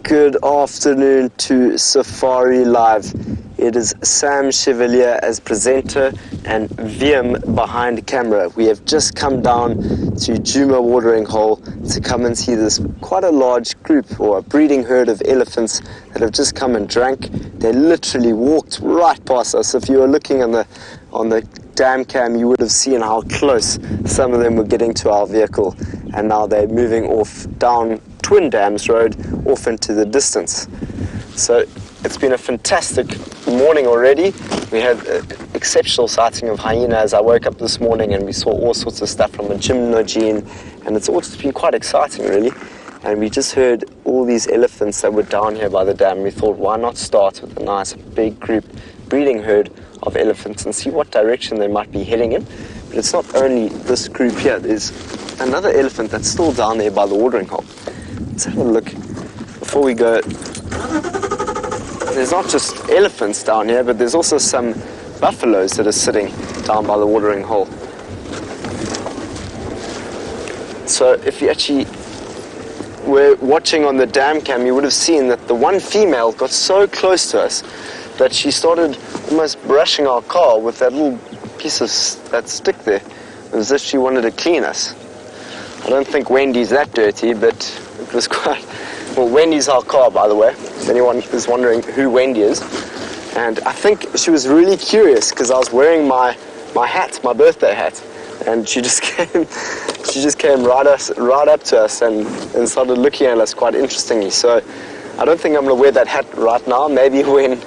Good afternoon to Safari Live. It is Sam Chevalier as presenter and VM behind camera. We have just come down to Juma watering hole to come and see this quite a large group or a breeding herd of elephants that have just come and drank. They literally walked right past us. If you were looking on the dam cam, you would have seen how close some of them were getting to our vehicle, and now they're moving off down Twin Dams Road off into the distance. So it's been a fantastic morning already. We had an exceptional sighting of hyenas. I woke up this morning and we saw all sorts of stuff from a gymnogene, and it's all just been quite exciting really. And we just heard all these elephants that were down here by the dam. We thought, why not start with a nice big group breeding herd of elephants and see what direction they might be heading in. But it's not only this group here. There's another elephant that's still down there by the watering hole. Let's have a look before we go. There's not just elephants down here, but there's also some buffaloes that are sitting down by the watering hole. So if you actually were watching on the dam cam, you would have seen that the one female got so close to us that she started almost brushing our car with that little piece of that stick there, as if she wanted to clean us. I don't think Wendy's that dirty, but it was quite... Well, Wendy's our car, by the way, if anyone is wondering who Wendy is. And I think she was really curious because I was wearing my hat, my birthday hat, and she just came right up to us and started looking at us quite interestingly. So I don't think I'm going to wear that hat right now. Maybe when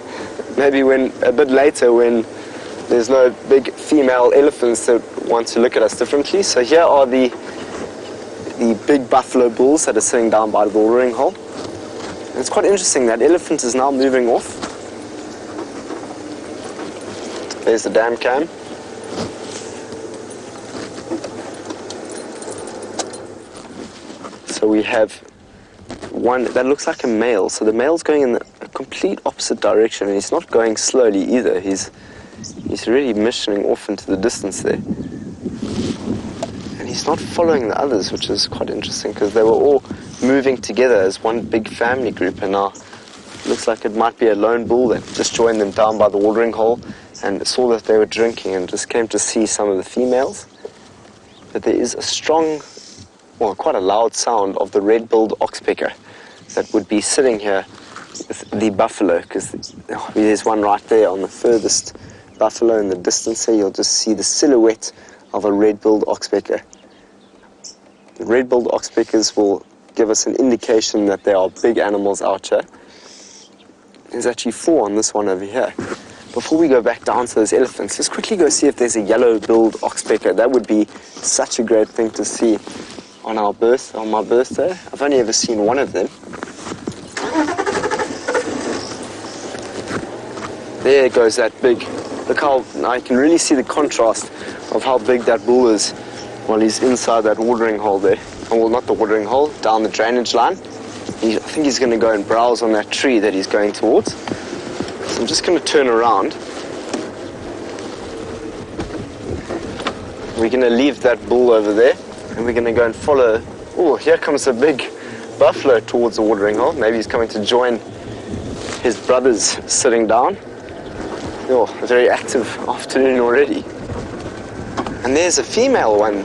a bit later, when there's no big female elephants that want to look at us differently. So here are the big buffalo bulls that are sitting down by the watering hole. And it's quite interesting, that elephant is now moving off. There's the dam cam. So we have one that looks like a male. So the male's going in a complete opposite direction, and he's not going slowly either. He's really missioning off into the distance there. And he's not following the others, which is quite interesting because they were all moving together as one big family group, and now it looks like it might be a lone bull that just joined them down by the watering hole and saw that they were drinking and just came to see some of the females. But there is a strong, well, quite a loud sound of the red-billed oxpecker that would be sitting here with the buffalo, because there's one right there on the furthest buffalo in the distance here. You'll just see the silhouette of a red-billed oxpecker. The red-billed oxpeckers will give us an indication that there are big animals out here. There's actually 4 on this one over here. Before we go back down to those elephants, let's quickly go see if there's a yellow-billed oxpecker. That would be such a great thing to see on my birthday. I've only ever seen one of them. There goes that big. Look how, now you can really see the contrast of how big that bull is while he's inside that watering hole there. Well, not the watering hole, down the drainage line. I think he's going to go and browse on that tree that he's going towards. So I'm just going to turn around. We're going to leave that bull over there, and we're going to go and follow. Oh, here comes a big buffalo towards the watering hole. Maybe he's coming to join his brothers sitting down. Oh, a very active afternoon already. And there's a female one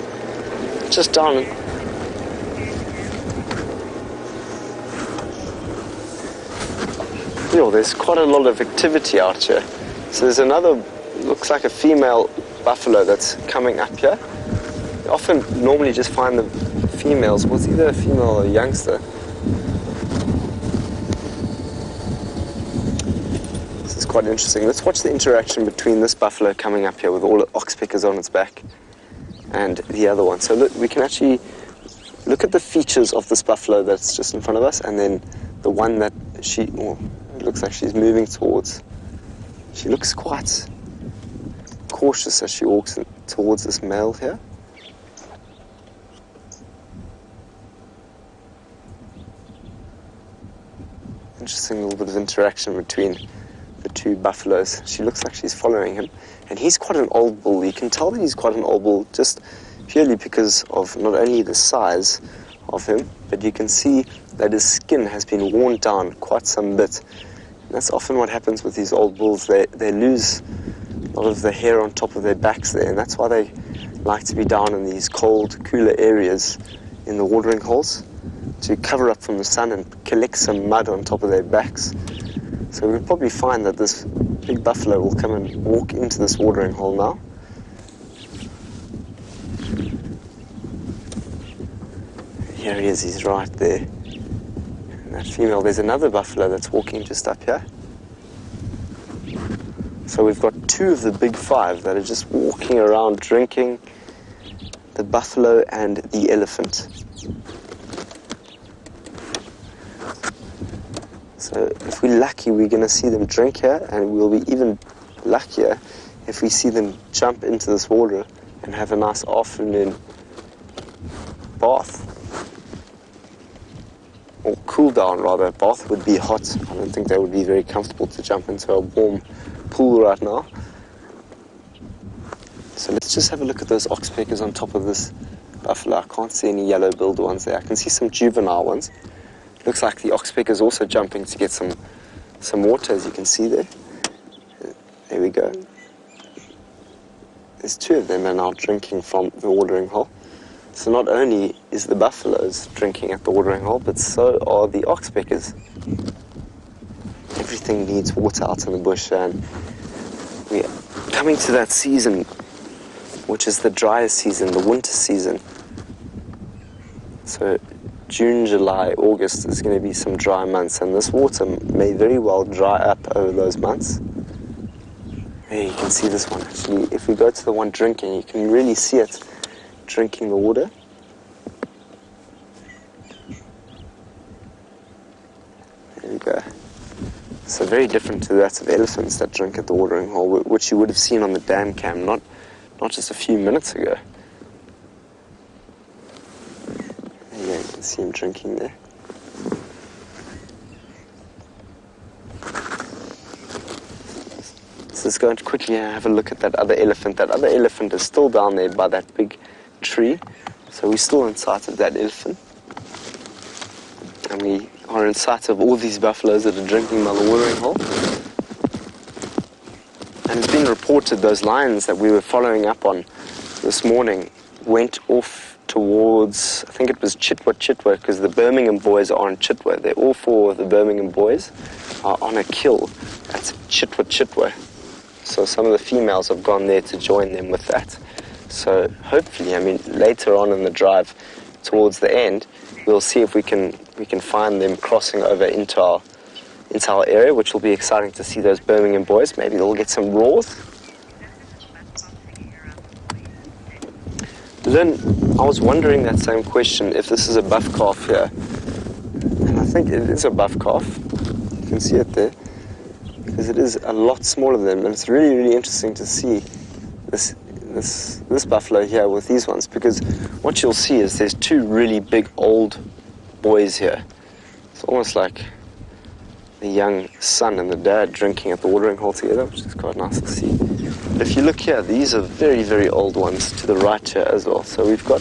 just down. Oh, there's quite a lot of activity out here. So there's another, looks like a female buffalo that's coming up here. You often normally just find the females. Well, it's either a female or a youngster. This is quite interesting. Let's watch the interaction between this buffalo coming up here with all the oxpeckers on its back and the other one. So look, we can actually look at the features of this buffalo that's just in front of us, and then the one that it looks like she's moving towards. She looks quite cautious as she walks towards this male here. Interesting little bit of interaction between the 2 buffaloes. She looks like she's following him, and he's quite an old bull. You can tell that he's quite an old bull just purely because of not only the size of him, but you can see that his skin has been worn down quite some bit. And that's often what happens with these old bulls. They lose a lot of the hair on top of their backs there, and that's why they like to be down in these cold, cooler areas in the watering holes to cover up from the sun and collect some mud on top of their backs. So we'll probably find that this big buffalo will come and walk into this watering hole now. Here he is, he's right there. And that female, there's another buffalo that's walking just up here. So we've got two of the big five that are just walking around drinking, the buffalo and the elephant. So if we're lucky, we're going to see them drink here, and we'll be even luckier if we see them jump into this water and have a nice afternoon bath. Or cool down rather. Bath would be hot. I don't think they would be very comfortable to jump into a warm pool right now. So let's just have a look at those oxpeckers on top of this buffalo. I can't see any yellow-billed ones there. I can see some juvenile ones. Looks like the oxpecker is also jumping to get some water, as you can see there. There we go. There's two of them that are now drinking from the watering hole. So not only is the buffaloes drinking at the watering hole, but so are the oxpeckers. Everything needs water out in the bush, and we're coming to that season, which is the driest season, the winter season. So June, July, August is going to be some dry months, and this water may very well dry up over those months. There you can see this one actually. If we go to the one drinking, you can really see it drinking the water. There we go. So very different to that of elephants that drink at the watering hole, which you would have seen on the dam cam not just a few minutes ago. There you go, you can see him drinking there. So let's go and quickly have a look at that other elephant. That other elephant is still down there by that big tree. So we're still in sight of that elephant. And we are in sight of all these buffaloes that are drinking by the watering hole. And it's been reported those lions that we were following up on this morning went off towards, I think it was Chitwa, because the Birmingham boys are on Chitwa. They're all four of the Birmingham boys are on a kill at Chitwa. So some of the females have gone there to join them with that. So hopefully, I mean, later on in the drive towards the end, we'll see if we can find them crossing over into our area, which will be exciting to see those Birmingham boys. Maybe they'll get some roars. Then I was wondering that same question, if this is a buff calf here. And I think it is a buff calf. You can see it there. Because it is a lot smaller than them, and it's really, really interesting to see this buffalo here with these ones, because what you'll see is there's two really big old boys here. It's almost like the young son and the dad drinking at the watering hole together, which is quite nice to see. But if you look here, these are very, very old ones to the right here as well. So we've got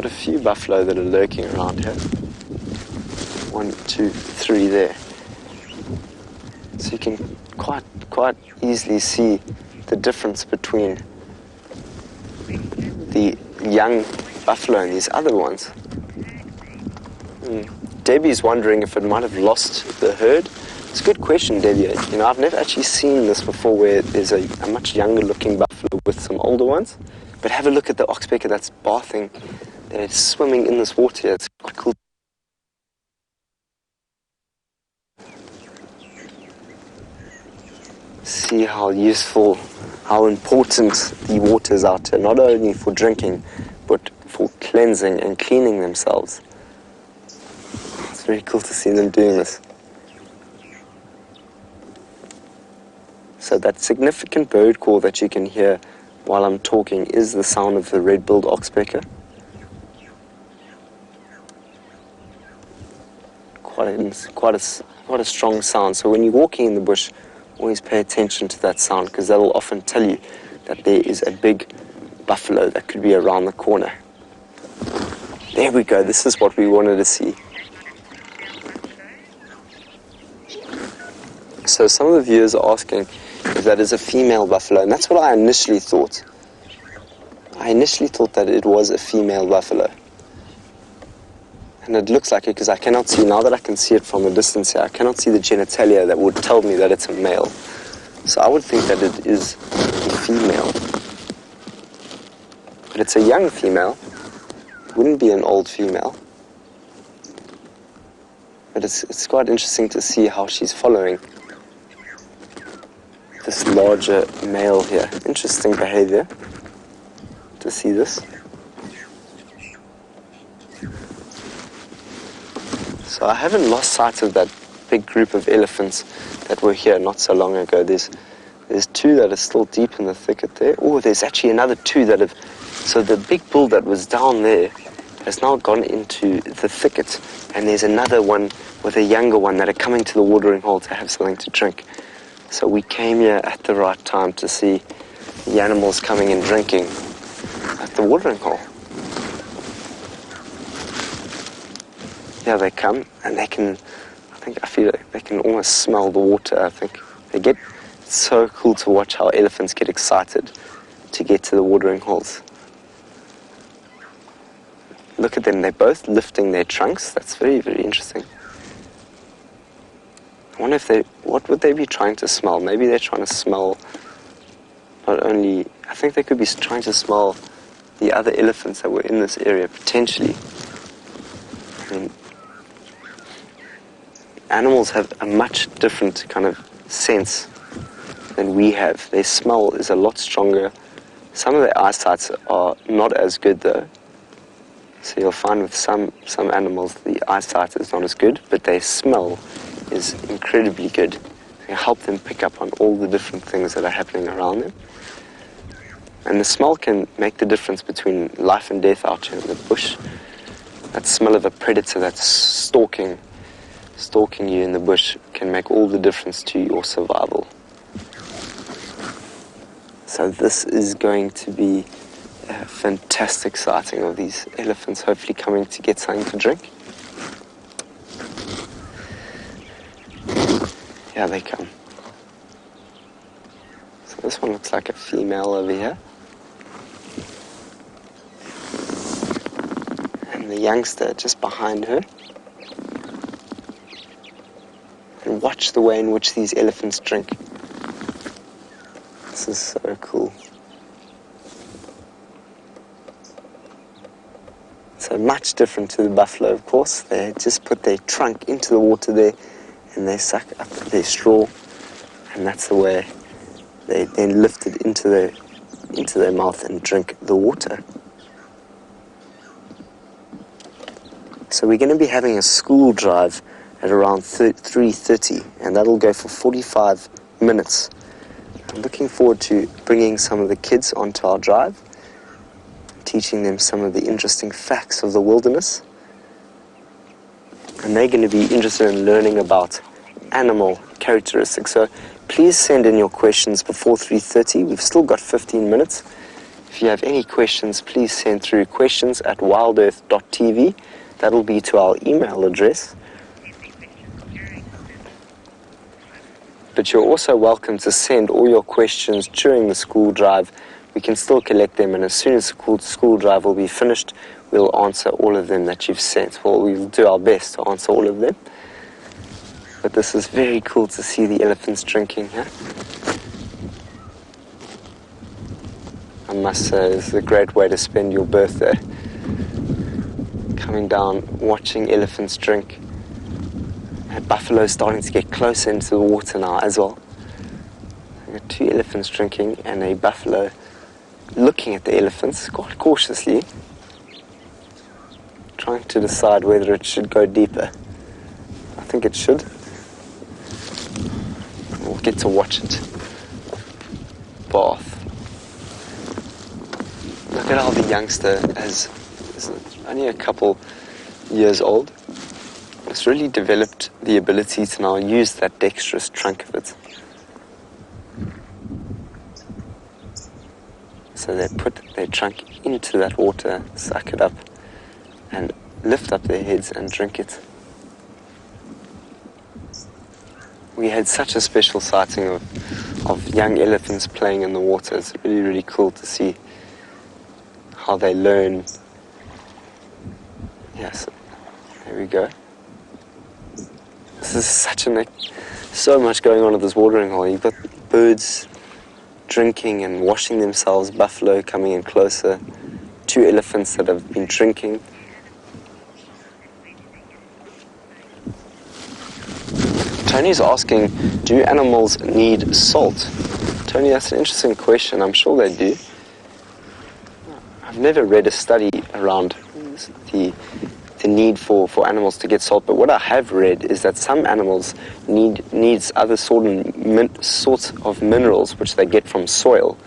a few buffalo that are lurking around here. 1, 2, 3 there. So you can quite easily see the difference between the young buffalo and these other ones. Debbie's wondering if it might have lost the herd. It's a good question, Debbie. You know, I've never actually seen this before, where there's a much younger looking buffalo with some older ones. But have a look at the oxpecker that's bathing, that is swimming in this water. It's quite cool. See how useful, how important the water is out here, not only for drinking, but for cleansing and cleaning themselves. It's very cool to see them doing this. So that significant bird call that you can hear while I'm talking is the sound of the red-billed oxpecker. Quite a strong sound. So when you're walking in the bush, always pay attention to that sound, because that will often tell you that there is a big buffalo that could be around the corner. There we go, this is what we wanted to see. So some of the viewers are asking if that is a female buffalo, and that's what I initially thought. I initially thought that it was a female buffalo. And it looks like it because I cannot see, now that I can see it from a distance here, I cannot see the genitalia that would tell me that it's a male. So I would think that it is a female. But it's a young female. It wouldn't be an old female. But it's quite interesting to see how she's following this larger male here. Interesting behavior to see this. So I haven't lost sight of that big group of elephants that were here not so long ago. There's two that are still deep in the thicket there. Oh, there's actually another two that have... So the big bull that was down there has now gone into the thicket, and there's another one with a younger one that are coming to the watering hole to have something to drink. So we came here at the right time to see the animals coming and drinking at the watering hole. Yeah, they come, and I feel like they can almost smell the water. I think it's so cool to watch how elephants get excited to get to the watering holes. Look at them, they're both lifting their trunks. That's very, very interesting. I wonder what would they be trying to smell? Maybe they're trying to smell not only, I think they could be trying to smell the other elephants that were in this area, potentially. I mean, animals have a much different kind of sense than we have. Their smell is a lot stronger. Some of their eyesights are not as good though. So you'll find with some animals the eyesight is not as good, but their smell is incredibly good. It helps them pick up on all the different things that are happening around them. And the smell can make the difference between life and death out here in the bush. That smell of a predator that's stalking you in the bush can make all the difference to your survival. So this is going to be a fantastic sighting of these elephants hopefully coming to get something to drink. Yeah, they come. So this one looks like a female over here. And the youngster just behind her. And watch the way in which these elephants drink. This is so cool. So much different to the buffalo, of course. They just put their trunk into the water there and they suck up their straw, and that's the way they then lift it into their mouth and drink the water. So we're going to be having a school drive at around 3:30, and that'll go for 45 minutes. I'm looking forward to bringing some of the kids onto our drive, teaching them some of the interesting facts of the wilderness. And they're going to be interested in learning about animal characteristics. So please send in your questions before 3:30. We've still got 15 minutes. If you have any questions, please send through questions@wildearth.tv. That'll be to our email address. But you're also welcome to send all your questions during the school drive. We can still collect them, and as soon as the school drive will be finished, we'll answer all of them that you've sent. Well, we'll do our best to answer all of them. But this is very cool to see the elephants drinking here. I must say, it's a great way to spend your birthday. Coming down, watching elephants drink. And buffalo's starting to get closer into the water now as well. We've got two elephants drinking and a buffalo looking at the elephants quite cautiously, trying to decide whether it should go deeper. I think it should. We'll get to watch it bath. Look at how the youngster is only a couple years old. It's really developed the ability to now use that dexterous trunk of it. So they put their trunk into that water, suck it up, and lift up their heads and drink it. We had such a special sighting of young elephants playing in the water. It's really, really cool to see how they learn. Yes, there we go. This is so much going on at this watering hole. You've got birds drinking and washing themselves, buffalo coming in closer, 2 elephants that have been drinking. Tony's asking, do animals need salt? Tony, that's an interesting question. I'm sure they do. I've never read a study around the need for animals to get salt, but what I have read is that some animals needs other sorts of minerals which they get from soil.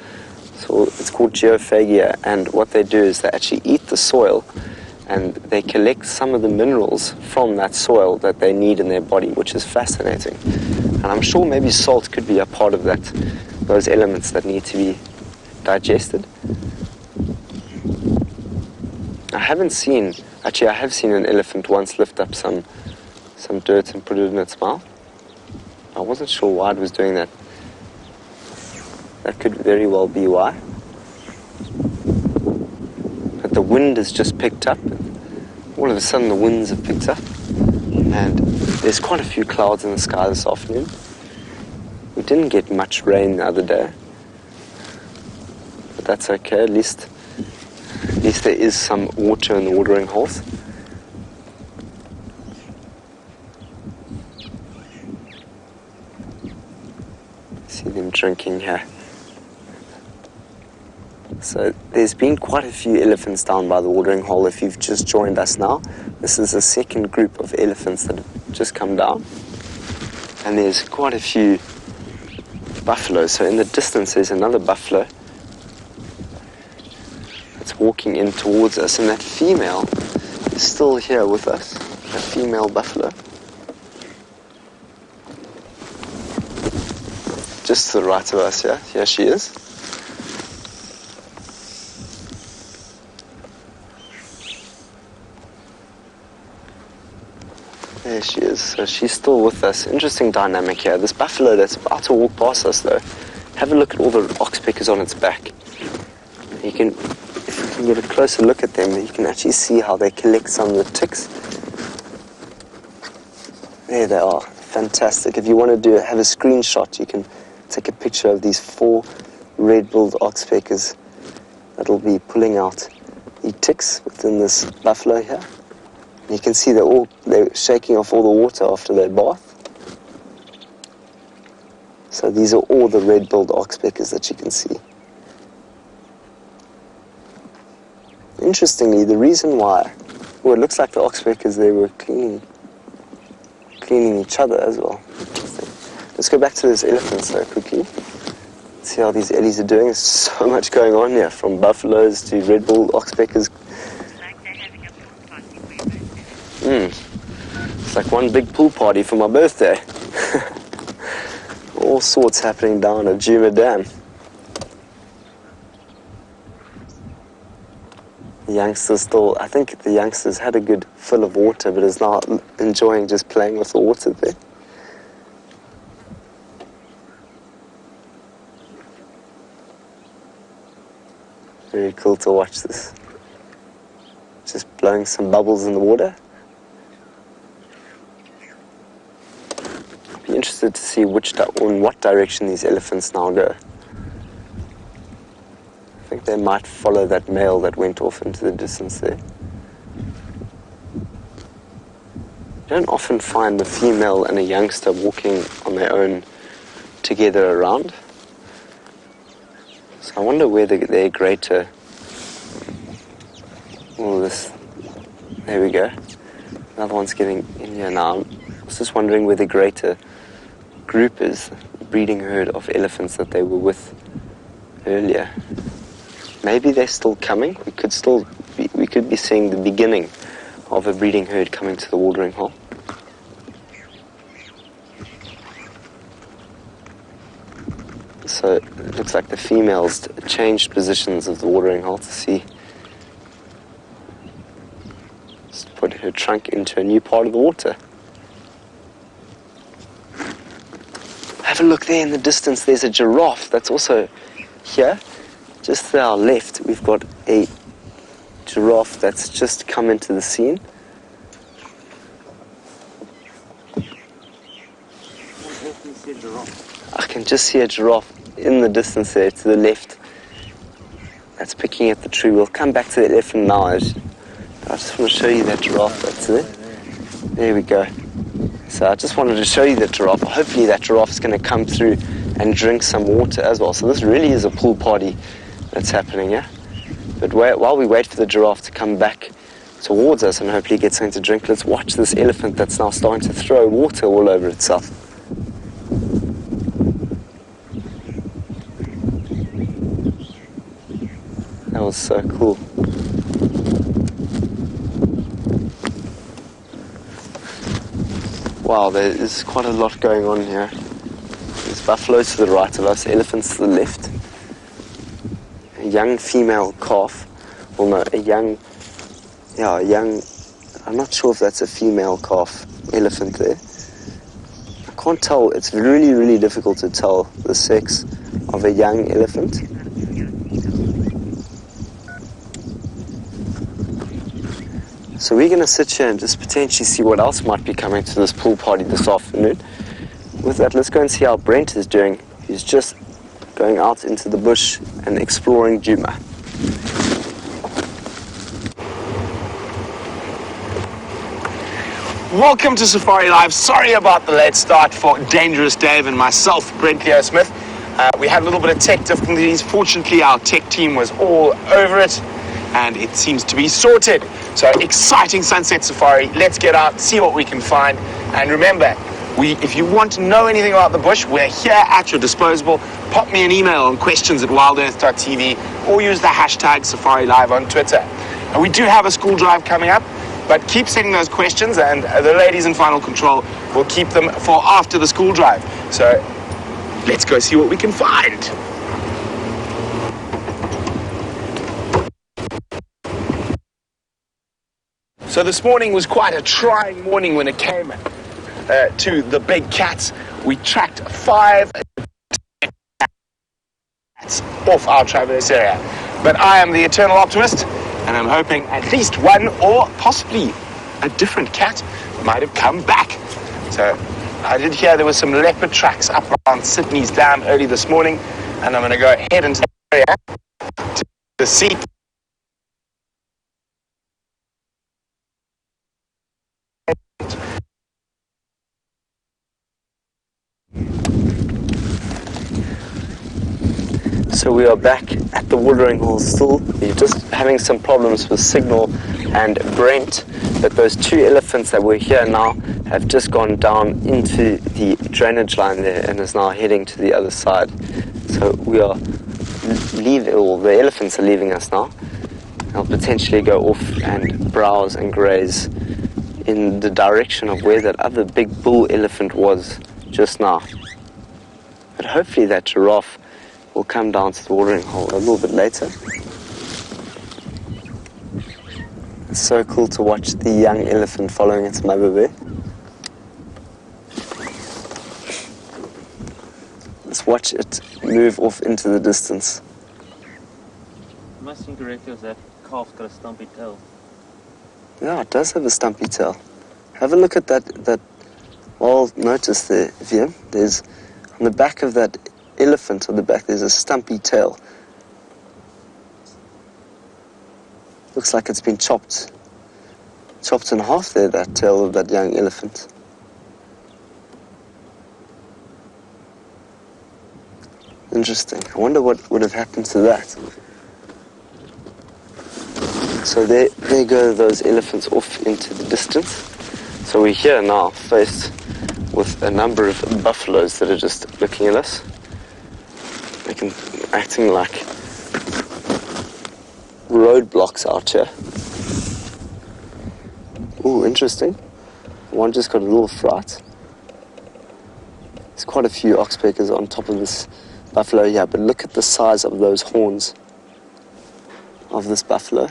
So it's called geophagia, and what they do is they actually eat the soil and they collect some of the minerals from that soil that they need in their body, which is fascinating. And I'm sure maybe salt could be a part of that, those elements that need to be digested. I have seen an elephant once lift up some dirt and put it in its mouth. I wasn't sure why it was doing that. That could very well be why. But the wind has just picked up. All of a sudden the winds have picked up. And there's quite a few clouds in the sky this afternoon. We didn't get much rain the other day. But that's okay, at least there is some water in the watering holes. See them drinking here. So there's been quite a few elephants down by the watering hole. If you've just joined us now, this is the second group of elephants that have just come down. And there's quite a few buffalo. So in the distance there's another buffalo. It's walking in towards us, and that female is still here with us, a female buffalo. Just to the right of us, yeah? Here she is. There she is, so she's still with us. Interesting dynamic here. This buffalo that's about to walk past us though, have a look at all the oxpeckers on its back. If you can get a closer look at them, you can actually see how they collect some of the ticks. There they are, fantastic. If you want to have a screenshot, you can take a picture of these 4 red-billed oxpeckers that'll be pulling out the ticks within this buffalo here. And you can see they're shaking off all the water after their bath. So these are all the red-billed oxpeckers that you can see. Interestingly, the reason why, it looks like the oxpeckers, they were cleaning each other as well. Let's go back to those elephants though quickly. See how these ellies are doing. There's so much going on here, from buffaloes to red-billed oxpeckers. It's like one big pool party for my birthday. All sorts happening down at Juma Dam. I think the youngsters had a good fill of water, but is now enjoying just playing with the water there. Very cool to watch this. Just blowing some bubbles in the water. Be interested to see in what direction these elephants now go. I think they might follow that male that went off into the distance there. You don't often find a female and a youngster walking on their own together around. So I wonder where their greater... all this... There we go. Another one's getting in here now. I was just wondering where the greater group is, the breeding herd of elephants that they were with earlier. Maybe they're still coming. We could be seeing the beginning of a breeding herd coming to the watering hole. So it looks like the females changed positions of the watering hole to see put her trunk into a new part of the water. Have a look there in the distance. There's a giraffe that's also here. Just to our left, we've got a giraffe that's just come into the scene. I can just see a giraffe in the distance there to the left that's picking at the tree. We'll come back to the elephant now. I just want to show you that giraffe that's there. There we go. So I just wanted to show you that giraffe. Hopefully that giraffe is going to come through and drink some water as well. So this really is a pool party that's happening, yeah? But while we wait for the giraffe to come back towards us and hopefully get something to drink, let's watch this elephant that's now starting to throw water all over itself. That was so cool. Wow, there is quite a lot going on here. There's buffaloes to the right of us, elephants to the left. A young female calf. Well, no, I'm not sure if that's a female calf elephant there. I can't tell. It's really, really difficult to tell the sex of a young elephant. So we're going to sit here and just potentially see what else might be coming to this pool party this afternoon. With that, let's go and see how Brent is doing. He's just going out into the bush and exploring Djuma. Welcome to Safari Live. Sorry about the late start for Dangerous Dave and myself, Brent Leo Smith. We had a little bit of tech difficulties. Fortunately, our tech team was all over it, and it seems to be sorted. So exciting sunset safari. Let's get out, see what we can find. And remember, if you want to know anything about the bush, we're here at your disposal. Pop me an email on questions@wildearth.tv or use the hashtag Safari Live on Twitter. And we do have a school drive coming up, but keep sending those questions, and the ladies in final control will keep them for after the school drive. So let's go see what we can find. So this morning was quite a trying morning when it came to the big cats. We tracked 5 cats off our traverse area. But I am the eternal optimist, and I'm hoping at least one or possibly a different cat might have come back. So I did hear there were some leopard tracks up around Sydney's Dam early this morning, and I'm going to go head into the area to see. So we are back at the watering hole still. We're just having some problems with signal and Brent, but those 2 elephants that were here now have just gone down into the drainage line there and is now heading to the other side. So we are the elephants are leaving us now. They'll potentially go off and browse and graze in the direction of where that other big bull elephant was just now. But hopefully that giraffe will come down to the watering hole a little bit later. It's so cool to watch the young elephant following its mother there. Let's watch it move off into the distance. I must incorrect was that calf got a stumpy tail. Yeah, it does have a stumpy tail. Have a look at that well notice there, Vian. There's on the back of that elephant on the back there's a stumpy tail. Looks like it's been chopped in half there, that tail of that young elephant. Interesting. I wonder what would have happened to that. So there go those elephants off into the distance. So we're here now faced with a number of buffaloes that are just looking at us. Acting like roadblocks out here. Ooh, interesting. One just got a little fright. There's quite a few oxpeckers on top of this buffalo here, but look at the size of those horns of this buffalo.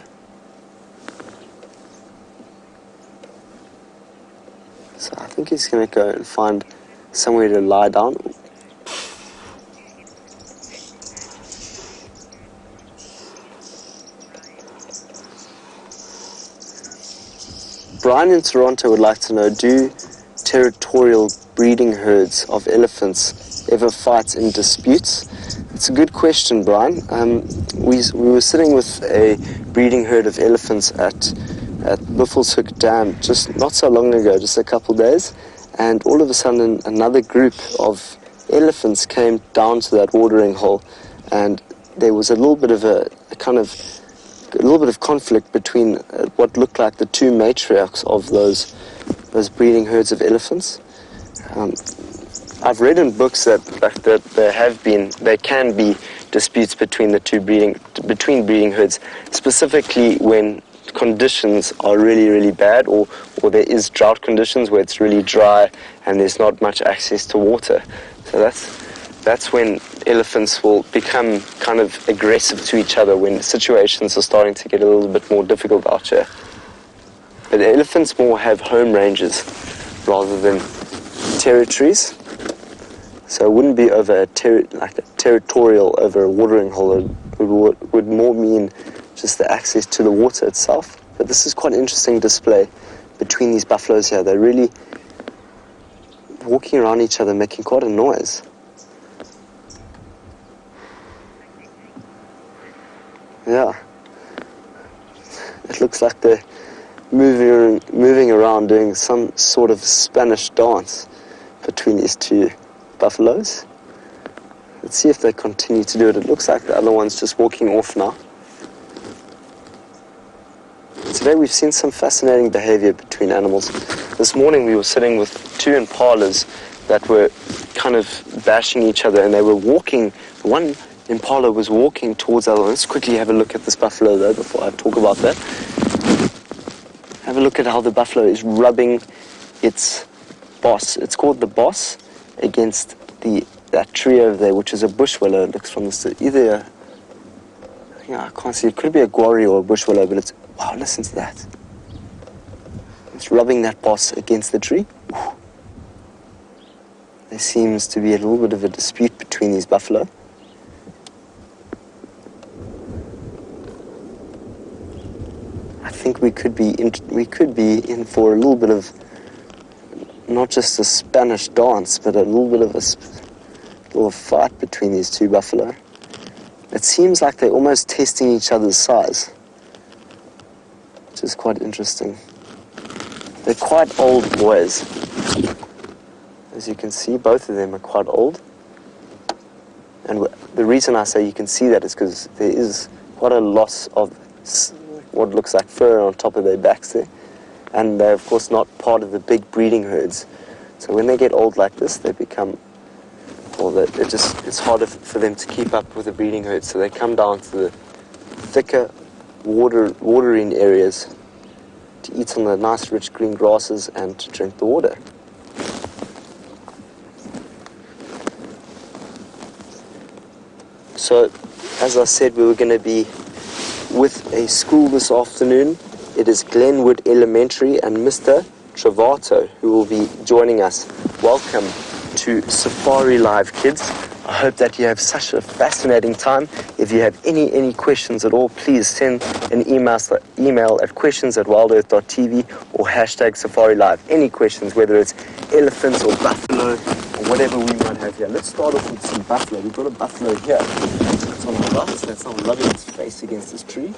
So I think he's going to go and find somewhere to lie down. Brian in Toronto would like to know, do territorial breeding herds of elephants ever fight in disputes? It's a good question, Brian. We were sitting with a breeding herd of elephants at Buffelshoek Dam just not so long ago, just a couple days, and all of a sudden another group of elephants came down to that watering hole, and there was a little bit of a little bit of conflict between what looked like the two matriarchs of those breeding herds of elephants. I've read in books that there can be disputes between breeding herds, specifically when conditions are really, really bad, or there is drought conditions where it's really dry and there's not much access to water. So that's when elephants will become kind of aggressive to each other, when situations are starting to get a little bit more difficult out here. But elephants more have home ranges rather than territories. So it wouldn't be over territorial over a watering hole. It would more mean just the access to the water itself. But this is quite an interesting display between these buffaloes here. They're really walking around each other, making quite a noise. Yeah. It looks like they're moving around doing some sort of Spanish dance between these two buffaloes. Let's see if they continue to do it. It looks like the other one's just walking off now. Today we've seen some fascinating behavior between animals. This morning we were sitting with two impalas that were kind of bashing each other, and they were walking. One impala was walking towards the other one. Let's quickly have a look at this buffalo though before I talk about that. Have a look at how the buffalo is rubbing its boss. It's called the boss, against that tree over there, which is a bush willow. It looks from this, either I can't see. It could be a guarri or a bush willow, but it's, wow, listen to that. It's rubbing that boss against the tree. Whew. There seems to be a little bit of a dispute between these buffalo. I think we could be in for a little bit of not just a Spanish dance, but a little bit of a little fight between these two buffalo. It seems like they're almost testing each other's size, which is quite interesting. They're quite old boys. As you can see, both of them are quite old. And the reason I say you can see that is because there is quite a loss of what looks like fur on top of their backs there. And they're, of course, not part of the big breeding herds. So when they get old like this, they become, it's harder for them to keep up with the breeding herds. So they come down to the thicker watering areas to eat on the nice rich green grasses and to drink the water. So, as I said, we were going to be with a school this afternoon. It is Glenwood Elementary, and Mr. Travato, who will be joining us. Welcome to Safari Live, kids. I hope that you have such a fascinating time. If you have any questions at all, please send an email at questions@wildearth.tv or #SafariLive. Any questions, whether it's elephants or buffalo or whatever we might have here. Let's start off with some buffalo. We've got a buffalo here. It's on the right, that's not rubbing its face against this tree.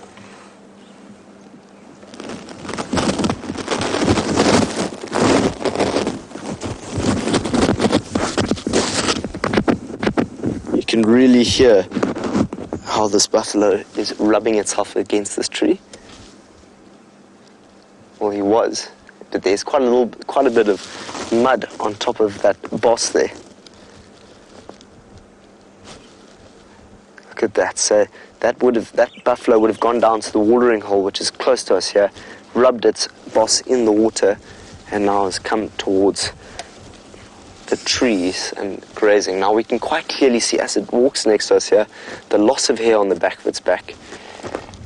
You can really hear how this buffalo is rubbing itself against this tree. Well, he was, but there's quite a bit of mud on top of that boss there. Look at that. So that buffalo would have gone down to the watering hole, which is close to us here, rubbed its boss in the water, and now has come towards the trees and grazing. Now we can quite clearly see, as it walks next to us here, the loss of hair on the back of its back.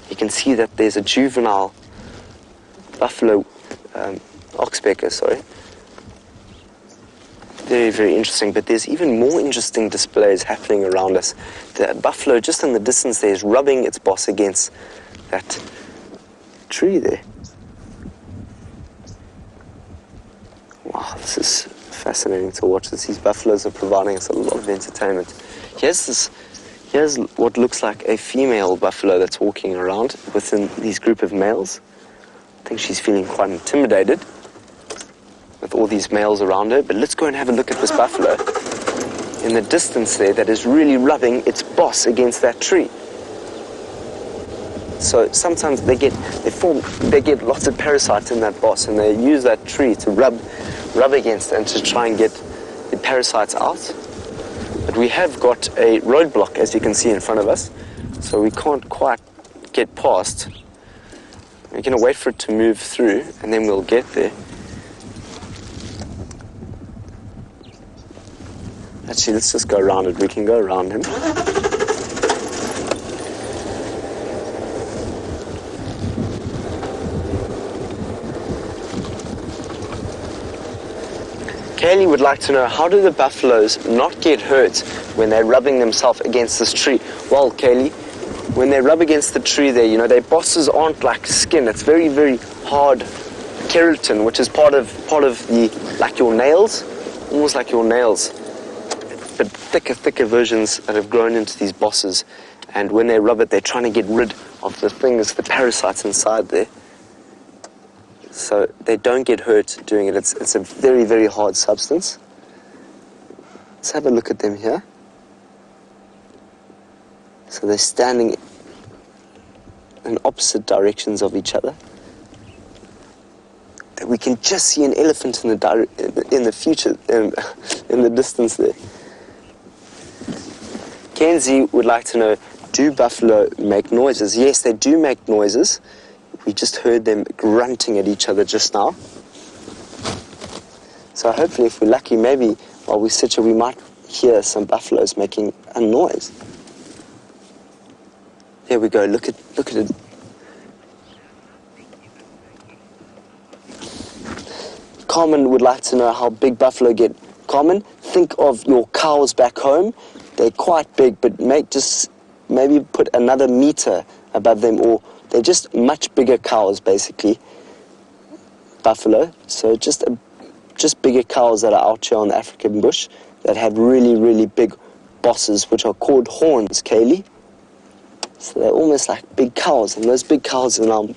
You can see that there's a juvenile buffalo, oxpecker, Very, very interesting, but there's even more interesting displays happening around us. The buffalo just in the distance there is rubbing its boss against that tree there. Wow, this is fascinating to watch. These buffaloes are providing us a lot of entertainment. Here's what looks like a female buffalo that's walking around within these group of males. I think she's feeling quite intimidated with all these males around her, but let's go and have a look at this buffalo in the distance there that is really rubbing its boss against that tree. So sometimes they get lots of parasites in that boss, and they use that tree to rub against and to try and get the parasites out. But we have got a roadblock, as you can see in front of us, so we can't quite get past. We're going to wait for it to move through, and then we'll get there. Actually, let's just go around it. We can go around him. Kaylee would like to know, how do the buffaloes not get hurt when they're rubbing themselves against this tree? Well, Kaylee, when they rub against the tree there, you know, their bosses aren't like skin. It's very, very hard keratin, which is part of the, like your nails, almost like your nails, but thicker versions that have grown into these bosses. And when they rub it, they're trying to get rid of the things, the parasites inside there. So they don't get hurt doing it. It's a very, very hard substance. Let's have a look at them here. So they're standing in opposite directions of each other. We can just see an elephant in the future, in the distance there. Kenzie would like to know, do buffalo make noises? Yes, they do make noises. We just heard them grunting at each other just now. So hopefully, if we're lucky, maybe while we sit here, we might hear some buffaloes making a noise. There we go. Look at it. Carmen would like to know how big buffalo get. Carmen, think of your cows back home. They're quite big, but maybe put another meter above them, or they're just much bigger cows, basically. Buffalo. So just bigger cows that are out here on the African bush that have really, really big bosses, which are called horns, Kaylee. So they're almost like big cows, and those big cows are now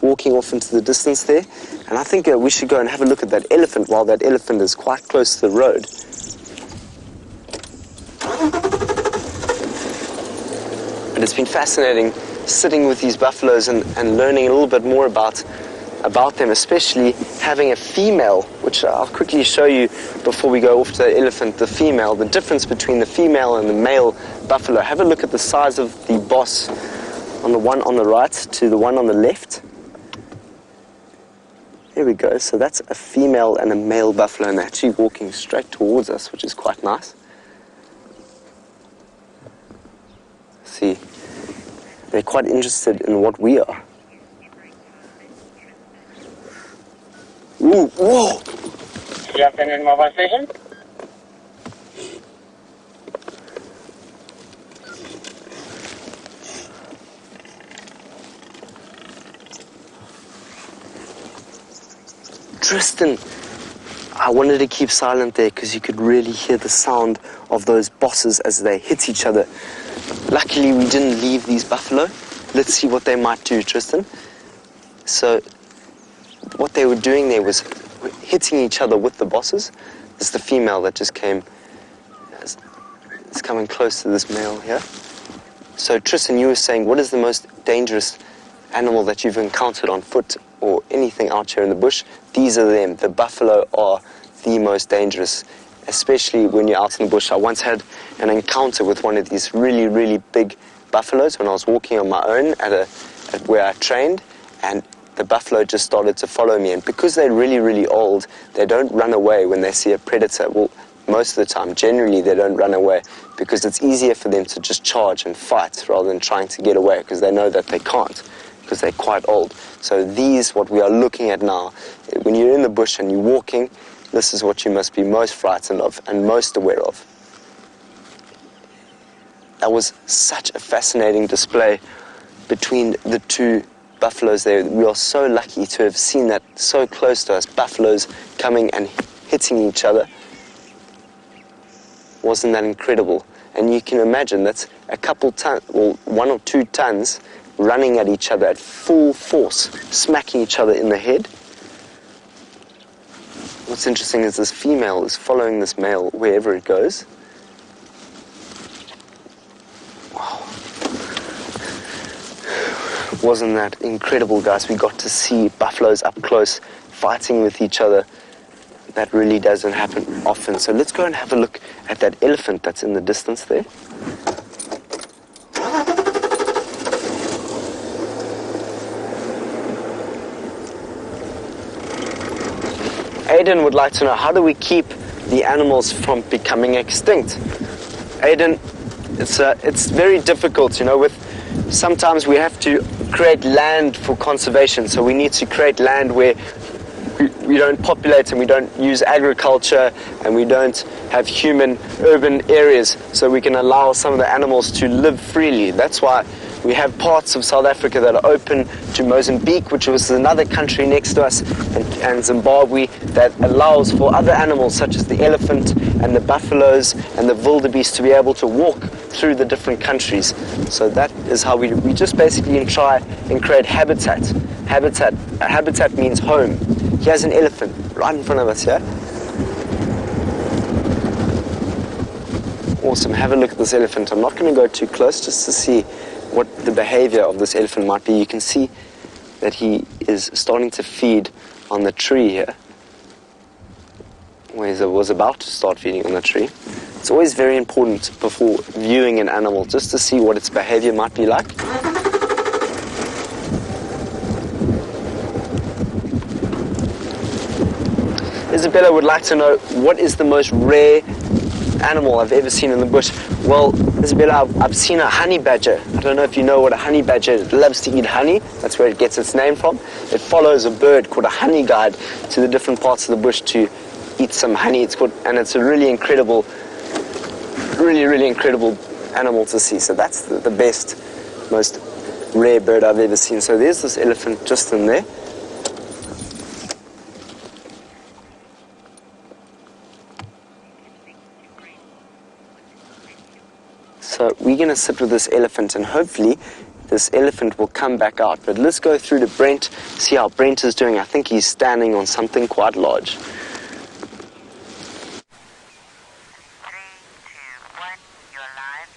walking off into the distance there. And I think we should go and have a look at that elephant while that elephant is quite close to the road. But it's been fascinating sitting with these buffaloes and learning a little bit more about them, especially having a female, which I'll quickly show you before we go off to the elephant, the female, the difference between the female and the male buffalo. Have a look at the size of the boss on the one on the right to the one on the left. There we go. So that's a female and a male buffalo, and they're actually walking straight towards us, which is quite nice. See, they're quite interested in what we are. Ooh, whoa! Jumping in mobile station. Tristan, I wanted to keep silent there because you could really hear the sound of those bosses as they hit each other. Luckily, we didn't leave these buffalo. Let's see what they might do, Tristan. So, what they were doing there was hitting each other with the bosses. This is the female that just came. It's coming close to this male here. So, Tristan, you were saying, what is the most dangerous animal that you've encountered on foot or anything out here in the bush? These are them. The buffalo are the most dangerous, especially when you're out in the bush. I once had an encounter with one of these really, really big buffaloes when I was walking on my own at where I trained, and the buffalo just started to follow me. And because they're really, really old, they don't run away when they see a predator. Well, most of the time, generally, they don't run away because it's easier for them to just charge and fight rather than trying to get away, because they know that they can't, because they're quite old. So these, what we are looking at now, when you're in the bush and you're walking, this is what you must be most frightened of and most aware of. That was such a fascinating display between the two buffaloes there. We are so lucky to have seen that so close to us, buffaloes coming and hitting each other. Wasn't that incredible? And you can imagine that's a couple tons, or 1 or 2 tons, running at each other at full force, smacking each other in the head. What's interesting is this female is following this male wherever it goes. Wow. Wasn't that incredible, guys? We got to see buffaloes up close fighting with each other. That really doesn't happen often. So let's go and have a look at that elephant that's in the distance there. Aidan would like to know, how do we keep the animals from becoming extinct? Aidan, it's very difficult, you know, sometimes we have to create land for conservation, so we need to create land where we don't populate and we don't use agriculture and we don't have human urban areas, so we can allow some of the animals to live freely. That's why we have parts of South Africa that are open to Mozambique, which was another country next to us, and Zimbabwe, that allows for other animals such as the elephant and the buffaloes and the wildebeest to be able to walk through the different countries. So that is how we just basically try and create habitat. Habitat means home. Here's an elephant right in front of us here. Awesome, have a look at this elephant. I'm not going to go too close just to see what the behavior of this elephant might be. You can see that he is starting to feed on the tree here, where he was about to start feeding on the tree. It's always very important before viewing an animal just to see what its behavior might be like. Isabella would like to know, what is the most rare animal I've ever seen in the bush? Well, Isabella, I've seen a honey badger. I don't know if you know what a honey badger is. It loves to eat honey. That's where it gets its name from. It follows a bird called a honey guide to the different parts of the bush to eat some honey. And it's a really incredible, really incredible animal to see. So that's the best, most rare bird I've ever seen. So there's this elephant just in there. So we're going to sit with this elephant and hopefully this elephant will come back out. But let's go through to Brent, see how Brent is doing. I think he's standing on something quite large. 3, 2, 1,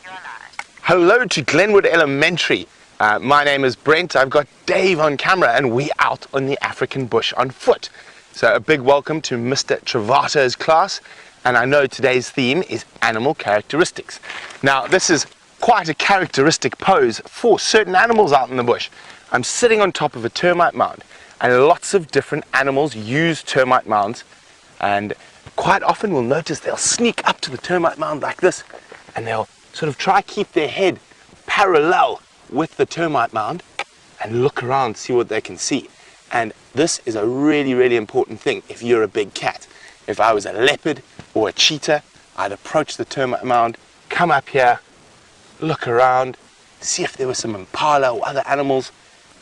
you're live. Hello to Glenwood Elementary. My name is Brent. I've got Dave on camera and we out on the African bush on foot. So a big welcome to Mr. Travato's class. And I know today's theme is animal characteristics. Now, this is quite a characteristic pose for certain animals out in the bush. I'm sitting on top of a termite mound, and lots of different animals use termite mounds, and quite often we'll notice they'll sneak up to the termite mound like this, and they'll sort of try keep their head parallel with the termite mound and look around, see what they can see. And this is a really important thing if you're a big cat. If I was a leopard or a cheetah, I'd approach the termite mound, come up here, look around, see if there were some impala or other animals,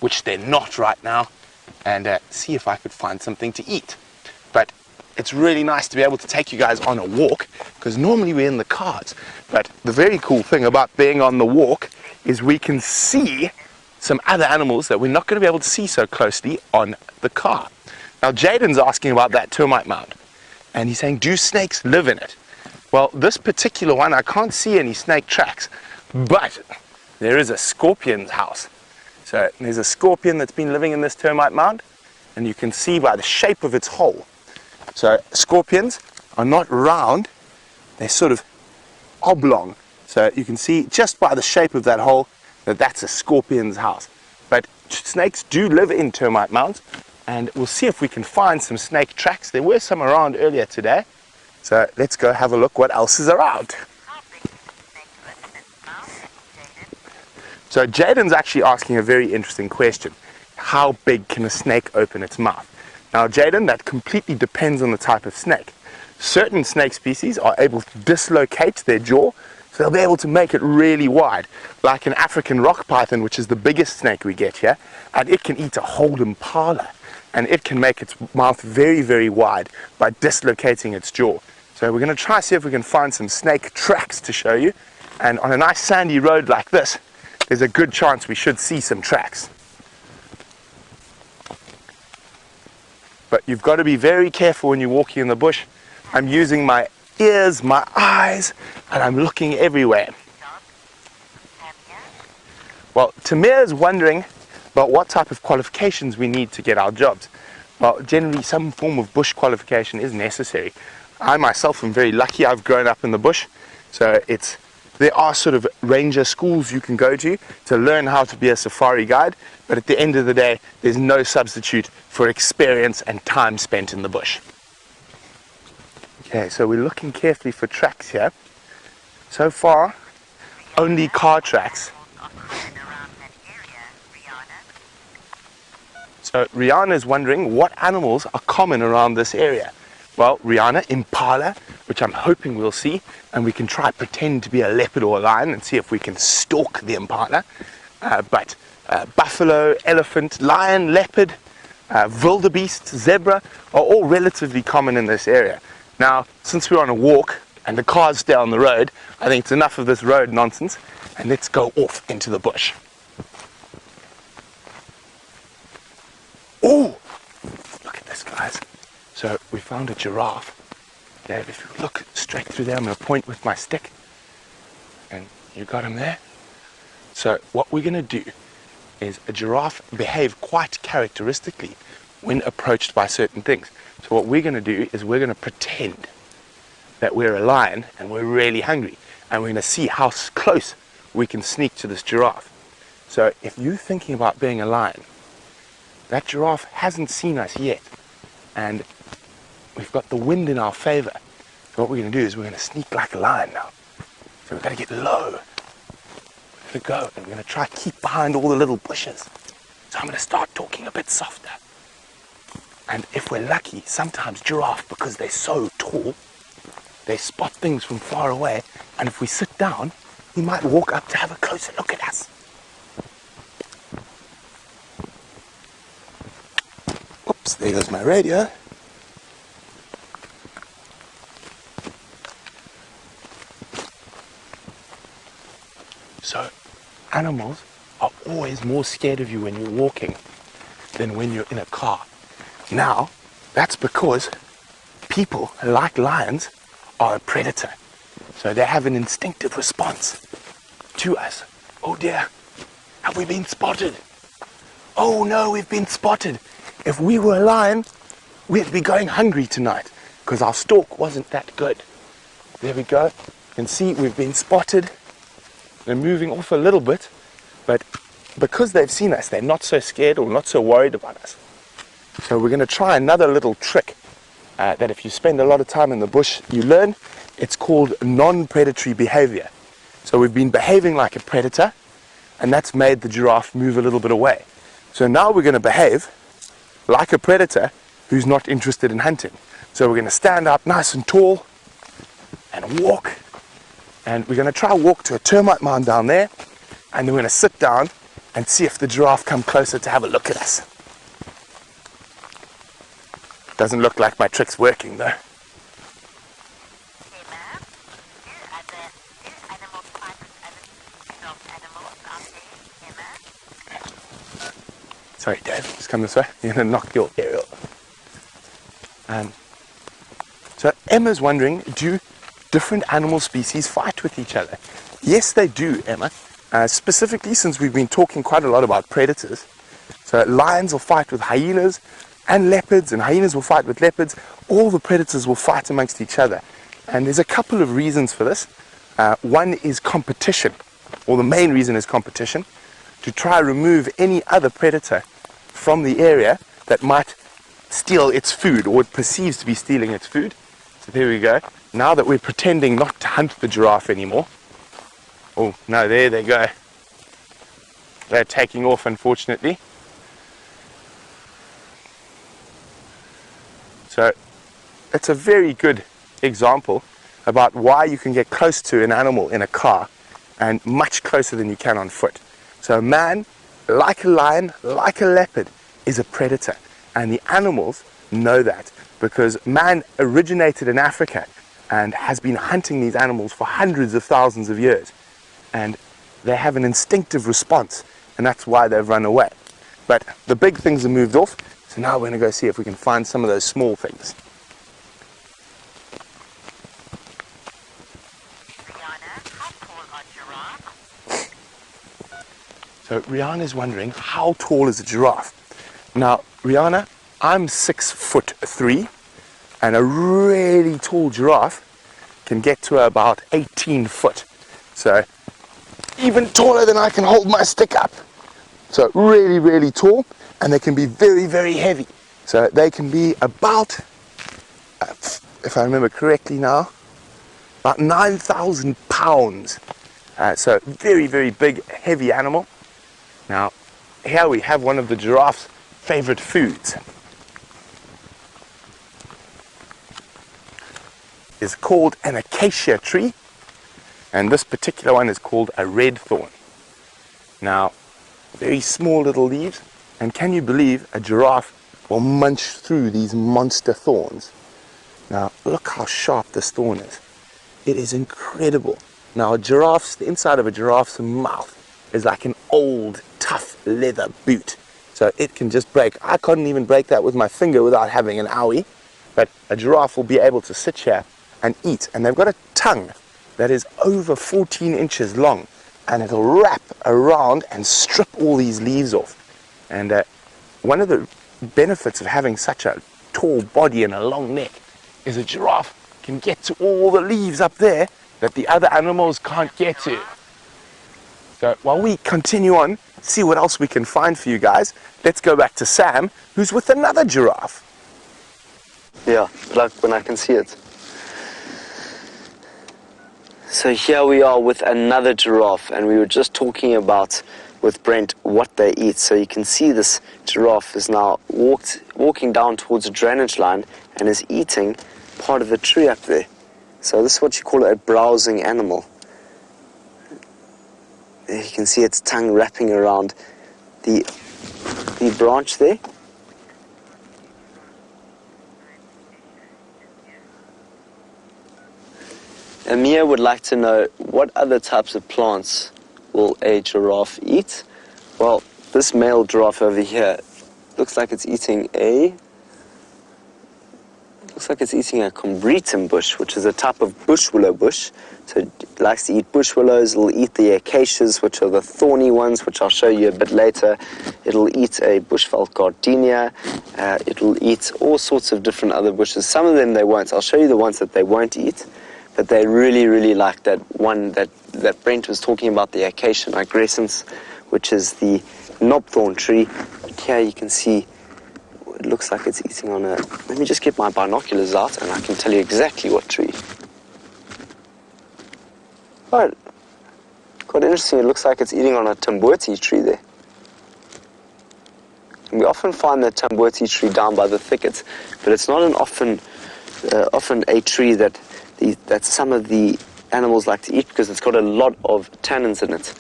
which they're not right now, and see if I could find something to eat. But it's really nice to be able to take you guys on a walk, because normally we're in the cars. But the very cool thing about being on the walk is we can see some other animals that we're not going to be able to see so closely on the car. Now Jaden's asking about that termite mound. And he's saying, do snakes live in it? Well, this particular one, I can't see any snake tracks, but there is a scorpion's house. So there's a scorpion that's been living in this termite mound, and you can see by the shape of its hole. So scorpions are not round, they're sort of oblong. So you can see just by the shape of that hole that that's a scorpion's house. But snakes do live in termite mounds. And we'll see if we can find some snake tracks. There were some around earlier today. So let's go have a look what else is around. So Jaden's actually asking a very interesting question. How big can a snake open its mouth? Now, Jaden, that completely depends on the type of snake. Certain snake species are able to dislocate their jaw, so they'll be able to make it really wide, like an African rock python, which is the biggest snake we get here, and it can eat a whole impala, and it can make its mouth very, very wide by dislocating its jaw. So we're going to try see if we can find some snake tracks to show you, and on a nice sandy road like this, there's a good chance we should see some tracks. But you've got to be very careful when you're walking in the bush. I'm using my ears, my eyes, and I'm looking everywhere. Well, Tamir is wondering about what type of qualifications we need to get our jobs. Well, generally some form of bush qualification is necessary. I myself am very lucky. I've grown up in the bush, so there are sort of ranger schools you can go to learn how to be a safari guide, but at the end of the day, there's no substitute for experience and time spent in the bush. Okay, so we're looking carefully for tracks here. So far, only car tracks. So Rihanna is wondering what animals are common around this area. Well, Rihanna, impala, which I'm hoping we'll see, and we can try pretend to be a leopard or a lion and see if we can stalk the impala. But buffalo, elephant, lion, leopard, wildebeest, zebra are all relatively common in this area. Now, since we're on a walk and the cars stay on the road, I think it's enough of this road nonsense, and let's go off into the bush. Oh, look at this, guys. So we found a giraffe. Dave, if you look straight through there, I'm going to point with my stick. And you got him there? So what we're going to do is a giraffe behave quite characteristically when approached by certain things. So what we're going to do is we're going to pretend that we're a lion and we're really hungry. And we're going to see how close we can sneak to this giraffe. So if you're thinking about being a lion, that giraffe hasn't seen us yet. And we've got the wind in our favor. So what we're going to do is we're going to sneak like a lion now. So we've got to get low. We're going to go and we're going to try to keep behind all the little bushes. So I'm going to start talking a bit softer. And if we're lucky, sometimes giraffe, because they're so tall, they spot things from far away. And if we sit down, he might walk up to have a closer look at us. Oops, there goes my radio. So, animals are always more scared of you when you're walking than when you're in a car. Now, that's because people, like lions, are a predator. So they have an instinctive response to us. Oh dear, have we been spotted? Oh no, we've been spotted. If we were a lion, we'd be going hungry tonight because our stalk wasn't that good. There we go. You can see we've been spotted. They're moving off a little bit, but because they've seen us, they're not so scared or not so worried about us. So we're going to try another little trick that if you spend a lot of time in the bush, you learn. It's called non-predatory behavior. So we've been behaving like a predator, and that's made the giraffe move a little bit away. So now we're going to behave like a predator who's not interested in hunting. So we're going to stand up nice and tall and walk. And we're going to try to walk to a termite mound down there, and then we're going to sit down and see if the giraffe come closer to have a look at us. Doesn't look like my trick's working though. Sorry, Dave, just come this way. You're going to knock your aerial. So Emma's wondering, do different animal species fight with each other? Yes, they do, Emma. Specifically, since we've been talking quite a lot about predators. So lions will fight with hyenas and leopards, and hyenas will fight with leopards. All the predators will fight amongst each other. And there's a couple of reasons for this. One is competition, or the main reason is competition, to try to remove any other predator from the area that might steal its food, or it perceives to be stealing its food. So there we go. Now that we're pretending not to hunt the giraffe anymore. Oh, no, there they go. They're taking off, unfortunately. So it's a very good example about why you can get close to an animal in a car and much closer than you can on foot. So man, like a lion, like a leopard, is a predator. And the animals know that because man originated in Africa and has been hunting these animals for hundreds of thousands of years. And they have an instinctive response, and that's why they've run away. But the big things have moved off, so now we're going to go see if we can find some of those small things. Rihanna, how tall are giraffes? So Rihanna's wondering, how tall is a giraffe? Now, Rihanna, I'm 6'3", and a really tall giraffe can get to about 18 foot. So even taller than I can hold my stick up. So really, really tall, and they can be very, very heavy. So they can be about, if I remember correctly now, about 9,000 pounds. So very, very big, heavy animal. Now, here we have one of the giraffe's favorite foods. It's called an acacia tree, and this particular one is called a red thorn. Now, very small little leaves, and can you believe a giraffe will munch through these monster thorns? Now, look how sharp this thorn is. It is incredible. Now, the inside of a giraffe's mouth is like an old, tough leather boot. So it can just break. I couldn't even break that with my finger without having an owie. But a giraffe will be able to sit here and eat. And they've got a tongue that is over 14 inches long. And it'll wrap around and strip all these leaves off. And one of the benefits of having such a tall body and a long neck is a giraffe can get to all the leaves up there that the other animals can't get to. So while we continue on, see what else we can find for you guys, let's go back to Sam, who's with another giraffe. Yeah, like when I can see it. So here we are with another giraffe, and we were just talking about with Brent what they eat. So you can see this giraffe is now walking down towards a drainage line and is eating part of the tree up there. So this is what you call a browsing animal. There you can see its tongue wrapping around the branch there. Amir would like to know, what other types of plants will a giraffe eat? Well, this male giraffe over here looks like it's eating a combretum bush, which is a type of bush willow bush. So it likes to eat bush willows. It'll eat the acacias, which are the thorny ones, which I'll show you a bit later. It'll eat a bushveld gardenia. It'll eat all sorts of different other bushes. Some of them they won't. I'll show you the ones that they won't eat. But they really, really like that one that Brent was talking about, the acacia nigrescens, which is the knobthorn tree. But here you can see it looks like it's eating on a... Let me just get my binoculars out and I can tell you exactly what tree. Oh, quite interesting. It looks like it's eating on a tamboti tree there. And we often find that tamboti tree down by the thickets, but it's not often a tree that some of the animals like to eat because it's got a lot of tannins in it.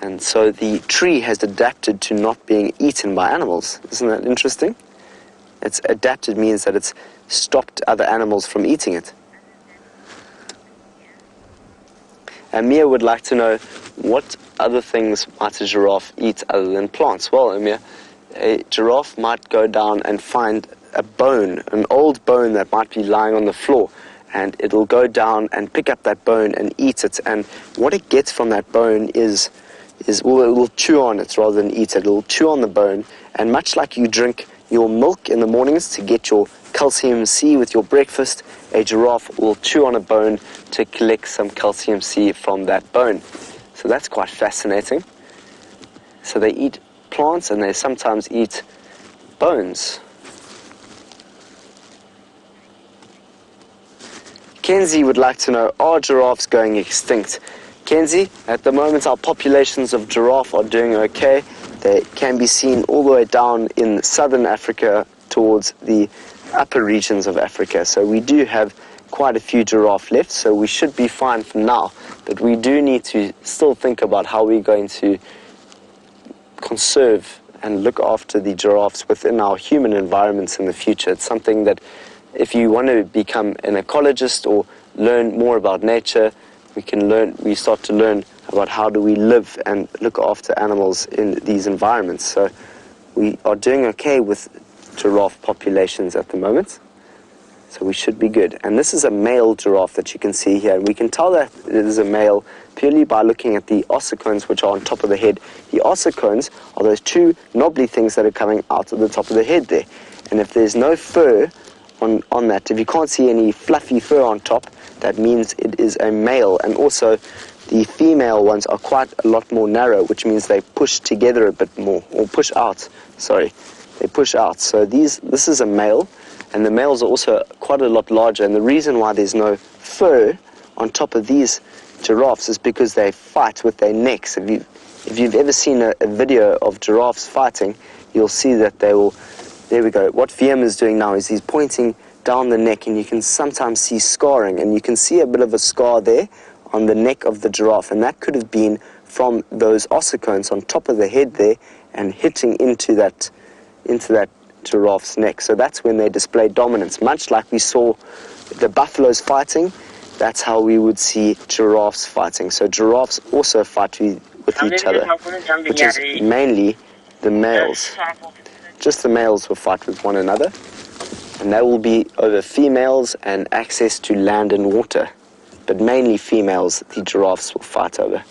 And so the tree has adapted to not being eaten by animals. Isn't that interesting? It's adapted means that it's stopped other animals from eating it. Amir would like to know, what other things might a giraffe eat other than plants? Well, Amir, a giraffe might go down and find a bone, an old bone that might be lying on the floor, and it'll go down and pick up that bone and eat it. And what it gets from that bone is it will chew on it rather than eat it. It'll chew on the bone, and much like you drink your milk in the mornings to get your calcium C with your breakfast, a giraffe will chew on a bone to collect some calcium C from that bone. So that's quite fascinating. So they eat plants and they sometimes eat bones. Kenzie would like to know, are giraffes going extinct? Kenzie, at the moment our populations of giraffe are doing okay. They can be seen all the way down in southern Africa towards the upper regions of Africa. So we do have quite a few giraffe left, so we should be fine for now. But we do need to still think about how we're going to conserve and look after the giraffes within our human environments in the future. It's something that if you want to become an ecologist or learn more about nature, we start to learn about how do we live and look after animals in these environments. So we are doing okay with giraffe populations at the moment. So we should be good. And this is a male giraffe that you can see here. And we can tell that it is a male purely by looking at the ossicones, which are on top of the head. The ossicones are those two knobbly things that are coming out of the top of the head there. And if there's no fur on that, if you can't see any fluffy fur on top, that means it is a male. And also the female ones are quite a lot more narrow, which means they push together a bit more, or push out, sorry. They push out. So this is a male. And the males are also quite a lot larger, and the reason why there's no fur on top of these giraffes is because they fight with their necks. If you've ever seen a video of giraffes fighting, you'll see that they will. There we go. What VM is doing now is he's pointing down the neck, and you can sometimes see scarring, and you can see a bit of a scar there on the neck of the giraffe, and that could have been from those ossicones on top of the head there and hitting into that giraffe's neck. So that's when they display dominance, much like we saw the buffaloes fighting. That's how we would see giraffes fighting. So giraffes also fight with each other, which is mainly the males. Just the males will fight with one another, and that will be over females and access to land and water, but mainly females the giraffes will fight over.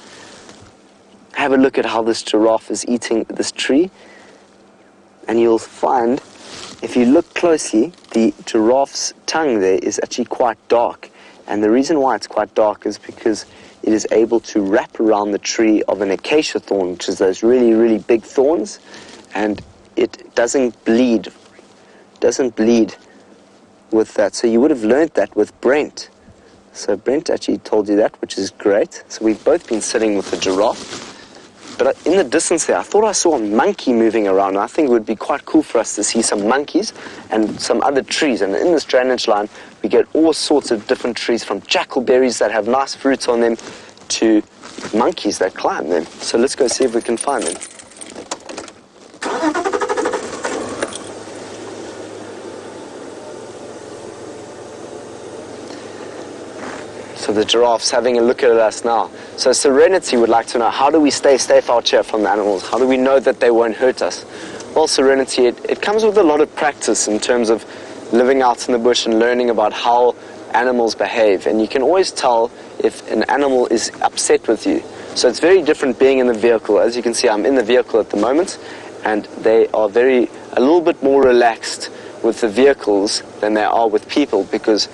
Have a look at how this giraffe is eating this tree. And you'll find, if you look closely, the giraffe's tongue there is actually quite dark. And the reason why it's quite dark is because it is able to wrap around the tree of an acacia thorn, which is those really, really big thorns, and it doesn't bleed with that. So you would have learned that with Brent. So Brent actually told you that, which is great. So we've both been sitting with the giraffe. But in the distance there, I thought I saw a monkey moving around. I think it would be quite cool for us to see some monkeys and some other trees. And in this drainage line, we get all sorts of different trees, from jackalberries that have nice fruits on them to monkeys that climb them. So let's go see if we can find them. So the giraffe's having a look at us now. So Serenity would like to know, how do we stay safe out here from the animals? How do we know that they won't hurt us? Well, Serenity, it comes with a lot of practice in terms of living out in the bush and learning about how animals behave. And you can always tell if an animal is upset with you. So it's very different being in the vehicle. As you can see, I'm in the vehicle at the moment, and they are a little bit more relaxed with the vehicles than they are with people, because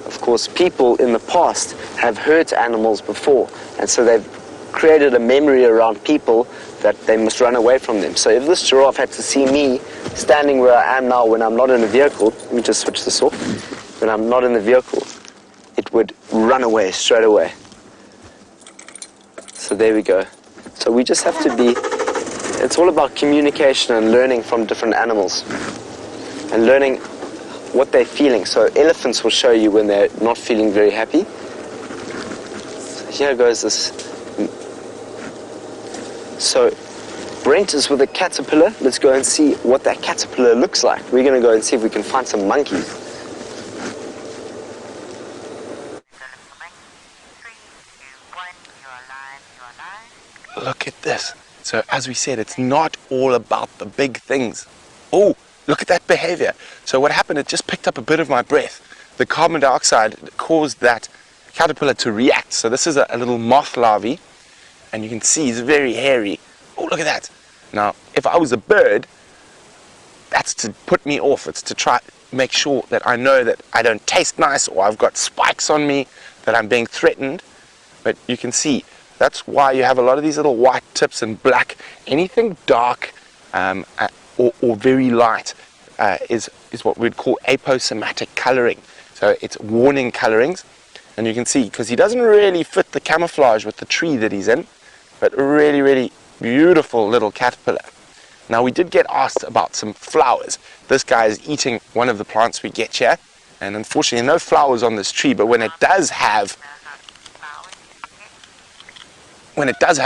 of course, people in the past have hurt animals before, and so they've created a memory around people that they must run away from them. So if this giraffe had to see me standing where I am now when I'm not in a vehicle, let me just switch this off, when I'm not in the vehicle, it would run away straight away. So there we go. So we just have to it's all about communication and learning from different animals and learning what they're feeling. So elephants will show you when they're not feeling very happy. So here goes this. So Brent is with a caterpillar. Let's go and see what that caterpillar looks like. We're going to go and see if we can find some monkeys. 3, 2, 1, you're live. Look at this. So as we said, it's not all about the big things. Oh, look at that behavior. So what happened, it just picked up a bit of my breath. The carbon dioxide caused that caterpillar to react. So this is a little moth larvae, and you can see he's very hairy. Oh, look at that. Now, if I was a bird, that's to put me off. It's to try make sure that I know that I don't taste nice, or I've got spikes on me, that I'm being threatened. But you can see, that's why you have a lot of these little white tips and black. Anything dark or very light is what we'd call aposematic coloring. So it's warning colorings. And you can see, because he doesn't really fit the camouflage with the tree that he's in, but really, really beautiful little caterpillar. Now, we did get asked about some flowers. This guy is eating one of the plants we get here, and unfortunately no flowers on this tree, but when it does have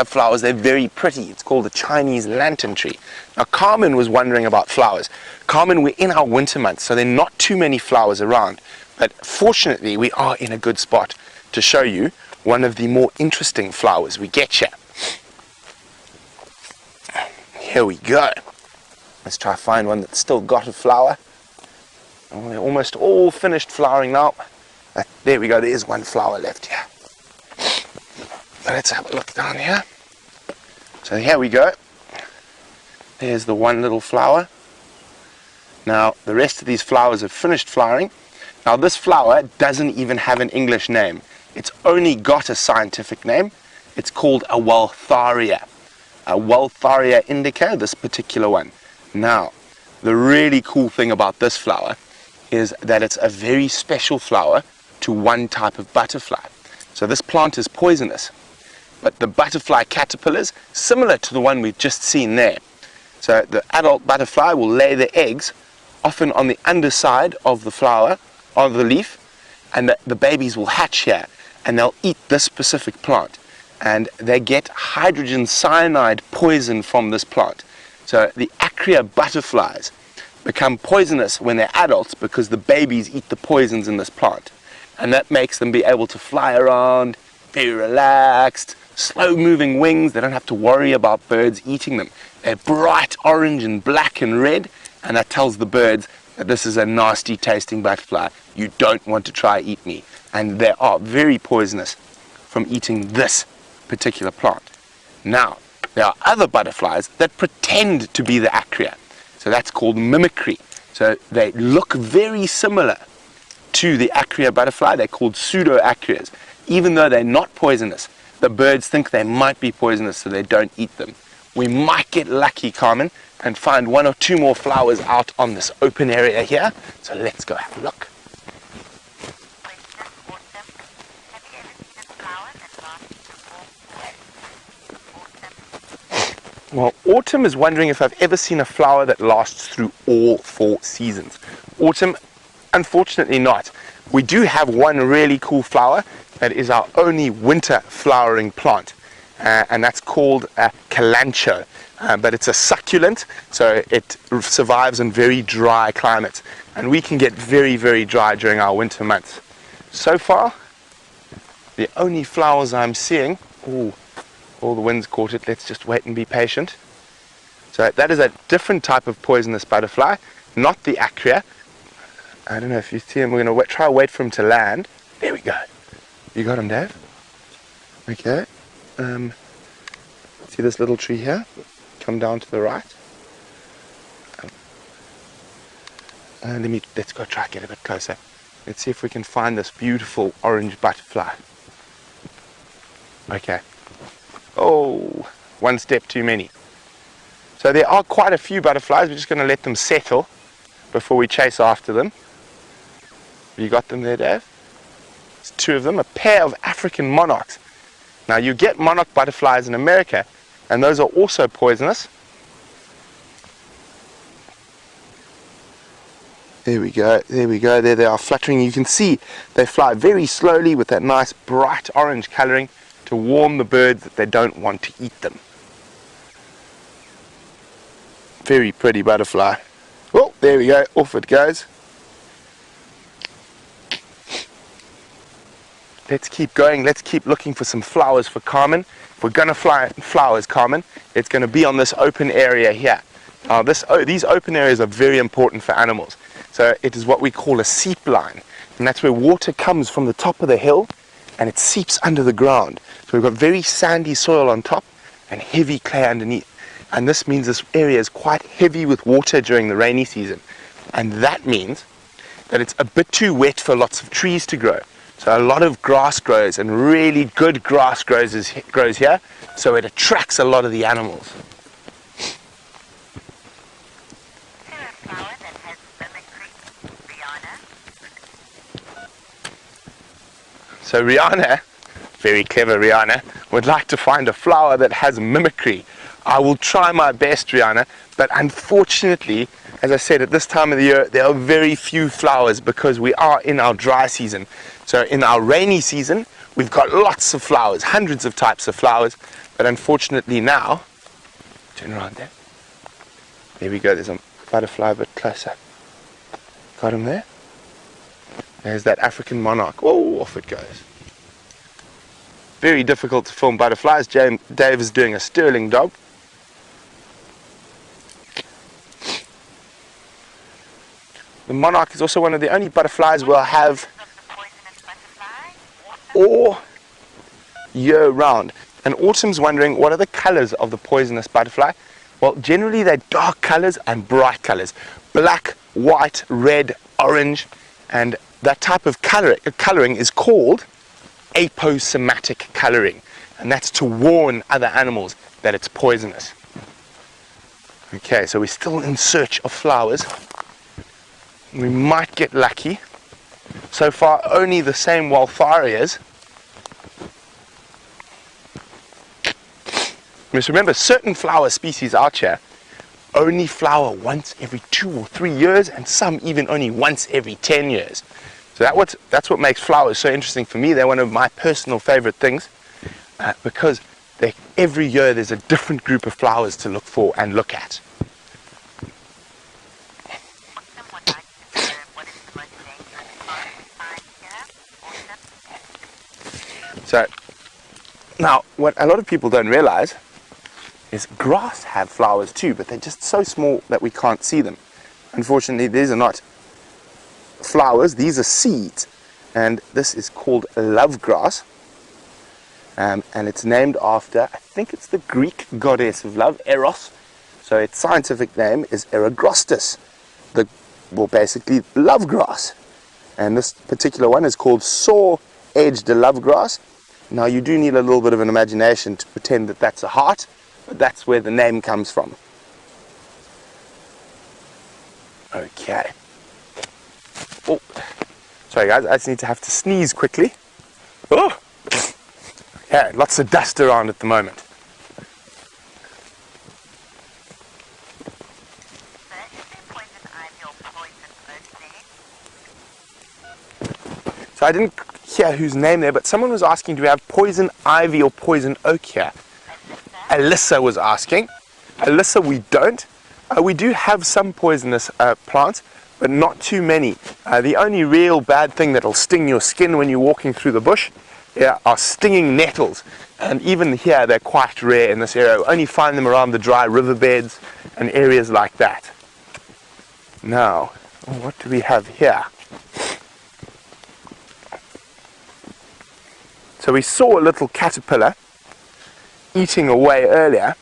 flowers, they're very pretty. It's called the Chinese lantern tree. Now, Carmen was wondering about flowers. Carmen, we're in our winter months, so there are not too many flowers around, but fortunately we are in a good spot to show you one of the more interesting flowers we get here. Here we go. Let's try to find one that's still got a flower. Oh, they're almost all finished flowering now. There we go, there is one flower left here. Let's have a look down here. So here we go. There's the one little flower. Now the rest of these flowers have finished flowering. Now this flower doesn't even have an English name. It's only got a scientific name. It's called a Wildtharia. A Wildtharia indica, this particular one. Now, the really cool thing about this flower is that it's a very special flower to one type of butterfly. So this plant is poisonous, but the butterfly caterpillars, similar to the one we've just seen there. So the adult butterfly will lay their eggs often on the underside of the flower, of the leaf, and the babies will hatch here, and they'll eat this specific plant. And they get hydrogen cyanide poison from this plant. So the acria butterflies become poisonous when they're adults because the babies eat the poisons in this plant. And that makes them be able to fly around, very relaxed, slow moving wings. They don't have to worry about birds eating them. They're bright orange and black and red, and that tells the birds that this is a nasty tasting butterfly. You don't want to try eat me. And they are very poisonous from eating this particular plant. Now, there are other butterflies that pretend to be the acria. So that's called mimicry. So they look very similar to the acria butterfly. They're called pseudo-acrias. Even though they're not poisonous, the birds think they might be poisonous, so they don't eat them. We might get lucky, Carmen, and find one or two more flowers out on this open area here. So let's go have a look. Well, Autumn is wondering if I've ever seen a flower that lasts through all 4 seasons. Autumn, unfortunately not. We do have one really cool flower that is our only winter flowering plant, and that's called calancho. But it's a succulent, so it survives in very dry climates, and we can get very, very dry during our winter months. So far, the only flowers I'm seeing, all the wind's caught it, let's just wait and be patient. So that is a different type of poisonous butterfly, not the acria. I don't know if you see him. We're going to try to wait for him to land. There we go. You got him, Dave? Okay. See this little tree here? Come down to the right. Let's go try to get a bit closer. Let's see if we can find this beautiful orange butterfly. Okay. Oh, one step too many. So there are quite a few butterflies. We're just going to let them settle before we chase after them. You got them there, Dave? It's 2 of them, a pair of African monarchs. Now you get monarch butterflies in America, and those are also poisonous. There we go, there they are fluttering. You can see they fly very slowly with that nice bright orange colouring to warn the birds that they don't want to eat them. Very pretty butterfly. Oh, there we go, off it goes. Let's keep going, let's keep looking for some flowers for Carmen. If we're going to fly flowers, Carmen, it's going to be on this open area here. These open areas are very important for animals. So it is what we call a seep line, and that's where water comes from the top of the hill and it seeps under the ground. So we've got very sandy soil on top and heavy clay underneath. And this means this area is quite heavy with water during the rainy season. And that means that it's a bit too wet for lots of trees to grow. So a lot of grass grows, and really good grass grows here, so it attracts a lot of the animals. So Rihanna, very clever Rihanna, would like to find a flower that has mimicry. I will try my best, Rihanna, but unfortunately, as I said, at this time of the year, there are very few flowers because we are in our dry season. So in our rainy season, we've got lots of flowers, hundreds of types of flowers, but unfortunately now, turn around there. There we go, there's a butterfly a bit closer. Got him there? There's that African monarch. Whoa, off it goes. Very difficult to film butterflies. Dave is doing a sterling job. The monarch is also one of the only butterflies we'll have all year round. And Autumn's wondering, what are the colors of the poisonous butterfly? Well, generally they're dark colors and bright colors. Black, white, red, orange, and that type of coloring is called aposematic coloring, and that's to warn other animals that it's poisonous. Okay, so we're still in search of flowers. We might get lucky. So far, only the same wildflowers. Just remember, certain flower species out here only flower once every 2 or 3 years, and some even only once every 10 years. So that's what makes flowers so interesting for me. They're one of my personal favorite things because every year there's a different group of flowers to look for and look at. So now what a lot of people don't realize is grass have flowers too, but they're just so small that we can't see them. Unfortunately, these are not flowers, these are seeds, and this is called love grass, and it's named after, I think it's the Greek goddess of love, Eros. So its scientific name is Eragrostis, basically love grass, and this particular one is called saw-edged love grass. Now you do need a little bit of an imagination to pretend that that's a heart, but that's where the name comes from. Okay. Oh, sorry guys, I just have to sneeze quickly. Oh, yeah, lots of dust around at the moment. So I didn't hear whose name there, but someone was asking, do we have poison ivy or poison oak here? Alyssa was asking. Alyssa, we don't. We do have some poisonous plants, but not too many. The only real bad thing that'll sting your skin when you're walking through the bush are stinging nettles. And even here, they're quite rare in this area. We only find them around the dry riverbeds and areas like that. Now, what do we have here? So we saw a little caterpillar eating away earlier,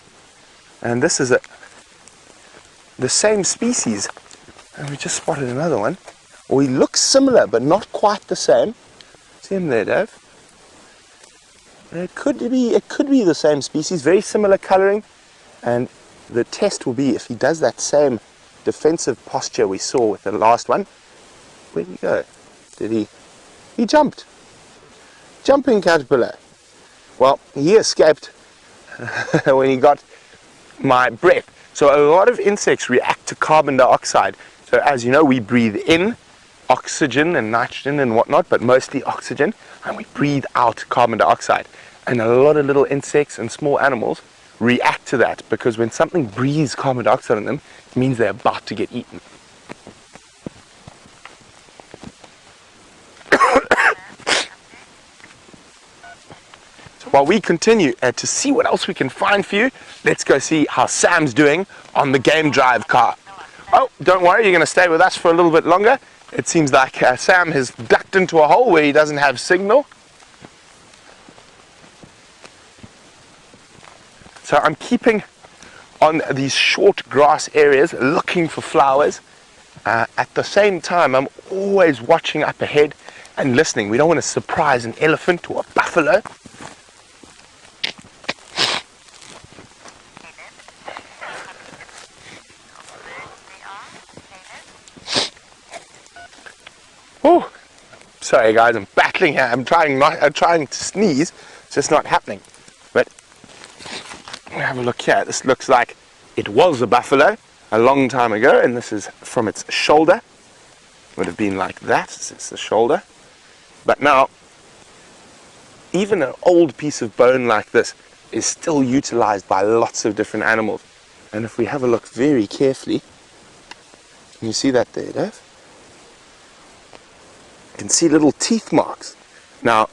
and this is the same species, and we just spotted another one. Or he looks similar but not quite the same. See him there, Dave? It could be the same species, very similar coloring, and the test will be if he does that same defensive posture we saw with the last one. Where'd he go? He jumped. Jumping caterpillar. Well, he escaped when he got my breath. So a lot of insects react to carbon dioxide. So as you know, we breathe in oxygen and nitrogen and whatnot, but mostly oxygen, and we breathe out carbon dioxide. And a lot of little insects and small animals react to that, because when something breathes carbon dioxide on them, it means they're about to get eaten. While we continue to see what else we can find for you, let's go see how Sam's doing on the game drive car. Oh, don't worry, you're going to stay with us for a little bit longer. It seems like Sam has ducked into a hole where he doesn't have signal. So I'm keeping on these short grass areas looking for flowers. At the same time, I'm always watching up ahead and listening. We don't want to surprise an elephant or a buffalo. Oh, sorry guys, I'm battling here. I'm trying to sneeze. It's just not happening. But have a look here. This looks like it was a buffalo a long time ago, and this is from its shoulder. Would have been like that. It's the shoulder. But now, even an old piece of bone like this is still utilized by lots of different animals. And if we have a look very carefully, can you see that there, Dave? You can see little teeth marks. Now,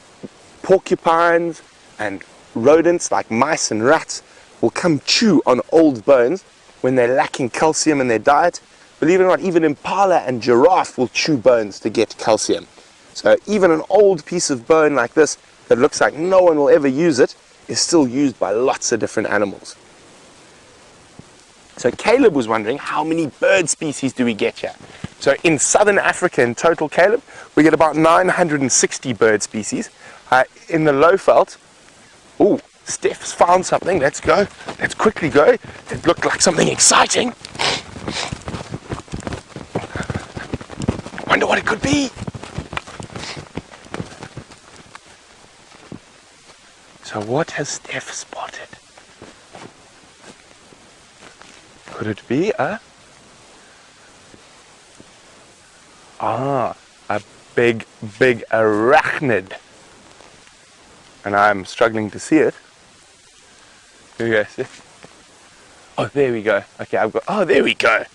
porcupines and rodents like mice and rats will come chew on old bones when they're lacking calcium in their diet. Believe it or not, even impala and giraffe will chew bones to get calcium. So even an old piece of bone like this that looks like no one will ever use it is still used by lots of different animals. So Caleb was wondering, how many bird species do we get here? So in southern Africa in total, Caleb, we get about 960 bird species. In the Lowveld, Steph's found something. Let's go. Let's quickly go. It looked like something exciting. Wonder what it could be. So what has Steph spotted? Could it be a big arachnid? And I'm struggling to see it. Here we go, Steph. Oh, there we go. Okay, there we go.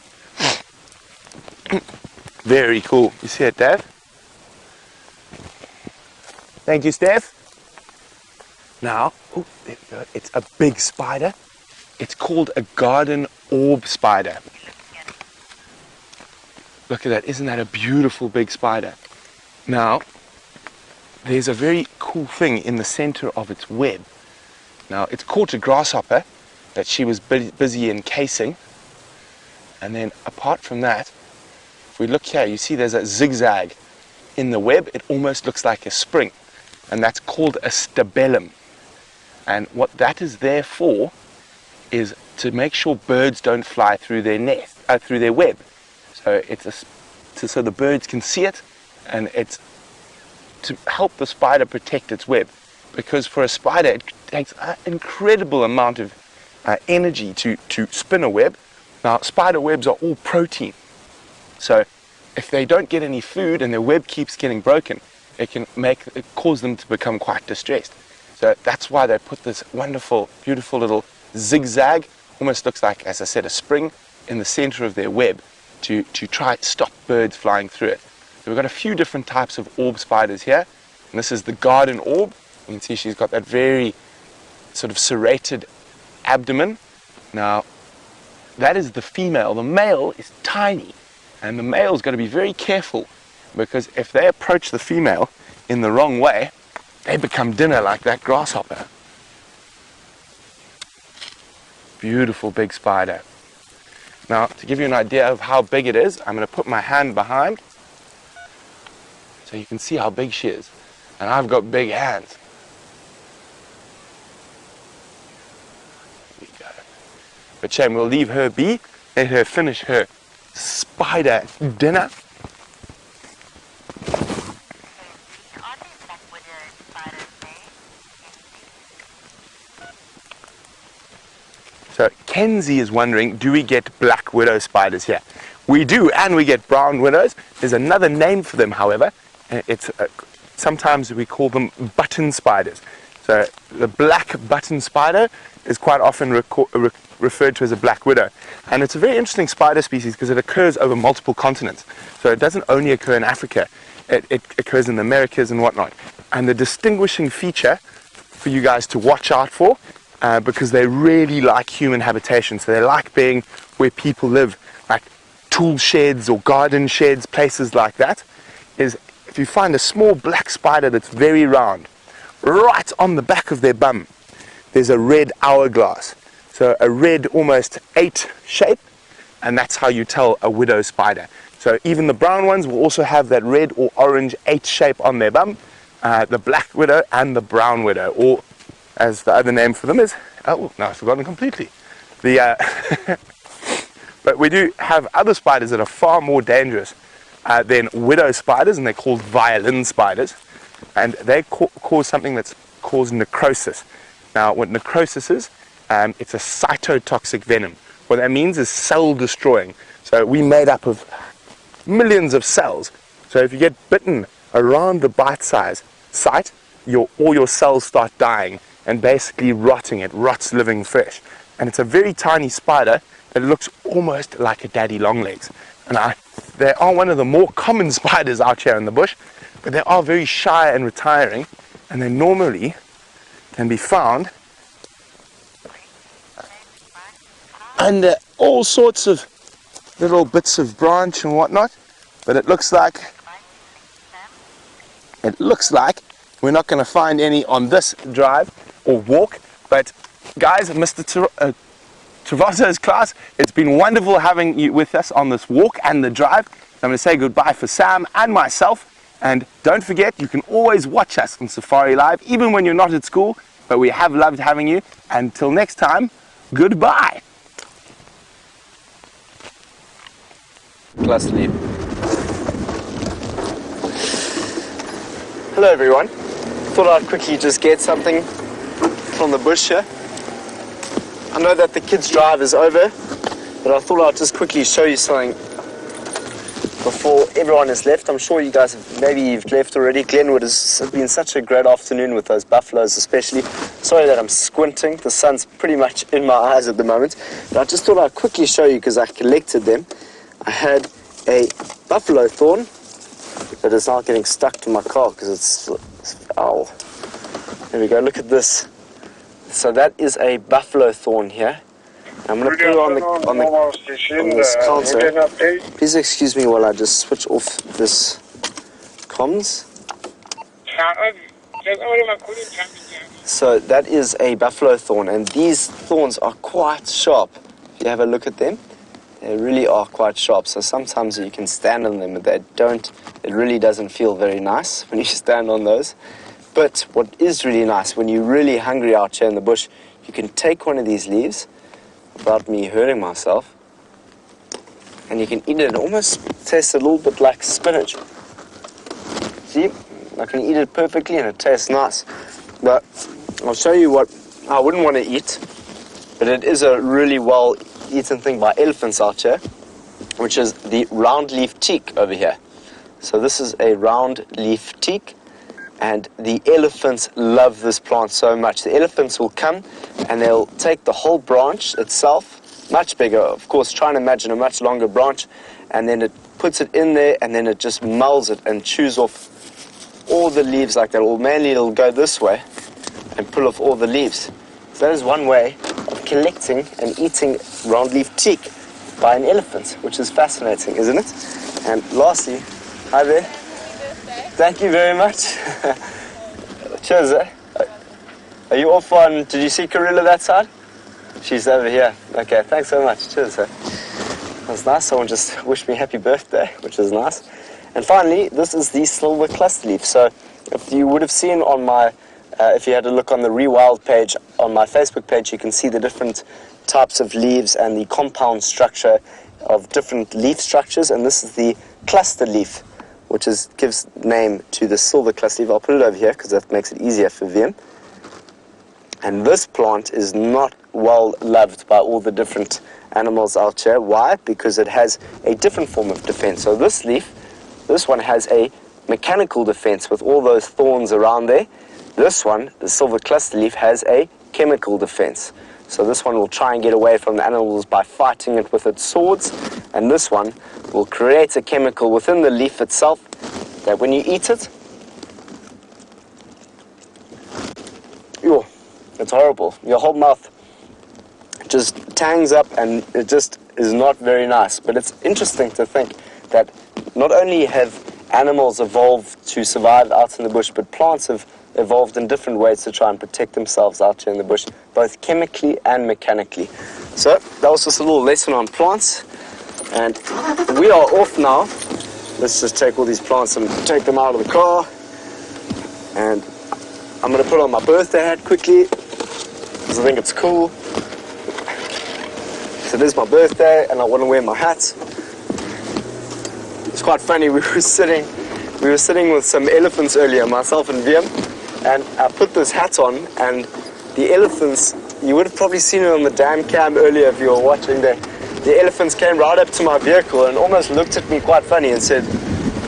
Very cool. You see it, Dave? Thank you, Steph. Now, there we go. It's a big spider. It's called a garden orb spider. Look at that. Isn't that a beautiful big spider? Now, there's a very cool thing in the center of its web. Now, it's caught a grasshopper that she was busy encasing. And then apart from that, if we look here, you see there's a zigzag in the web. It almost looks like a spring. And that's called a stabellum. And what that is there for is to make sure birds don't fly through their nest, through their web. So so the birds can see it, and it's to help the spider protect its web. Because for a spider, it takes an incredible amount of energy to spin a web. Now, spider webs are all protein. So if they don't get any food and their web keeps getting broken, it can cause them to become quite distressed. So that's why they put this wonderful, beautiful little zigzag, almost looks like, as I said, a spring in the center of their web to try to stop birds flying through it. So we've got a few different types of orb spiders here. And this is the garden orb. You can see she's got that very sort of serrated abdomen. Now, that is the female. The male is tiny. And the male's got to be very careful, because if they approach the female in the wrong way, they become dinner like that grasshopper. Beautiful big spider. Now, to give you an idea of how big it is, I'm going to put my hand behind so you can see how big she is. And I've got big hands. There we go. But shame, we'll leave her be. Let her finish her spider dinner. So Kenzie is wondering, do we get black widow spiders here? We do, and we get brown widows. There's another name for them, however. It's sometimes we call them button spiders. So the black button spider is quite often referred to as a black widow. And it's a very interesting spider species because it occurs over multiple continents. So it doesn't only occur in Africa. It occurs in the Americas and whatnot. And the distinguishing feature for you guys to watch out for, because they really like human habitation. So they like being where people live, like tool sheds or garden sheds, places like that, is if you find a small black spider that's very round, right on the back of their bum, there's a red hourglass. So a red, almost 8 shape, and that's how you tell a widow spider. So even the brown ones will also have that red or orange 8 shape on their bum, the black widow and the brown widow, or as the other name for them is, oh, no, I've forgotten completely. But we do have other spiders that are far more dangerous than widow spiders, and they're called violin spiders. And they cause something that's called necrosis. Now, what necrosis is It's a cytotoxic venom. What that means is cell destroying. So we're made up of millions of cells. So if you get bitten around the bite size site, all your cells start dying and basically rotting. It rots living flesh. And it's a very tiny spider that looks almost like a daddy longlegs. And they are one of the more common spiders out here in the bush, but they are very shy and retiring, and they normally can be found under all sorts of little bits of branch and whatnot. But it looks like we're not going to find any on this drive or walk. But guys, Mr. Travato's class, it's been wonderful having you with us on this walk and the drive. I'm going to say goodbye for Sam and myself. And don't forget, you can always watch us on Safari Live, even when you're not at school. But we have loved having you. Until next time, goodbye. Cluster leaf. Hello everyone. Thought I'd quickly just get something from the bush here. I know that the kids' drive is over, but I thought I'd just quickly show you something before everyone has left. I'm sure you guys you've left already. Glenwood has been such a great afternoon with those buffaloes especially. Sorry that I'm squinting. The sun's pretty much in my eyes at the moment. But I just thought I'd quickly show you because I collected them. I had a buffalo thorn that is now getting stuck to my car because it's ow. There we go, look at this. So that is a buffalo thorn here. I'm going to put it on this counter. Please excuse me while I just switch off this comms. So that is a buffalo thorn, and these thorns are quite sharp. If you have a look at them, they really are quite sharp. So sometimes you can stand on them, but it really doesn't feel very nice when you stand on those. But what is really nice, when you're really hungry out here in the bush, you can take one of these leaves, without me hurting myself, and you can eat it. It almost tastes a little bit like spinach. See, I can eat it perfectly and it tastes nice. But I'll show you what I wouldn't want to eat, but it is a really well eaten thing by elephants out here, which is the round leaf teak over here. So this is a round leaf teak, and the elephants love this plant so much. The elephants will come and they'll take the whole branch itself, much bigger, of course, try and imagine a much longer branch, and then it puts it in there and then it just mulls it and chews off all the leaves like that. Or mainly it'll go this way and pull off all the leaves. So that is one way of collecting and eating round leaf teak by an elephant, which is fascinating, isn't it? And lastly, hi there. Thank you very much. Cheers, eh? Are you off on, did you see Karula that side? She's over here. Okay, thanks so much. Cheers, eh? That was nice. Someone just wished me happy birthday, which is nice. And finally, this is the silver cluster leaf. So if you would have seen on my, if you had a look on the Rewild page on my Facebook page, you can see the different types of leaves and the compound structure of different leaf structures. And this is the cluster leaf, which gives name to the silver cluster leaf. I'll put it over here because that makes it easier for them. And this plant is not well loved by all the different animals out here. Why? Because it has a different form of defense. So this leaf, this one has a mechanical defense with all those thorns around there. This one, the silver cluster leaf, has a chemical defense. So this one will try and get away from the animals by fighting it with its swords. And this one will create a chemical within the leaf itself that when you eat it, it's horrible. Your whole mouth just tangs up and it just is not very nice. But it's interesting to think that not only have animals evolved to survive out in the bush, but plants have evolved in different ways to try and protect themselves out here in the bush, both chemically and mechanically. So that was just a little lesson on plants. And we are off now. Let's just take all these plants and take them out of the car. And I'm going to put on my birthday hat quickly, because I think it's cool. So this is my birthday, and I want to wear my hat. It's quite funny, we were sitting with some elephants earlier, myself and Wiem, and I put this hat on, and the elephants, you would have probably seen it on the dam cam earlier if you were watching. The elephants came right up to my vehicle and almost looked at me quite funny and said,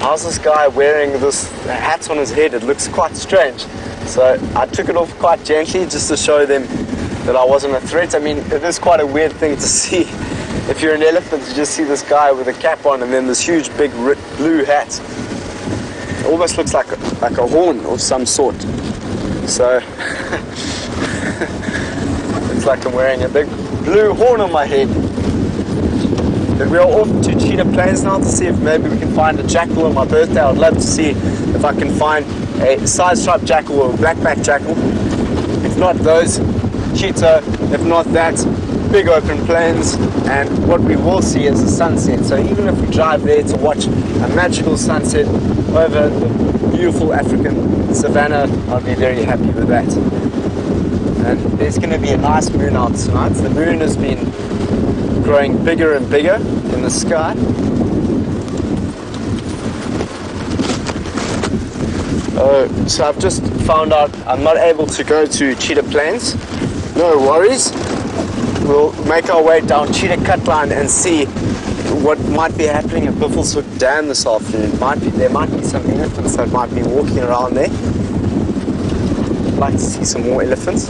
how's this guy wearing this hat on his head? It looks quite strange. So I took it off quite gently just to show them that I wasn't a threat. I mean, it is quite a weird thing to see. If you're an elephant, you just see this guy with a cap on and then this huge big blue hat. It almost looks like a horn of some sort. So it's like I'm wearing a big blue horn on my head. But we're off to Cheetah Plains now to see if maybe we can find a jackal on my birthday. I'd love to see if I can find a side-striped jackal or a black-backed jackal. If not those, cheetah. If not that, big open plains. And what we will see is a sunset. So even if we drive there to watch a magical sunset over the beautiful African savannah, I'll be very happy with that. And there's going to be a nice moon out tonight. The moon has been growing bigger and bigger in the sky. So I've just found out I'm not able to go to Cheetah Plains. No worries. We'll make our way down Cheetah Cut Line and see what might be happening at Buffelshoek Dam this afternoon. There might be some elephants that might be walking around there. I'd like to see some more elephants.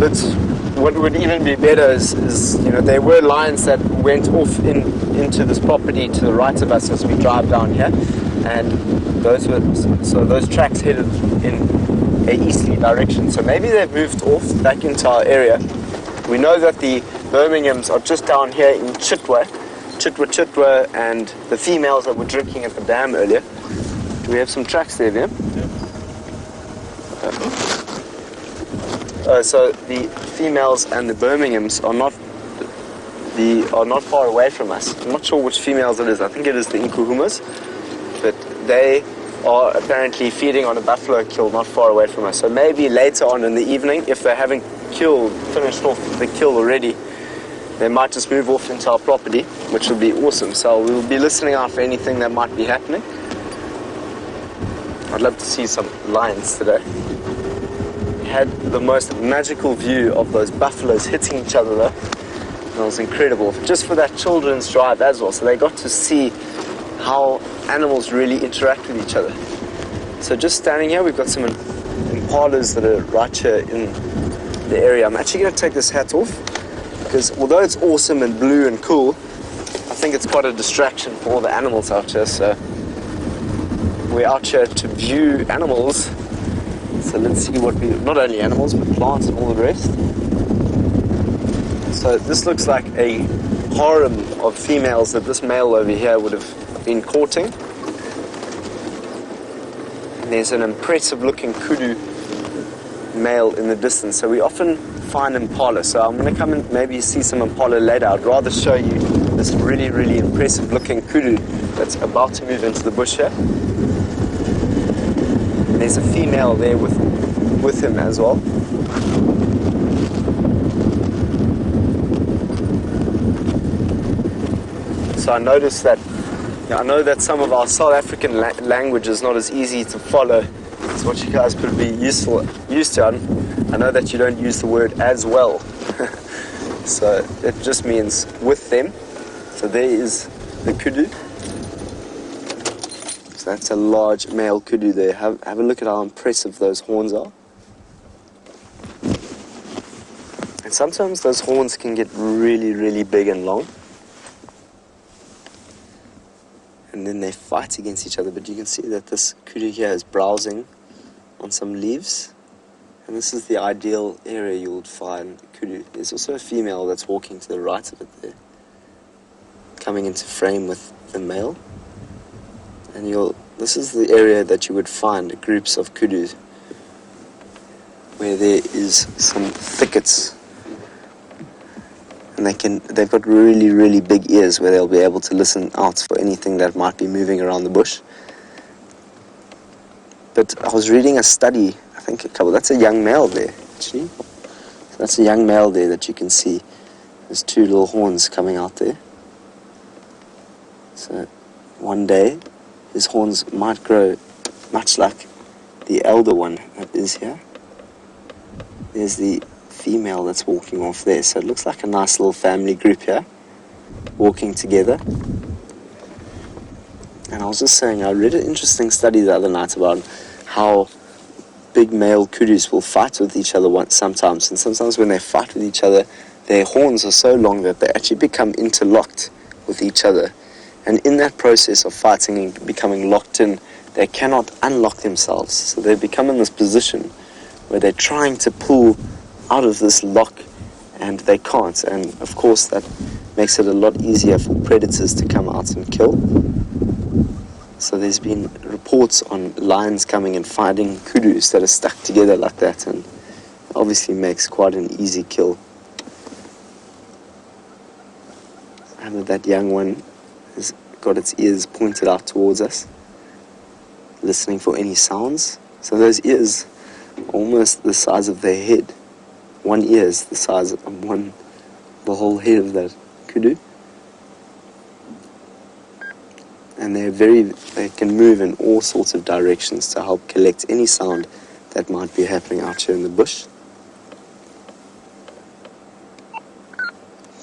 But what would even be better is you know, there were lines that went off into this property to the right of us as we drive down here, and those tracks headed in a easterly direction. So maybe they've moved off back into our area. We know that the Birminghams are just down here in Chitwa, and the females that were drinking at the dam earlier. Do we have some tracks there, Liam? So the females and the Birminghams are not far away from us. I'm not sure which females it is. I think it is the Nkuhumas, but they are apparently feeding on a buffalo kill not far away from us. So maybe later on in the evening, if they haven't finished off the kill already, they might just move off into our property, which would be awesome. So we'll be listening out for anything that might be happening. I'd love to see some lions today. Had the most magical view of those buffaloes hitting each other though. It was incredible, just for that children's drive as well. So they got to see how animals really interact with each other. So just standing here, we've got some impalas that are right here in the area. I'm actually going to take this hat off because although it's awesome and blue and cool, I think it's quite a distraction for all the animals out here. So we're out here to view animals. So let's see not only animals, but plants and all the rest. So this looks like a harem of females that this male over here would have been courting. And there's an impressive looking kudu male in the distance. So we often find impala. So I'm going to come and maybe see some impala later. I'd rather show you this really, really impressive looking kudu that's about to move into the bush here. There's a female there with him as well. So I noticed that, I know that some of our South African language is not as easy to follow as what you guys could be used to. I know that you don't use the word as well. So it just means with them. So there is the kudu. So that's a large male kudu there. Have a look at how impressive those horns are. And sometimes those horns can get really, really big and long. And then they fight against each other. But you can see that this kudu here is browsing on some leaves. And this is the ideal area you would find kudu. There's also a female that's walking to the right of it there, coming into frame with the male. And this is the area that you would find groups of kudus, where there is some thickets. And they've got really, really big ears where they'll be able to listen out for anything that might be moving around the bush. But I was reading a study, I think that's a young male there, actually. So that's a young male there that you can see. There's two little horns coming out there. So one day, his horns might grow much like the elder one that is here. There's the female that's walking off there. So it looks like a nice little family group here, walking together. And I was just saying, I read an interesting study the other night about how big male kudus will fight with each other sometimes. And sometimes when they fight with each other, their horns are so long that they actually become interlocked with each other. And in that process of fighting and becoming locked in, they cannot unlock themselves. So they become in this position where they're trying to pull out of this lock and they can't. And of course that makes it a lot easier for predators to come out and kill. So there's been reports on lions coming and finding kudus that are stuck together like that, and obviously makes quite an easy kill. And that young one has got its ears pointed out towards us, listening for any sounds. So those ears are almost the size of their head. One ear is the size of the whole head of that kudu. And they can move in all sorts of directions to help collect any sound that might be happening out here in the bush.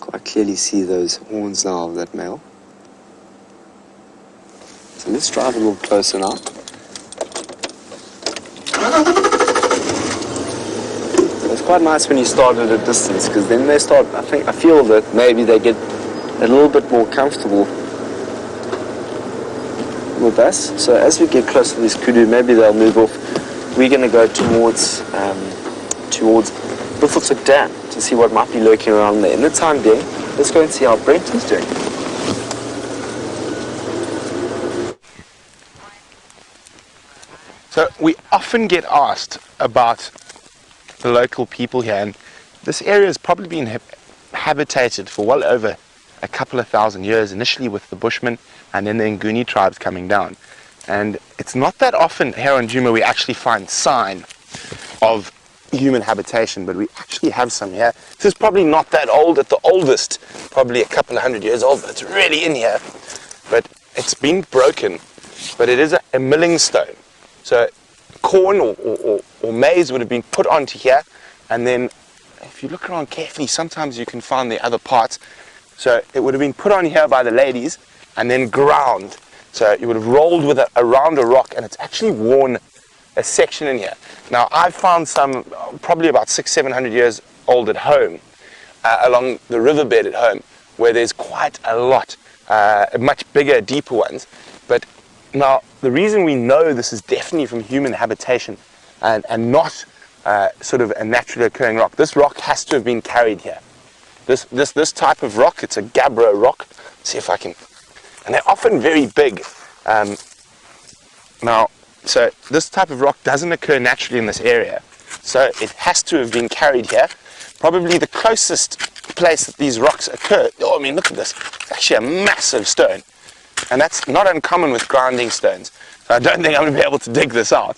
Quite clearly see those horns now of that male. So let's drive a little closer now. It's quite nice when you start at a distance, because then they start, I feel that maybe they get a little bit more comfortable with us. So as we get close to this kudu, maybe they'll move off. We're going to go towards Buffelshoek Dam to see what might be lurking around there. In the time being, let's go and see how Brent is doing. So we often get asked about the local people here, and this area has probably been habitated for well over a couple of thousand years, initially with the Bushmen and then the Nguni tribes coming down. And it's not that often here on Djuma we actually find sign of human habitation, but we actually have some here. This is probably not that old, at the oldest probably a couple of 100 years old, but it's really in here. But it's been broken, but it is a milling stone. So corn or maize would have been put onto here, and then if you look around carefully, sometimes you can find the other parts. So it would have been put on here by the ladies and then ground. So you would have rolled with it around a rock, and it's actually worn a section in here. Now I've found some probably about 600-700 years old at home, along the riverbed at home, where there's quite a lot, much bigger, deeper ones. But now the reason we know this is definitely from human habitation and not sort of a naturally occurring rock, this rock has to have been carried here. This type of rock, it's a gabbro rock. Let's see if I can, and they're often very big. Now, so this type of rock doesn't occur naturally in this area, so it has to have been carried here. Probably the closest place that these rocks occur, oh, I mean, look at this, it's actually a massive stone, and that's not uncommon with grinding stones. So I don't think I'm going to be able to dig this out.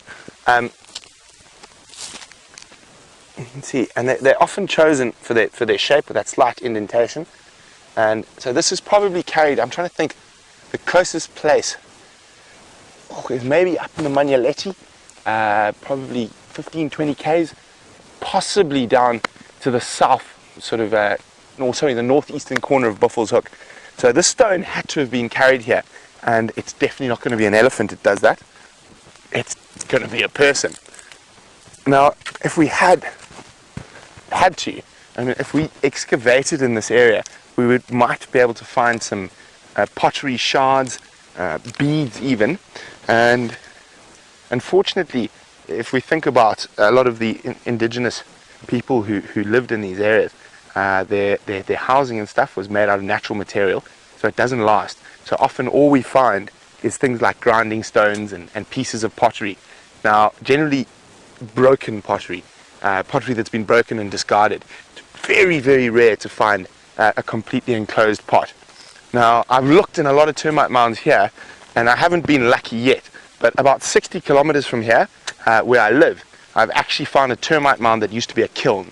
You can see, and they're often chosen for their shape with that slight indentation. And so this is probably carried, I'm trying to think, the closest place is maybe up in the Manyaleti, probably 15-20 k's, possibly down to the south, sort of, the northeastern corner of Buffelshoek. So this stone had to have been carried here, and it's definitely not going to be an elephant that does that. It's going to be a person. Now, if we had to, I mean, if we excavated in this area, we might be able to find some pottery shards, beads even, and unfortunately, if we think about a lot of the indigenous people who lived in these areas, their housing and stuff was made out of natural material, so it doesn't last. So often all we find is things like grinding stones and pieces of pottery. Now, generally broken pottery, pottery that's been broken and discarded. It's very, very rare to find a completely enclosed pot. Now, I've looked in a lot of termite mounds here, and I haven't been lucky yet, but about 60 kilometers from here, where I live, I've actually found a termite mound that used to be a kiln.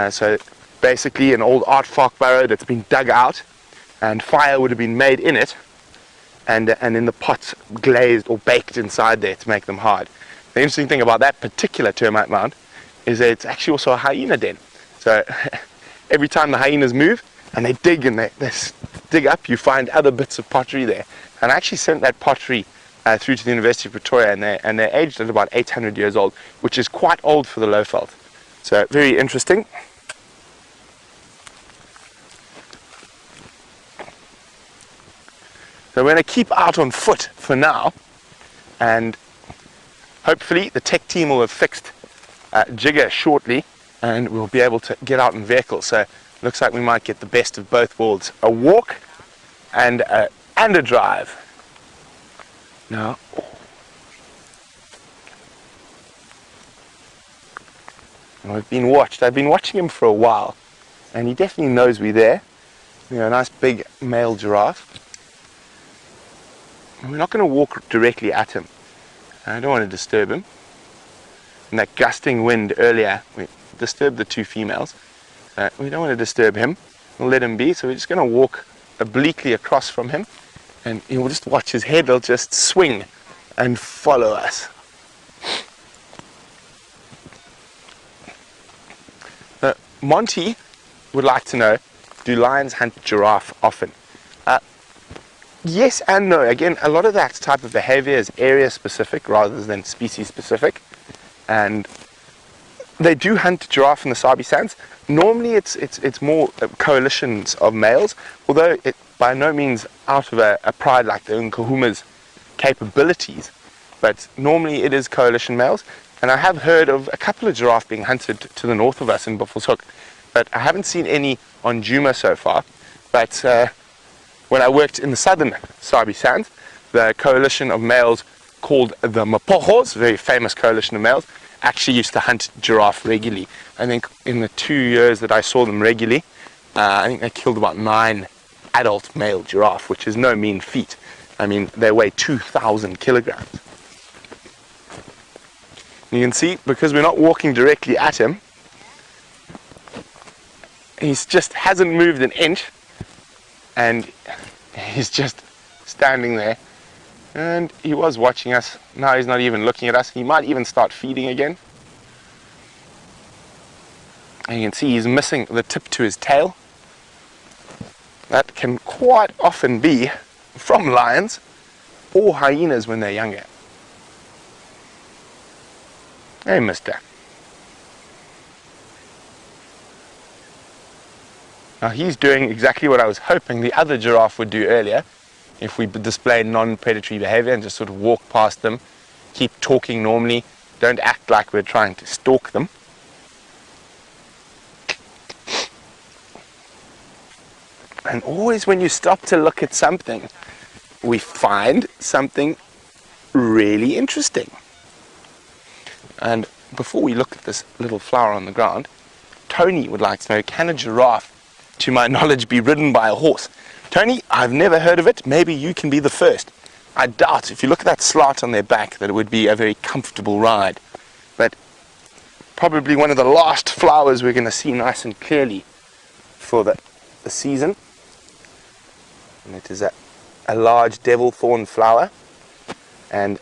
So basically an old aardvark burrow that's been dug out, and fire would have been made in it, and then the pots glazed or baked inside there to make them hard. The interesting thing about that particular termite mound is that it's actually also a hyena den. So every time the hyenas move and they dig and they dig up, you find other bits of pottery there. And I actually sent that pottery through to the University of Pretoria, and they're aged at about 800 years old, which is quite old for the Lowveld. So very interesting. So we're going to keep out on foot for now, and hopefully the tech team will have fixed Jigger shortly, and we'll be able to get out in vehicles. So it looks like we might get the best of both worlds: a walk and a drive. Now, I've been watching him for a while, and he definitely knows we're there. You know, a nice big male giraffe. And we're not going to walk directly at him. I don't want to disturb him. And that gusting wind earlier, we disturbed the two females. We don't want to disturb him. We'll let him be. So we're just going to walk obliquely across from him, and you'll just watch his head. He'll just swing and follow us. Monty would like to know, do lions hunt giraffe often? Yes and no. Again, a lot of that type of behavior is area specific rather than species specific, and they do hunt giraffe in the Sabi Sands. Normally it's more coalitions of males, although it by no means out of a pride like the Nkuhuma's capabilities, but normally it is coalition males. And I have heard of a couple of giraffe being hunted to the north of us in Buffelshoek, but I haven't seen any on Djuma so far. But when I worked in the southern Sabi Sands, the coalition of males called the Mapohos, a very famous coalition of males, actually used to hunt giraffe regularly. I think in the 2 years that I saw them regularly, I think they killed about 9 adult male giraffe, which is no mean feat. I mean, they weigh 2,000 kilograms. You can see, because we're not walking directly at him, he's just hasn't moved an inch, and he's just standing there. And he was watching us. Now he's not even looking at us. He might even start feeding again. And you can see he's missing the tip to his tail. That can quite often be from lions or hyenas when they're younger. Hey, mister. Now he's doing exactly what I was hoping the other giraffe would do earlier. If we display non-predatory behavior and just sort of walk past them, keep talking normally, don't act like we're trying to stalk them. And always when you stop to look at something, we find something really interesting. And before we look at this little flower on the ground, Tony would like to know, can a giraffe, to my knowledge, be ridden by a horse? Tony, I've never heard of it. Maybe you can be the first. I doubt, if you look at that slat on their back, that it would be a very comfortable ride. But probably one of the last flowers we're going to see nice and clearly for the season. And it is a large devil thorn flower. And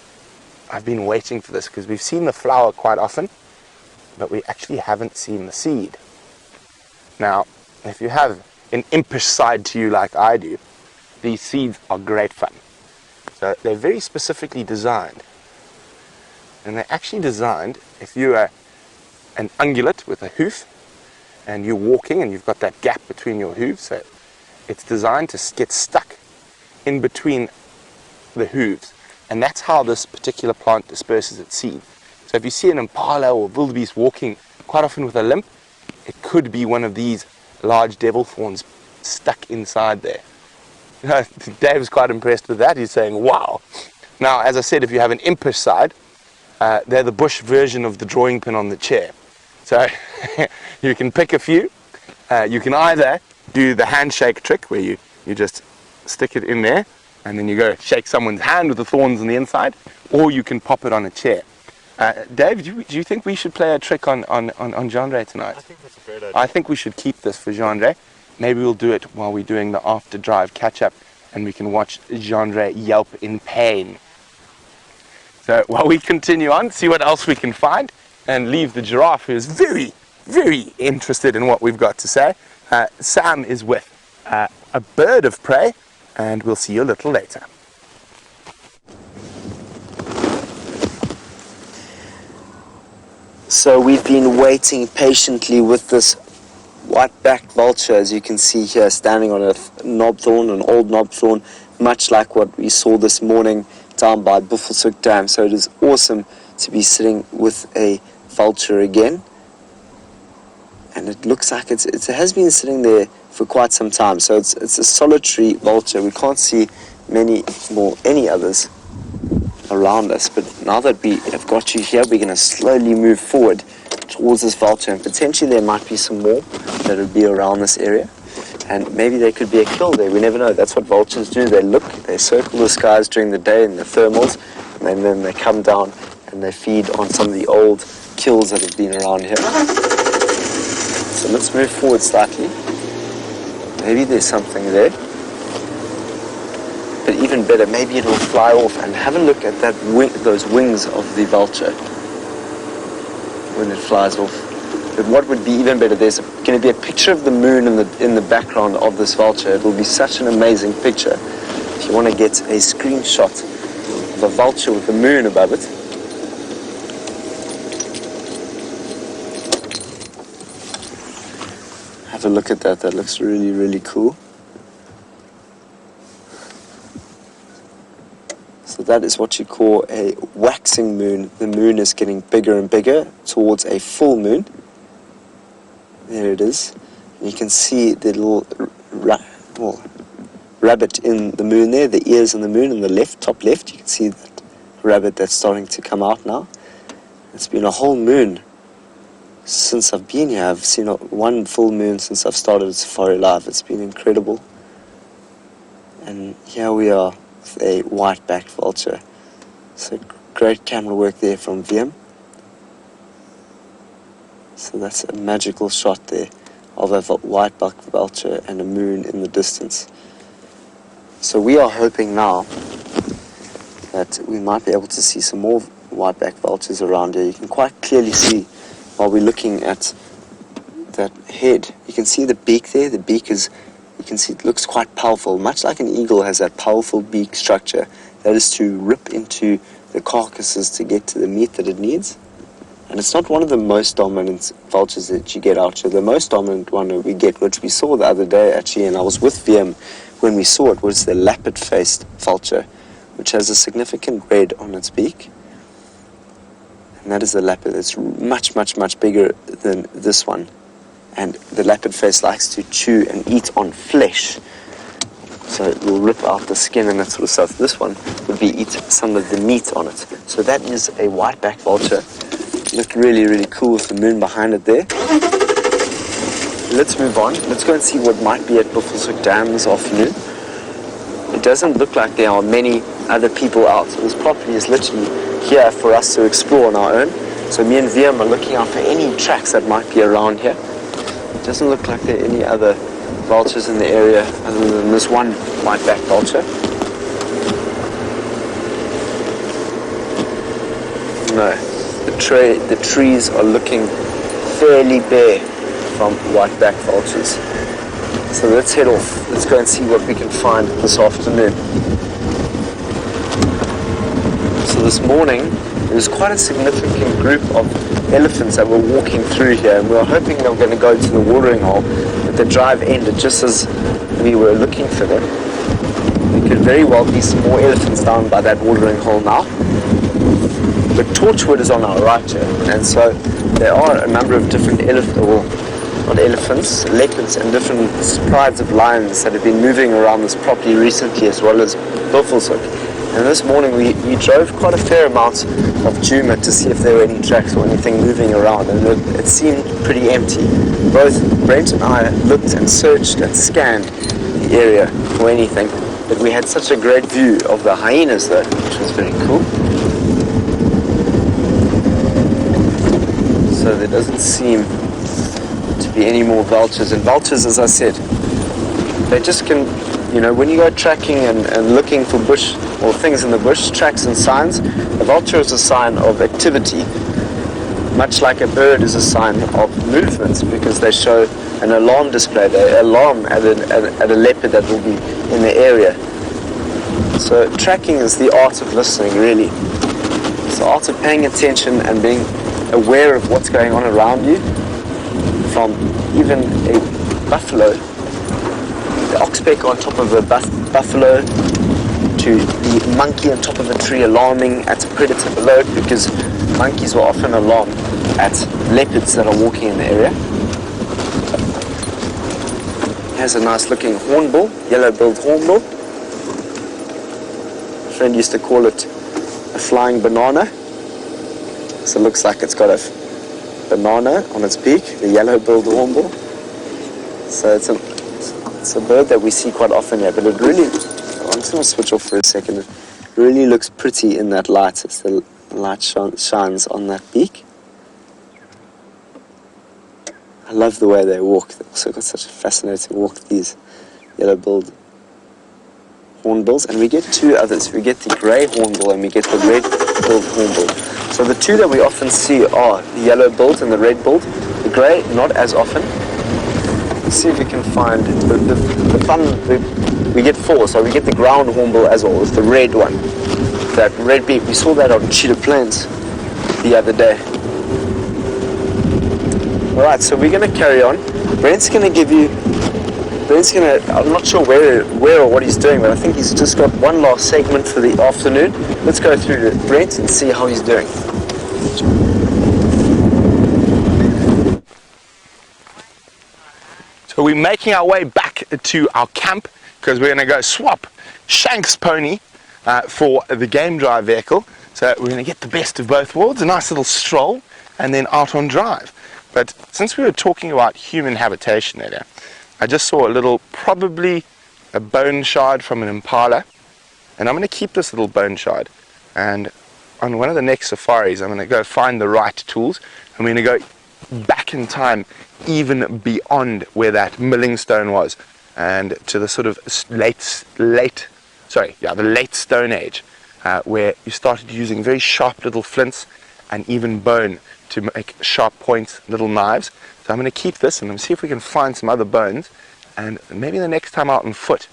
I've been waiting for this because we've seen the flower quite often, but we actually haven't seen the seed. Now, if you have an impish side to you like I do, these seeds are great fun. So they're very specifically designed. And they're actually designed, if you're an ungulate with a hoof, and you're walking and you've got that gap between your hooves, so it's designed to get stuck in between the hooves. And that's how this particular plant disperses its seed. So if you see an impala or wildebeest walking quite often with a limp, it could be one of these large devil thorns stuck inside there. Dave's quite impressed with that. He's saying, wow. Now, as I said, if you have an impish side, they're the bush version of the drawing pin on the chair. So you can pick a few. You can either do the handshake trick where you just stick it in there and then you go shake someone's hand with the thorns on the inside, or you can pop it on a chair. Dave, do you think we should play a trick on Jean-Ray tonight? I think that's a great idea. I think we should keep this for Jean-Ray. Maybe we'll do it while we're doing the after drive catch-up and we can watch Jean-Ray yelp in pain. So while we continue on, see what else we can find and leave the giraffe, who is very, very interested in what we've got to say. Sam is with a bird of prey, and we'll see you a little later. So we've been waiting patiently with this white-backed vulture, as you can see here, standing on a knobthorn, an old knobthorn, much like what we saw this morning down by Buffelshoek Dam. So it is awesome to be sitting with a vulture again. And it looks like it has been sitting there for quite some time. So it's a solitary vulture. We can't see any others around us. But now that we have got you here, we're going to slowly move forward towards this vulture. And potentially there might be some more that would be around this area. And maybe there could be a kill there. We never know. That's what vultures do. They circle the skies during the day in the thermals. And then they come down and they feed on some of the old kills that have been around here. So let's move forward slightly. Maybe there's something there. But even better, maybe it will fly off. And have a look at that those wings of the vulture when it flies off. But what would be even better, there's going to be a picture of the moon in the background of this vulture. It will be such an amazing picture. If you want to get a screenshot of a vulture with the moon above it. Have a look at that. That looks really, really cool. So that is what you call a waxing moon. The moon is getting bigger and bigger towards a full moon. There it is. And you can see the little rabbit in the moon there, the ears in the moon in the left, top left. You can see that rabbit that's starting to come out now. It's been a whole moon since I've been here. I've seen one full moon since I've started Safari Live. It's been incredible. And here we are with a white-backed vulture. So great camera work there from VM. So that's a magical shot there of a white-backed vulture and a moon in the distance. So we are hoping now that we might be able to see some more white-backed vultures around here. You can quite clearly see while we're looking at that head. You can see the beak there. The beak is, you can see it looks quite powerful. Much like an eagle has that powerful beak structure. That is to rip into the carcasses to get to the meat that it needs. And it's not one of the most dominant vultures that you get out here. The most dominant one that we get, which we saw the other day actually, and I was with VM when we saw it, was the lappet-faced vulture, which has a significant red on its beak. And that is the lappet. It's much, much, much bigger than this one. And the lappet face likes to chew and eat on flesh. So it will rip out the skin and that sort of stuff. This one would be eat some of the meat on it. So that is a white-backed vulture. Looked really, really cool with the moon behind it there. Let's move on. Let's go and see what might be at Buffelshoek Dam this afternoon. It doesn't look like there are many other people out. So this property is literally here for us to explore on our own. So me and VM are looking out for any tracks that might be around here. It doesn't look like there are any other vultures in the area other than this one white-backed vulture. No, the trees are looking fairly bare from white-backed vultures. So let's head off. Let's go and see what we can find this afternoon. So this morning, there was quite a significant group of elephants that were walking through here, and we were hoping they were going to go to the watering hole, but the drive ended just as we were looking for them. There could very well be some more elephants down by that watering hole now. But Torchwood is on our right here, and so there are a number of different leopards and different prides of lions that have been moving around this property recently, as well as Buffelshoek. And this morning we drove quite a fair amount of Djuma to see if there were any tracks or anything moving around, and it seemed pretty empty. Both Brent and I looked and searched and scanned the area for anything, but we had such a great view of the hyenas though, which was very cool. So there doesn't seem to be any more vultures. And vultures, as I said, they just can, when you go tracking and looking for bush or things in the bush, tracks and signs, a vulture is a sign of activity. much like a bird is a sign of movement, because they show an alarm display. They alarm at a leopard that will be in the area. So tracking is the art of listening, really. It's the art of paying attention and being aware of what's going on around you, from even a buffalo, the oxpecker on top of a buffalo, to the monkey on top of a tree alarming at a predator below, because monkeys will often alarm at leopards that are walking in the area. Here's a nice looking hornbill, yellow-billed hornbill. A friend used to call it a flying banana. So it looks like it's got a banana on its beak, the yellow-billed hornbill. So it's a bird that we see quite often here, but it really, I'm just going to switch off for a second. It really looks pretty in that light as the light shines on that beak. I love the way they walk. They've also got such a fascinating walk, these yellow-billed hornbills. And we get two others. We get the grey hornbill and we get the red-billed hornbill. So the two that we often see are the yellow-billed and the red-billed. The grey, not as often. Let's see if we can find the fun. We get four, so we get the ground hornbill as well. It's the red one. That red beak. We saw that on Cheetah Plains the other day. Alright, so we're going to carry on. Brent's going to I'm not sure where or what he's doing, but I think he's just got one last segment for the afternoon. Let's go through to Brent and see how he's doing. So we're making our way back to our camp because we're going to go swap Shank's pony for the game drive vehicle. So we're going to get the best of both worlds, a nice little stroll, and then out on drive. But since we were talking about human habitation earlier, I just saw probably a bone shard from an impala, and I'm going to keep this little bone shard. And on one of the next safaris, I'm going to go find the right tools, and we're going to go back in time, even beyond where that milling stone was, and to the sort of late Stone Age, where you started using very sharp little flints and even bone to make sharp points, little knives. So I'm going to keep this and I'm see if we can find some other bones, and maybe the next time out on foot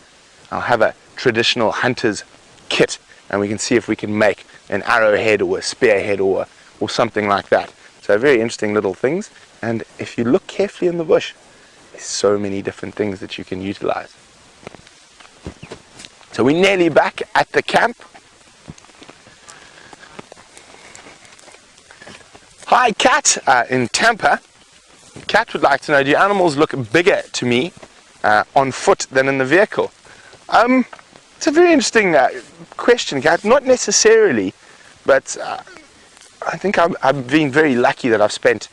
I'll have a traditional hunter's kit and we can see if we can make an arrowhead or a spearhead or something like that. So very interesting little things, and if you look carefully in the bush, there's so many different things that you can utilize. So we're nearly back at the camp. Hi, Kat, in Tampa. Kat would like to know, do animals look bigger to me on foot than in the vehicle? It's a very interesting question, Kat. Not necessarily, but I think I've been very lucky that I've spent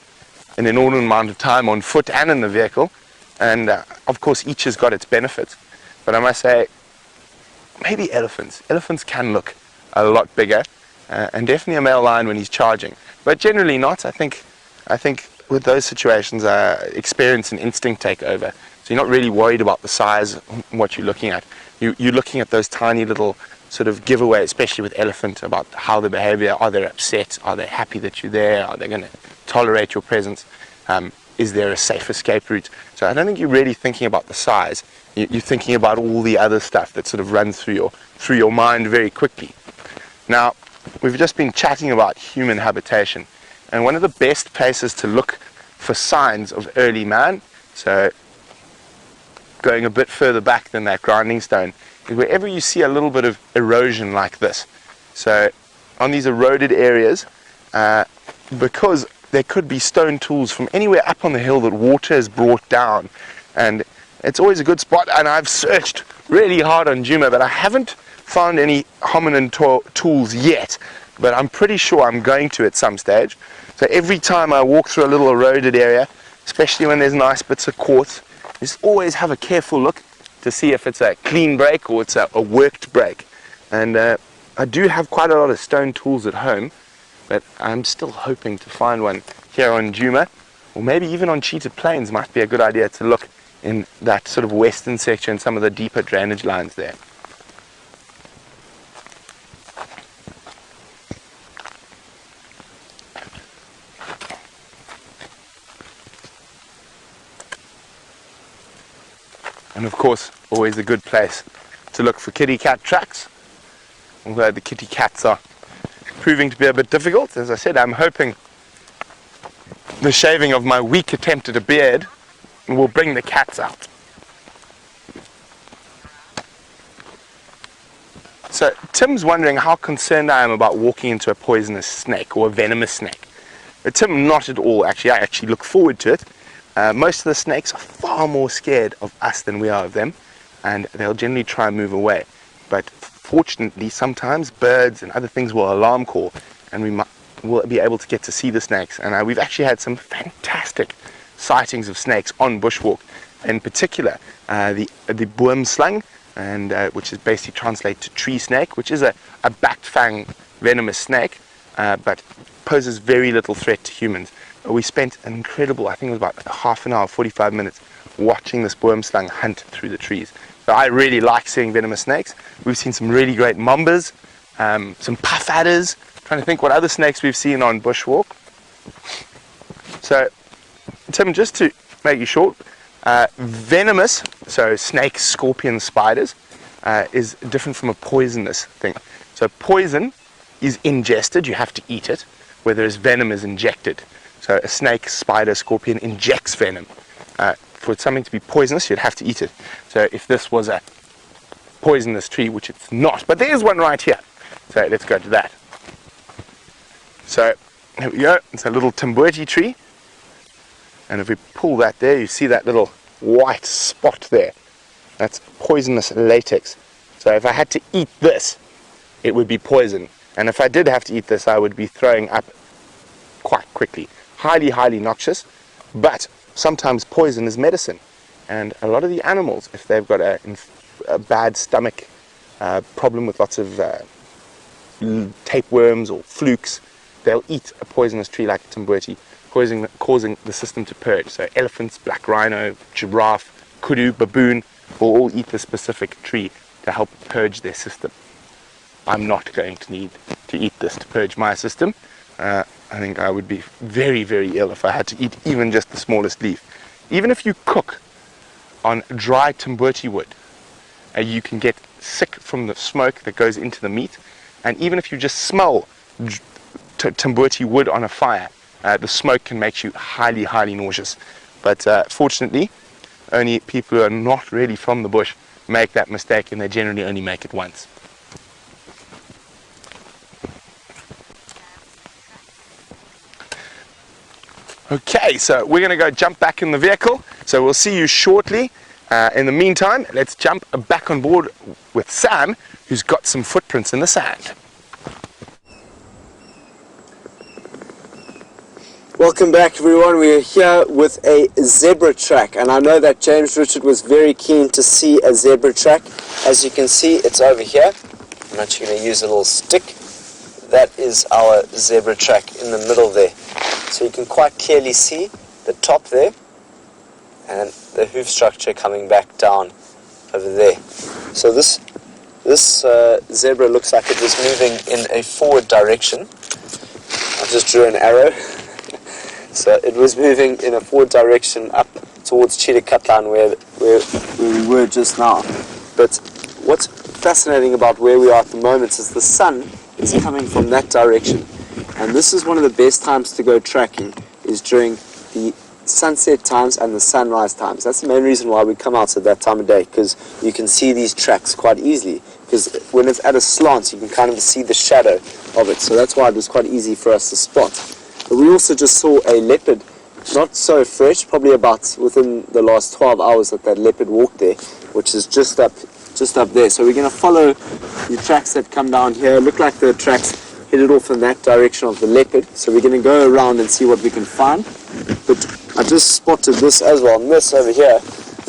an inordinate amount of time on foot and in the vehicle, and of course each has got its benefits. But I must say, maybe elephants. Elephants can look a lot bigger, and definitely a male lion when he's charging. But generally not. I think with those situations, experience and instinct take over. So you're not really worried about the size, what you're looking at. You're looking at those tiny little sort of giveaway, especially with elephant, about how the behavior. Are they upset? Are they happy that you're there? Are they going to tolerate your presence? Is there a safe escape route? So I don't think you're really thinking about the size. You're thinking about all the other stuff that sort of runs through your mind very quickly. Now, we've just been chatting about human habitation, and one of the best places to look for signs of early man, so going a bit further back than that grinding stone, is wherever you see a little bit of erosion like this. So on these eroded areas, because there could be stone tools from anywhere up on the hill that water has brought down, and it's always a good spot. And I've searched really hard on Djuma, but I haven't found any hominin tools yet, but I'm pretty sure I'm going to at some stage. So every time I walk through a little eroded area, especially when there's nice bits of quartz, just always have a careful look to see if it's a clean break or it's a worked break. And I do have quite a lot of stone tools at home, but I'm still hoping to find one here on Djuma, or maybe even on Cheetah Plains might be a good idea to look in that sort of western section, some of the deeper drainage lines there. And of course, always a good place to look for kitty cat tracks, although the kitty cats are proving to be a bit difficult. As I said, I'm hoping the shaving of my weak attempt at a beard will bring the cats out. So Tim's wondering how concerned I am about walking into a poisonous snake or a venomous snake. But Tim, not at all actually. I actually look forward to it. Most of the snakes are far more scared of us than we are of them, and they'll generally try and move away. But fortunately, sometimes birds and other things will alarm call, and we'll be able to get to see the snakes. And we've actually had some fantastic sightings of snakes on bushwalk. In particular, the boomslang, and which is basically translated to tree snake, which is a backed fang venomous snake, but poses very little threat to humans. We spent an incredible, I think it was about half an hour, 45 minutes, watching this boomslang hunt through the trees. So I really like seeing venomous snakes. We've seen some really great mambas, some puff adders. Trying to think what other snakes we've seen on bushwalk. So, Tim, just to make you short, venomous, so snakes, scorpions, spiders, is different from a poisonous thing. So poison is ingested, you have to eat it, whereas venom is injected. So a snake, spider, scorpion injects venom. For something to be poisonous, you'd have to eat it. So if this was a poisonous tree, which it's not, but there is one right here. So let's go to that. So here we go, it's a little Timbuti tree. And if we pull that there, you see that little white spot there. That's poisonous latex. So if I had to eat this, it would be poison. And if I did have to eat this, I would be throwing up quite quickly. Highly, highly noxious. But sometimes poison is medicine. And a lot of the animals, if they've got a bad stomach problem with lots of tapeworms or flukes, they'll eat a poisonous tree like a Timbuti, causing the system to purge. So elephants, black rhino, giraffe, kudu, baboon will all eat the specific tree to help purge their system. I'm not going to need to eat this to purge my system. I think I would be very, very ill if I had to eat even just the smallest leaf. Even if you cook on dry Timbuti wood, you can get sick from the smoke that goes into the meat. And even if you just smell Timbuti wood on a fire, the smoke can make you highly, highly nauseous. But fortunately, only people who are not really from the bush make that mistake, and they generally only make it once. Okay, so we're going to go jump back in the vehicle. So we'll see you shortly. In the meantime, let's jump back on board with Sam, who's got some footprints in the sand. Welcome back, everyone. We're here with a zebra track, and I know that James Richard was very keen to see a zebra track. As you can see, it's over here. I'm actually going to use a little stick. That is our zebra track in the middle there. So you can quite clearly see the top there and the hoof structure coming back down over there. So this zebra looks like it was moving in a forward direction. I just drew an arrow. So it was moving in a forward direction up towards Cheetah Cutline where we were just now. But what's fascinating about where we are at the moment is the sun is coming from that direction. And this is one of the best times to go tracking, is during the sunset times and the sunrise times. That's the main reason why we come out at that time of day, because you can see these tracks quite easily. Because when it's at a slant, you can kind of see the shadow of it. So that's why it was quite easy for us to spot. But we also just saw a leopard, not so fresh, probably about within the last 12 hours that leopard walked there, which is just up there. So we're going to follow the tracks that come down here. Look like the tracks headed off in that direction of the leopard. So we're going to go around and see what we can find. But I just spotted this as well. And this over here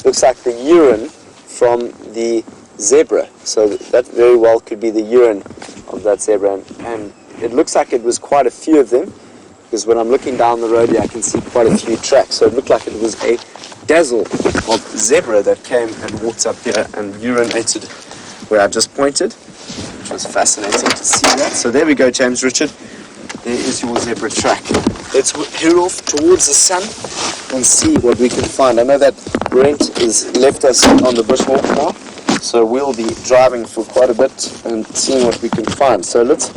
looks like the urine from the zebra. So that very well could be the urine of that zebra. And it looks like it was quite a few of them, because when I'm looking down the road here, I can see quite a few tracks. So it looked like it was a dazzle of zebra that came and walked up here and urinated where I just pointed, which was fascinating to see that. So there we go, James Richard. There is your zebra track. Let's head off towards the sun and see what we can find. I know that Brent has left us on the bushwalk now, so we'll be driving for quite a bit and seeing what we can find. So let's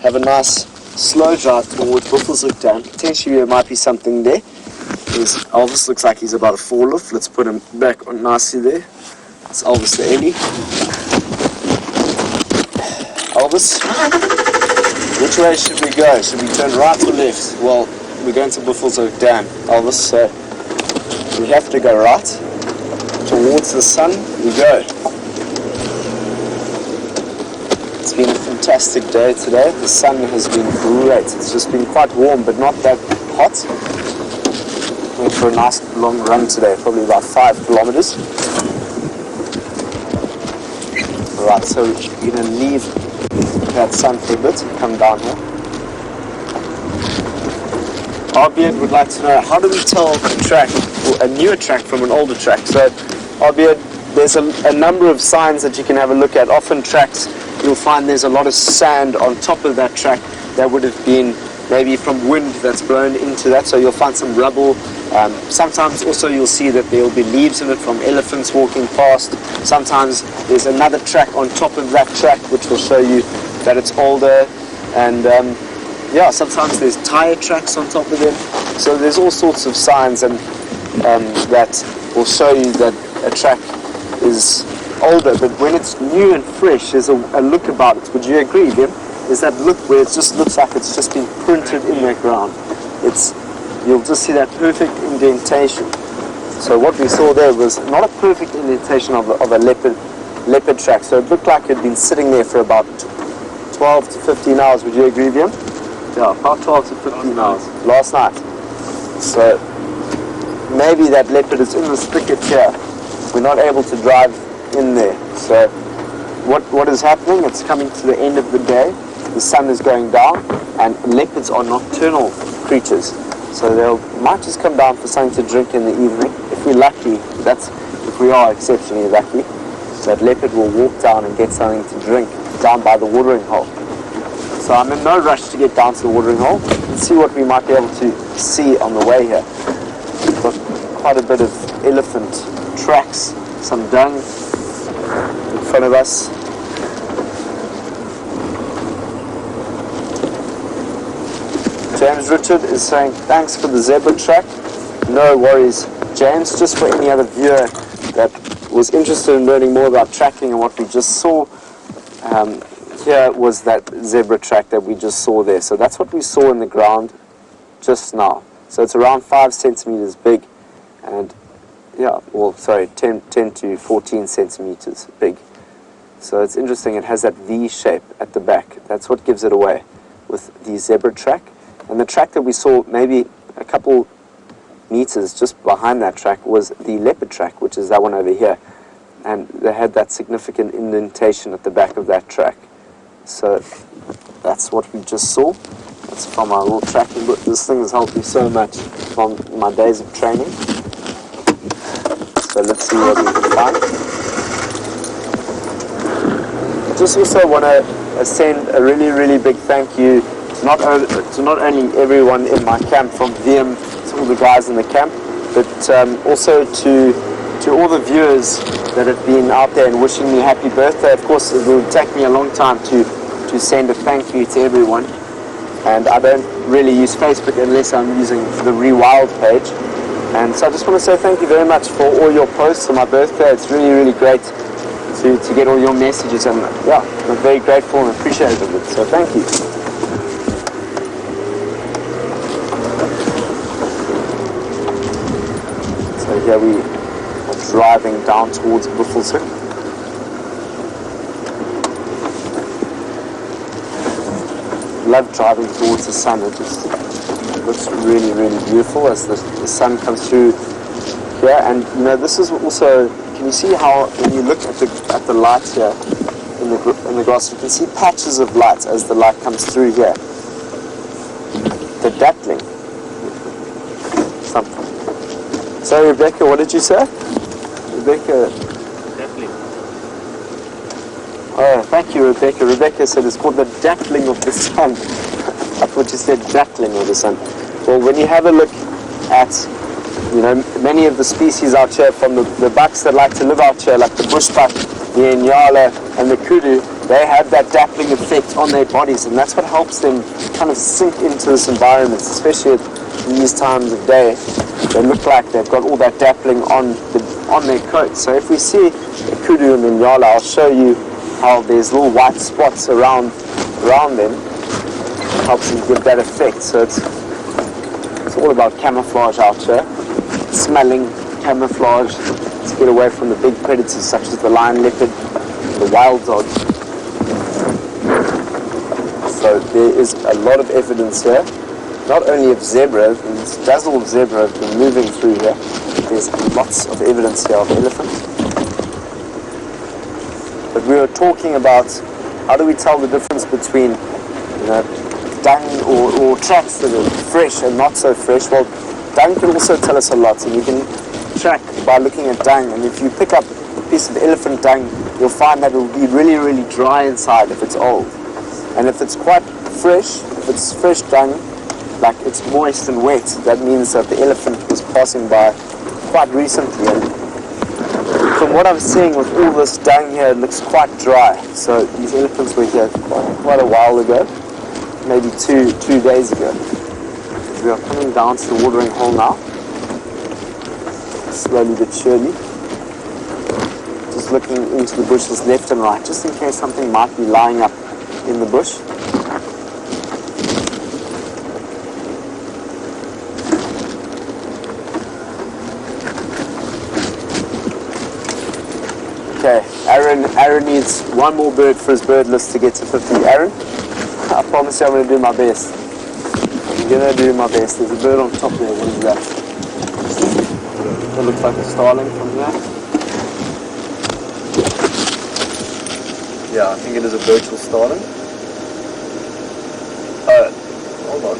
have a nice slow drive towards Buffelshoek Dam. Potentially there might be something there. Elvis looks like he's about to fall off. Let's put him back on nicely there. It's Elvis the Ellie. Elvis, which way should we go? Should we turn right or left? Well, we're going to Buffelshoek Dam, Elvis, so we have to go right. Towards the sun we go. It's been a fantastic day today. The sun has been great. It's just been quite warm, but not that hot. Went for a nice long run today, probably about 5 kilometers. Right, so we're going to leave that sun for a bit and come down here. Albeit would like to know, how do we tell a track, or a newer track from an older track? So, albeit there's a number of signs that you can have a look at. Often tracks, you'll find there's a lot of sand on top of that track that would have been maybe from wind that's blown into that, so you'll find some rubble. Sometimes also you'll see that there will be leaves in it from elephants walking past. Sometimes there's another track on top of that track which will show you that it's older, and yeah, sometimes there's tire tracks on top of them. So there's all sorts of signs and that will show you that a track is older, but when it's new and fresh, there's a look about it. Would you agree, Jim? There's that look where it just looks like it's just been printed in the ground. You'll just see that perfect indentation. So what we saw there was not a perfect indentation of a leopard track. So it looked like it had been sitting there for about 12 to 15 hours. Would you agree, Jim? Yeah, about 12 to 15 hours. Last night. So maybe that leopard is in this thicket here. We're not able to drive in there. So what is happening? It's coming to the end of the day. The sun is going down, and leopards are nocturnal creatures. So they might just come down for something to drink in the evening. If we're lucky, if we are exceptionally lucky, that leopard will walk down and get something to drink down by the watering hole. So I'm in no rush to get down to the watering hole. Let's see what we might be able to see on the way here. We've got quite a bit of elephant tracks, some dung in front of us. James Richard is saying, thanks for the zebra track. No worries, James. Just for any other viewer that was interested in learning more about tracking and what we just saw, here was that zebra track that we just saw there. So that's what we saw in the ground just now. So it's around 5 centimeters big, and 10 to 14 centimeters big. So it's interesting, it has that V shape at the back. That's what gives it away with the zebra track. And the track that we saw maybe a couple meters just behind that track was the leopard track, which is that one over here. And they had that significant indentation at the back of that track. So that's what we just saw. That's from our little tracking book. This thing has helped me so much from my days of training. So let's see what we can find. I just also want to send a really, really big thank you to not only everyone in my camp, from VM to all the guys in the camp, but also to all the viewers that have been out there and wishing me happy birthday. Of course, it will take me a long time to send a thank you to everyone, and I don't really use Facebook unless I'm using the Rewild page. And so I just want to say thank you very much for all your posts on my birthday. It's really, really great to get all your messages, and yeah, I'm very grateful and appreciative of it. So thank you. So here we are driving down towards Buffelshoek. Love driving towards the sun. It just looks really, really beautiful as the sun comes through here. And you know, this is also, can you see how when you look at the light here in the grass, you can see patches of light as the light comes through here. The dappling. Something. So Rebecca, what did you say? Rebecca. Dappling. Oh, thank you, Rebecca. Rebecca said it's called the dappling of the sun. I thought you said dappling of the sun. Well, when you have a look at You know, many of the species out here, from the bucks that like to live out here, like the bushbuck, the nyala, and the kudu, they have that dappling effect on their bodies, and that's what helps them kind of sink into this environment, especially at these times of day. They look like they've got all that dappling on their coat. So if we see a kudu and a nyala, I'll show you how there's little white spots around them. It helps them give that effect. So it's all about camouflage out here. Smelling, camouflage, to get away from the big predators such as the lion leopard, the wild dogs. So there is a lot of evidence here, not only of zebra, and this dazzle of zebra have been moving through here. There's lots of evidence here of elephants. But we were talking about how do we tell the difference between, you know, dung or tracks that are fresh and not so fresh. Well, dung can also tell us a lot, and you can track by looking at dung. And if you pick up a piece of elephant dung, you'll find that it will be really, really dry inside if it's old. And if it's quite fresh, if it's fresh dung, like it's moist and wet, that means that the elephant was passing by quite recently. And from what I'm seeing with all this dung here, it looks quite dry. So these elephants were here quite a while ago, maybe two days ago. We are coming down to the watering hole now, slowly but surely. Just looking into the bushes left and right, just in case something might be lying up in the bush. Okay, Aaron needs one more bird for his bird list to get to 50. Aaron, I promise you I'm going to do my best. I'm going to do my best. There's a bird on top there. What is that? That looks like a starling from here. Yeah, I think it is a virtual starling. Hold on.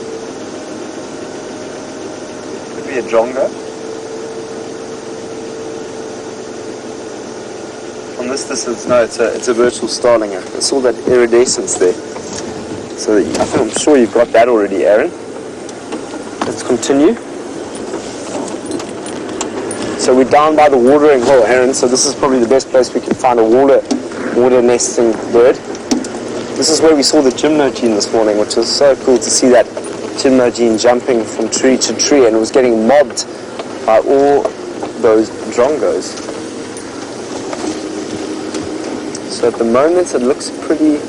Could be a jongo. From this distance, no, it's a virtual starling. I saw that iridescence there. So I'm sure you've got that already, Aaron. Let's continue. So we're down by the watering hole, Aaron, so this is probably the best place we can find a water nesting bird. This is where we saw the gymnogene this morning, which was so cool to see that gymnogene jumping from tree to tree, and it was getting mobbed by all those drongos. So at the moment it looks pretty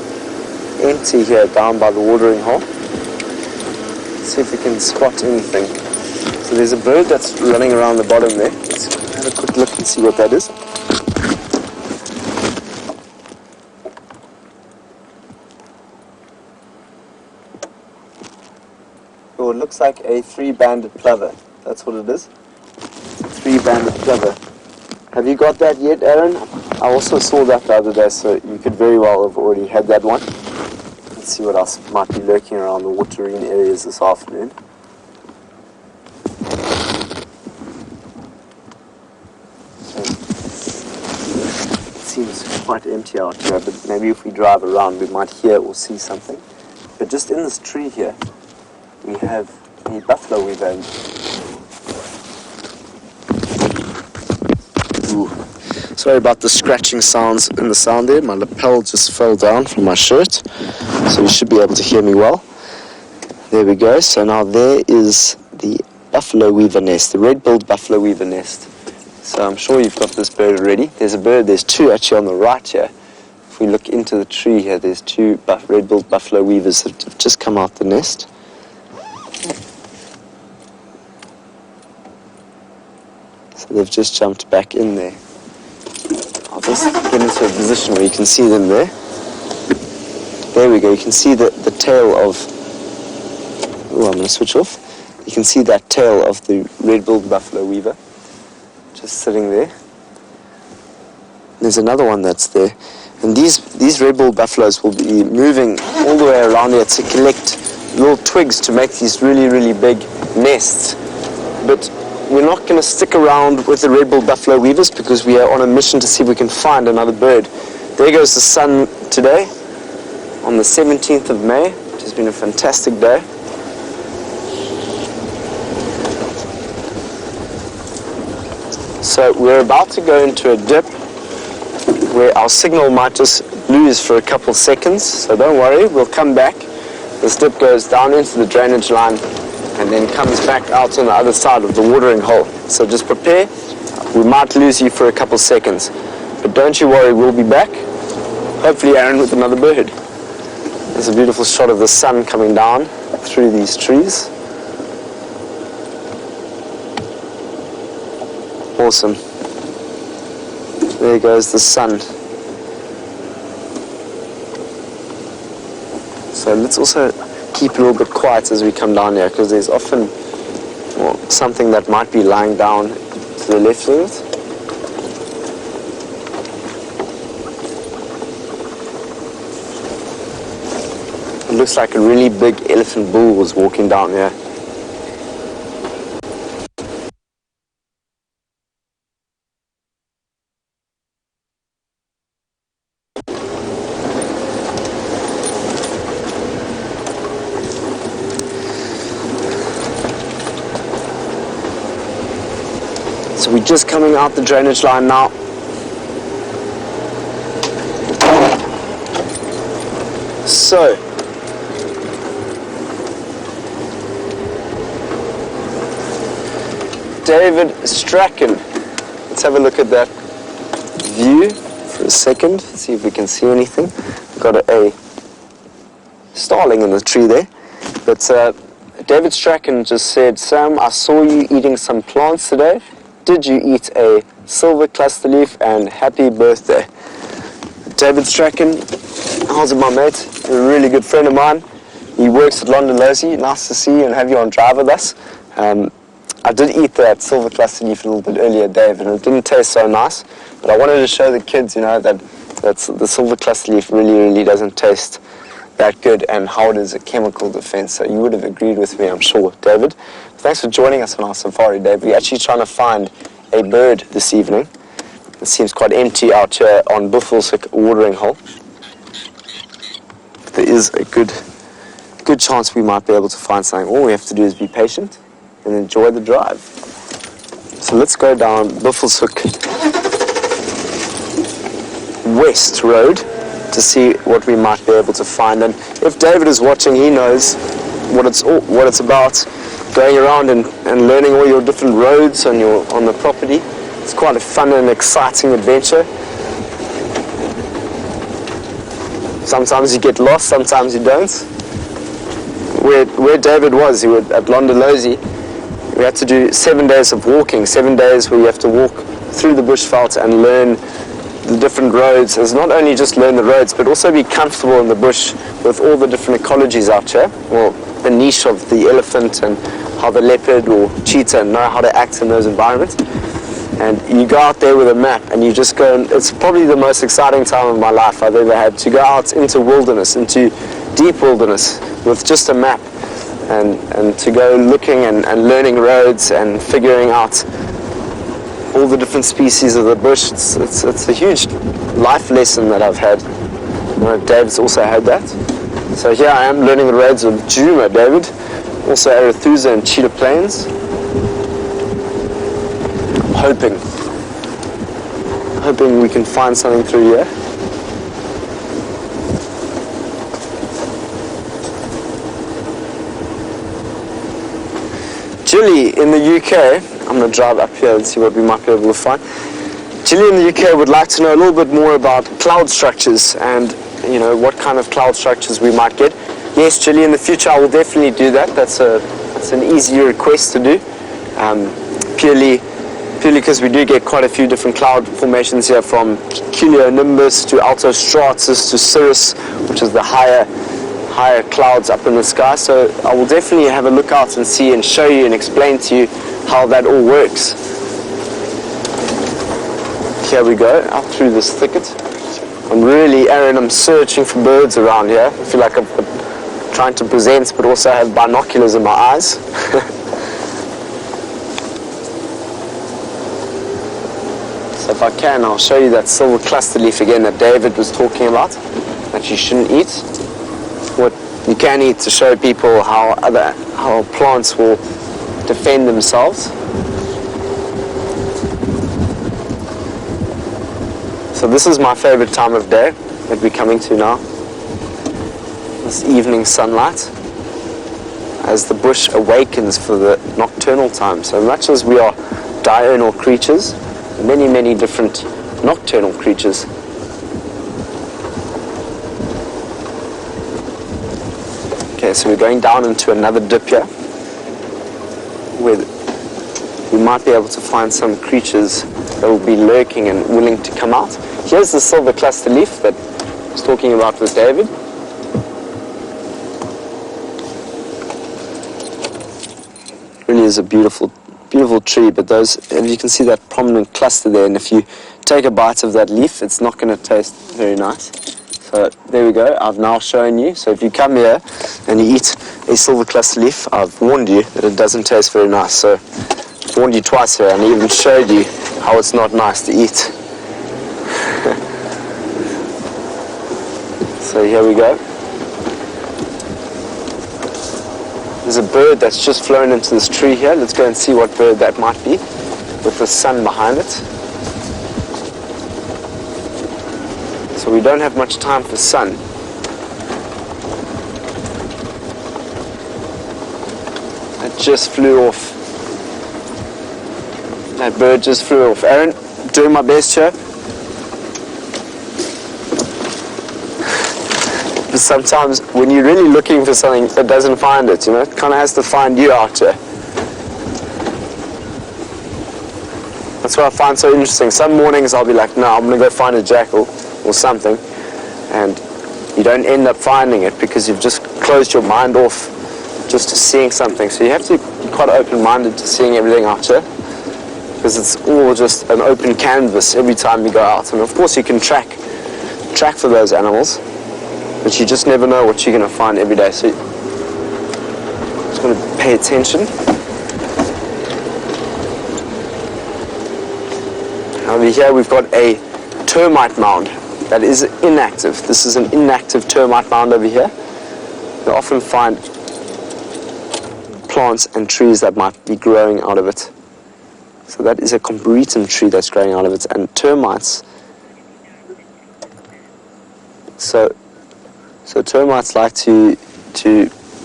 empty here down by the watering hole. Let's see if we can spot anything. So there's a bird that's running around the bottom there. Let's have a quick look and see what that is. Oh, it looks like a three-banded plover. That's what it is. It's a three-banded plover. Have you got that yet, Aaron? I also saw that the other day, so you could very well have already had that one. Let's see what else might be lurking around the waterine areas this afternoon. It seems quite empty out here, but maybe if we drive around we might hear or see something. But just in this tree here, we have a buffalo weaver. Ooh. Sorry about the scratching sounds in the sound there. My lapel just fell down from my shirt, so you should be able to hear me well. There we go. So now there is the buffalo weaver nest, the red-billed buffalo weaver nest. So I'm sure you've got this bird already. There's two actually on the right here. If we look into the tree here, there's two red-billed buffalo weavers that have just come out the nest. So they've just jumped back in there. I'll just get into a position where you can see them there. There we go. You can see the tail of... Oh, I'm going to switch off. You can see that tail of the red-billed buffalo weaver just sitting there. There's another one that's there. And these red-billed buffaloes will be moving all the way around here to collect little twigs to make these really, really big nests. But we're not going to stick around with the red-billed buffalo weavers because we are on a mission to see if we can find another bird. There goes the sun today on the 17th of May, which has been a fantastic day. So we're about to go into a dip where our signal might just lose for a couple seconds, so don't worry, we'll come back. This dip goes down into the drainage line and then comes back out on the other side of the watering hole. So just prepare, we might lose you for a couple seconds, but don't you worry, we'll be back. Hopefully Aaron with another bird. There's a beautiful shot of the sun coming down through these trees. Awesome. There goes the sun. So let's also keep a little bit quiet as we come down here, because there's often something that might be lying down to the left of it. It looks like a really big elephant bull was walking down here. So we're just coming out the drainage line now. So, David Strachan. Let's have a look at that view for a second, see if we can see anything. We've got a starling in the tree there. But David Strachan just said, Sam, I saw you eating some plants today. Did you eat a silver cluster leaf, and happy birthday. David Strachan, how's it, my mate? You're a really good friend of mine. He works at London Lozy. Nice to see you and have you on drive with us. I did eat that silver cluster leaf a little bit earlier, Dave, and it didn't taste so nice. But I wanted to show the kids, you know, that the silver cluster leaf really doesn't taste that good, and how it is a chemical defense. So you would have agreed with me, I'm sure, David. Thanks for joining us on our safari, Dave. We're actually trying to find a bird this evening. It seems quite empty out here on Buffelshoek watering hole. But there is a good chance we might be able to find something. All we have to do is be patient and enjoy the drive. So let's go down Buffelshoek West Road to see what we might be able to find. And if David is watching, he knows what it's about. Going around and learning all your different roads on the property. It's quite a fun and exciting adventure. Sometimes you get lost, sometimes you don't. Where David was, he was at London Lozy. We had to do 7 days of walking, 7 days where you have to walk through the bushveld and learn the different roads. It's not only just learn the roads, but also be comfortable in the bush with all the different ecologies out here. Well, the niche of the elephant and how the leopard or cheetah know how to act in those environments. And you go out there with a map and you just go, and it's probably the most exciting time of my life I've ever had, to go out into wilderness, into deep wilderness with just a map, and to go looking and learning roads and figuring out all the different species of the bush. It's a huge life lesson that I've had. You know, David's also had that. So here I am learning the roads of Djuma, David. Also Arethusa and Cheetah Plains. Hoping we can find something through here. Gilly in the UK, I'm going to drive up here and see what we might be able to find. Gilly in the UK would like to know a little bit more about cloud structures and, you know, what kind of cloud structures we might get. Yes, Gilly, in the future I will definitely do that. That's an easy request to do. Purely because we do get quite a few different cloud formations here, from cumulonimbus to altostratus to cirrus, which is the higher clouds up in the sky. So I will definitely have a look out and see and show you and explain to you how that all works. Here we go, out through this thicket. I'm searching for birds around here. I feel like I'm trying to present, but also have binoculars in my eyes. So if I can, I'll show you that silver cluster leaf again that David was talking about, that you shouldn't eat. What you can eat to show people how plants will defend themselves. So this is my favorite time of day that we're coming to now. This evening sunlight as the bush awakens for the nocturnal time. So much as we are diurnal creatures, many, many different nocturnal creatures. Okay, so we're going down into another dip here where we might be able to find some creatures that will be lurking and willing to come out. Here's the silver cluster leaf that I was talking about with David. Really is a beautiful, beautiful tree, but those, if you can see that prominent cluster there, and if you take a bite of that leaf, it's not going to taste very nice. So there we go, I've now shown you. So if you come here and you eat a silver cluster leaf, I've warned you that it doesn't taste very nice. So I've warned you twice here and even showed you how it's not nice to eat. So here we go. There's a bird that's just flown into this tree here. Let's go and see what bird that might be with the sun behind it. So we don't have much time for sun. That just flew off. That bird just flew off. Aaron, doing my best here. But sometimes when you're really looking for something, it doesn't find it, you know? It kind of has to find you out here. That's what I find so interesting. Some mornings I'll be like, no, I'm going to go find a jackal or something, and you don't end up finding it because you've just closed your mind off just to seeing something. So you have to be quite open-minded to seeing everything out here, because it's all just an open canvas every time you go out. And of course you can track for those animals, but you just never know what you're going to find every day. So you just got to pay attention. Over here we've got a termite mound that is inactive. This is an inactive termite mound over here. You often find plants and trees that might be growing out of it. So that is a combretum tree that's growing out of it, and termites. So termites like to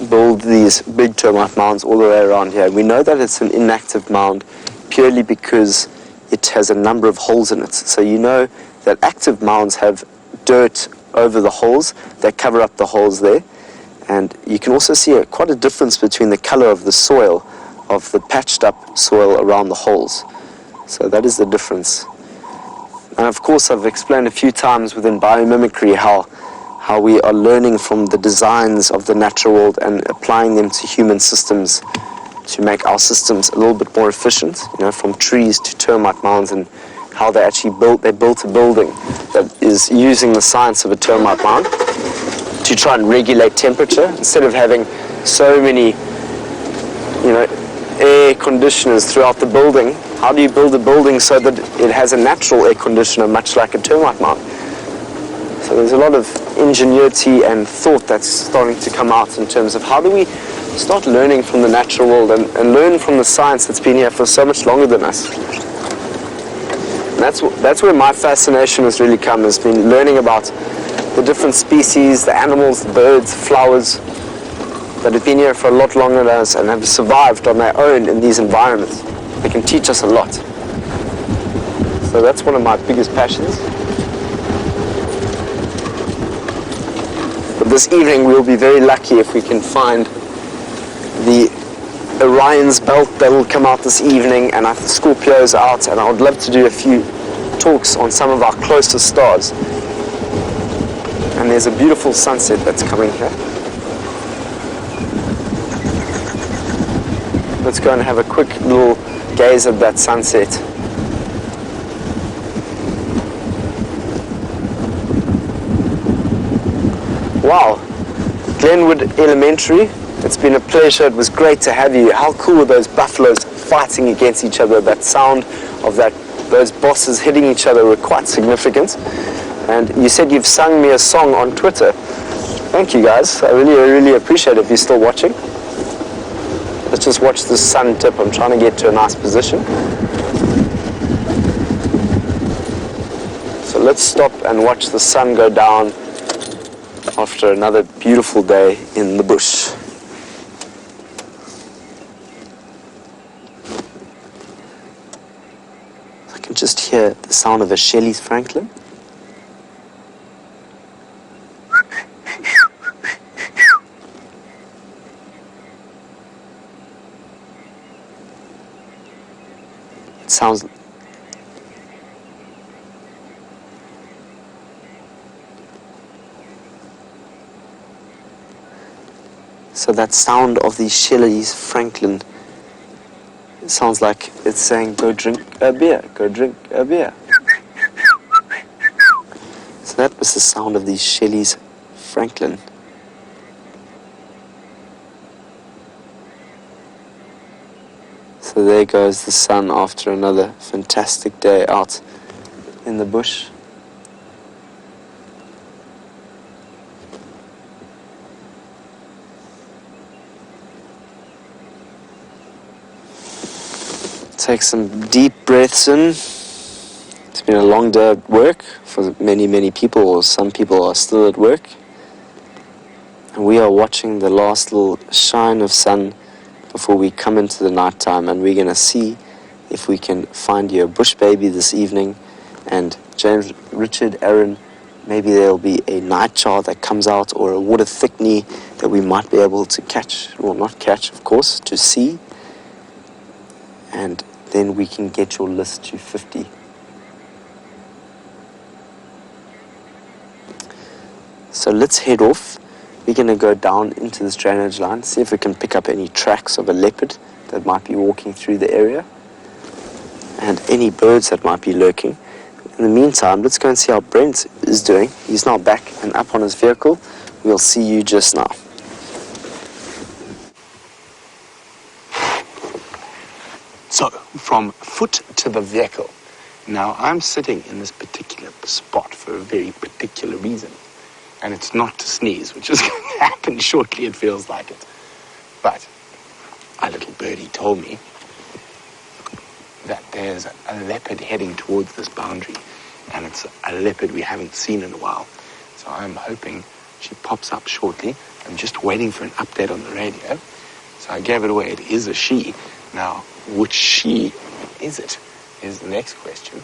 build these big termite mounds all the way around here. We know that it's an inactive mound purely because it has a number of holes in it. So you know that active mounds have dirt over the holes that cover up the holes there. And you can also see quite a difference between the color of the soil, of the patched up soil around the holes. So that is the difference. And of course I've explained a few times within biomimicry how we are learning from the designs of the natural world and applying them to human systems to make our systems a little bit more efficient, you know, from trees to termite mounds, and how they actually built a building that is using the science of a termite mound to try and regulate temperature. Instead of having so many, you know, air conditioners throughout the building, how do you build a building so that it has a natural air conditioner, much like a termite mound? So there's a lot of ingenuity and thought that's starting to come out in terms of how do we start learning from the natural world and learn from the science that's been here for so much longer than us. And that's where my fascination has really come, has been learning about the different species, the animals, the birds, flowers that have been here for a lot longer than us and have survived on their own in these environments. They can teach us a lot. So that's one of my biggest passions. But this evening we'll be very lucky if we can find the Orion's belt that will come out this evening, and the Scorpio's out, and I would love to do a few talks on some of our closest stars. And there's a beautiful sunset that's coming here. Let's go and have a quick little gaze at that sunset. Wow, Glenwood Elementary, it's been a pleasure. It was great to have you. How cool were those buffaloes fighting against each other? That sound of those bosses hitting each other were quite significant. And you said you've sung me a song on Twitter. Thank you guys. I really appreciate it if you're still watching. Let's just watch the sun tip. I'm trying to get to a nice position. So let's stop and watch the sun go down after another beautiful day in the bush. I can just hear the sound of a Shelley's Franklin. It sounds... So that sound of the Shelley's Franklin, it sounds like it's saying, go drink a beer, go drink a beer. So that was the sound of the Shelley's Franklin. So there goes the sun after another fantastic day out in the bush. Take some deep breaths in. It's been a long day at work for many, many people, or some people are still at work. And we are watching the last little shine of sun before we come into the night time, and we're going to see if we can find you a bush baby this evening. And James, Richard, Aaron, maybe there'll be a nightjar that comes out, or a water thickney that we might be able to catch, well, not catch, of course, to see. And then we can get your list to 50. So let's head off. We're going to go down into this drainage line, see if we can pick up any tracks of a leopard that might be walking through the area, and any birds that might be lurking. In the meantime, let's go and see how Brent is doing. He's now back and up on his vehicle. We'll see you just now. So, from foot to the vehicle. Now, I'm sitting in this particular spot for a very particular reason. And it's not to sneeze, which is going to happen shortly, it feels like it. But a little birdie told me that there's a leopard heading towards this boundary. And it's a leopard we haven't seen in a while. So I'm hoping she pops up shortly. I'm just waiting for an update on the radio. So I gave it away. It is a she. Now, which she is it? Is the next question.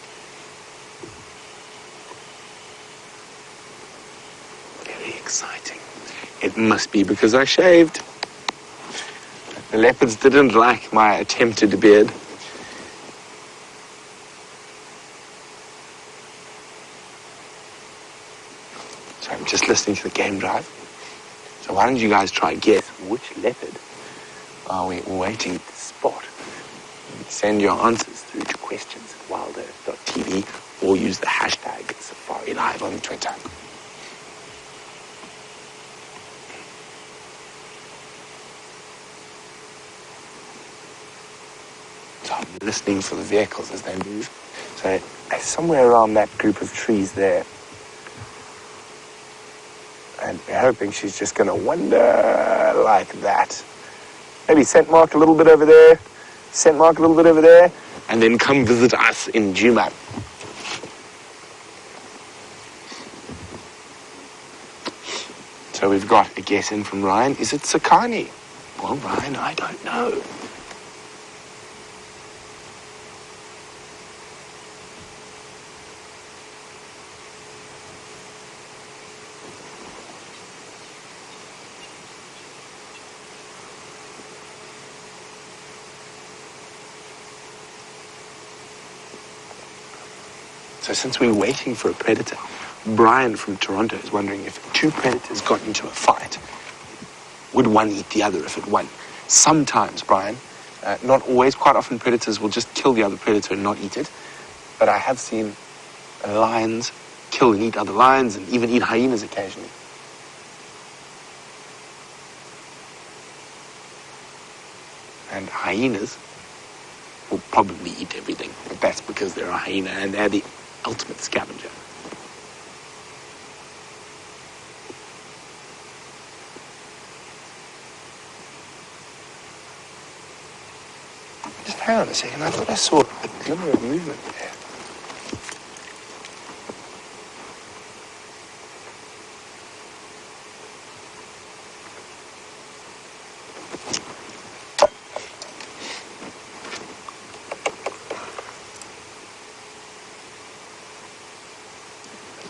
Very exciting. It must be because I shaved. The leopards didn't like my attempted beard. So I'm just listening to the game drive. So why don't you guys try and guess which leopard are we waiting to spot? Send your answers through to questions at wildearth.tv or use the hashtag Safari Live on Twitter. So I'm listening for the vehicles as they move. So somewhere around that group of trees there. And we're hoping she's just going to wander like that. Maybe scent mark a little bit over there. Scent mark a little bit over there, and then come visit us in Juma. So we've got a guess in from Ryan. Is it Sakani? Well, Ryan, I don't know. So since we're waiting for a predator, Brian from Toronto is wondering if two predators got into a fight, would one eat the other if it won? Sometimes, Brian, not always, quite often predators will just kill the other predator and not eat it. But I have seen lions kill and eat other lions and even eat hyenas occasionally. And hyenas will probably eat everything, but that's because they're a hyena and they're the ultimate scavenger. Just hang on a second, I thought I saw a glimmer of movement there.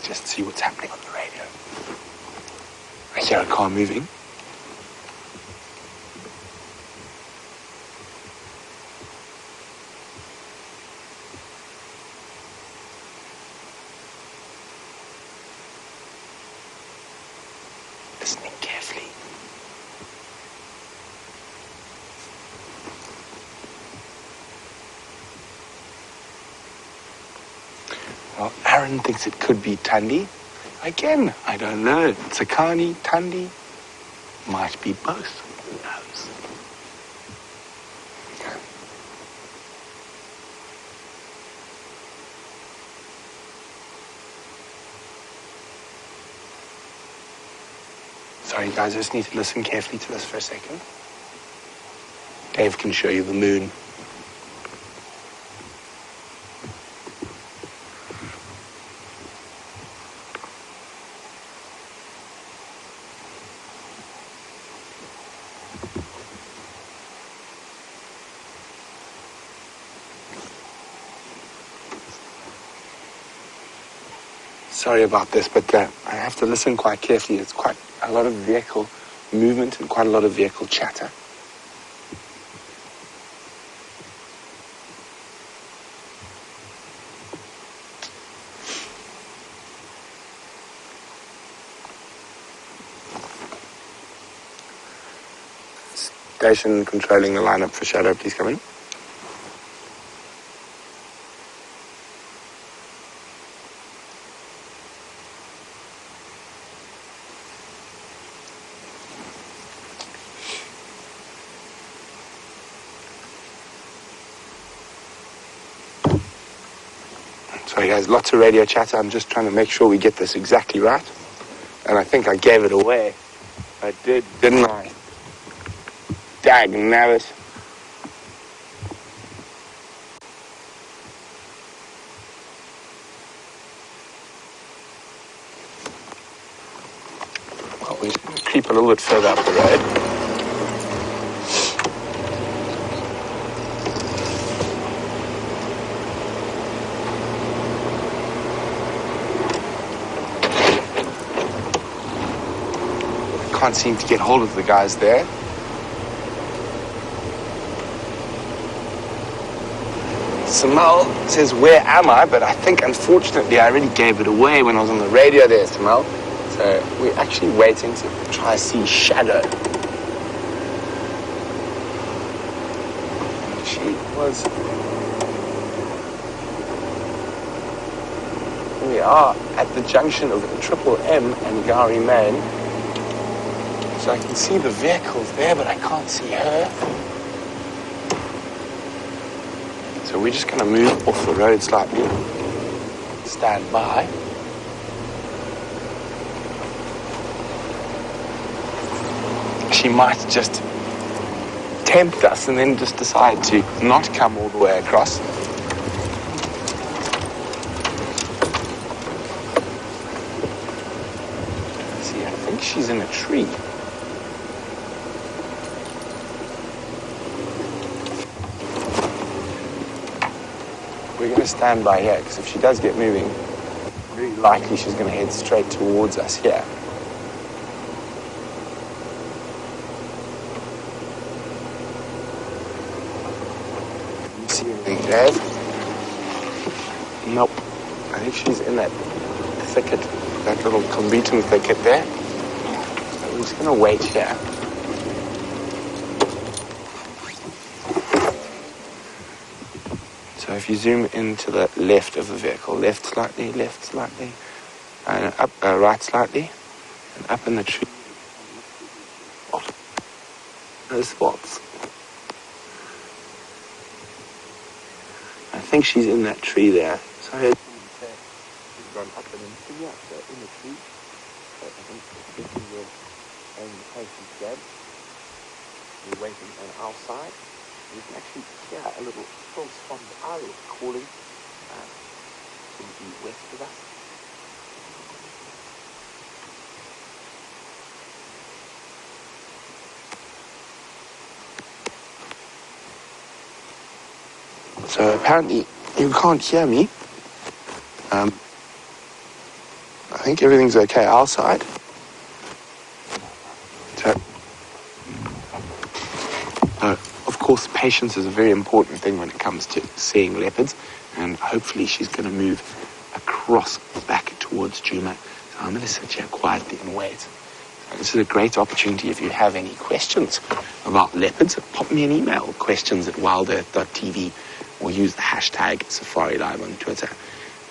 just see what's happening on the radio. I hear a car moving. Listening carefully. Well, Aaron thinks it could be Tundi. Again, I don't know. Tsakani, Tundi, might be both. Who knows? Okay. Sorry, guys, I just need to listen carefully to this for a second. Dave can show you the moon. Sorry about this, but I have to listen quite carefully. It's quite a lot of vehicle movement and quite a lot of vehicle chatter. Station controlling the lineup for Shadow, please come in. Sorry guys, lots of radio chatter. I'm just trying to make sure we get this exactly right. And I think I gave it away. I did, didn't I? Dag nabbit. Well, we're just going to creep a little bit further up the road. Can't seem to get hold of the guys there. Samal says, where am I? But I think, unfortunately, I already gave it away when I was on the radio there, Samal. So we're actually waiting to try to see Shadow. She was... We are at the junction of Triple M and Gari Main. So I can see the vehicles there, but I can't see her. So we're just going to move off the road slightly. Stand by. She might just tempt us and then just decide to not come all the way across. See, I think she's in a tree. We're going to stand by here, because if she does get moving, very likely she's going to head straight towards us here. Can you see anything, Dave? Nope. I think she's in that thicket, that little combetum thicket there. So we're just going to wait here. So if you zoom into the left of the vehicle, left slightly, and up, right slightly, and up in the tree. Those spots. I think she's in that tree there. So I heard she's gone up and in. Yeah, so in the tree. So I think this is the only place she's dead. We're waiting on our side. You can actually hear a little pulse from the owl calling to the west of us. So apparently you can't hear me. think everything's okay outside. So, of course, patience is a very important thing when it comes to seeing leopards, and hopefully she's going to move across back towards Juma. So I'm going to sit here quietly and wait. So this is a great opportunity. If you have any questions about leopards, pop me an email, questions@wildearth.tv, or use the hashtag Safari Live on Twitter.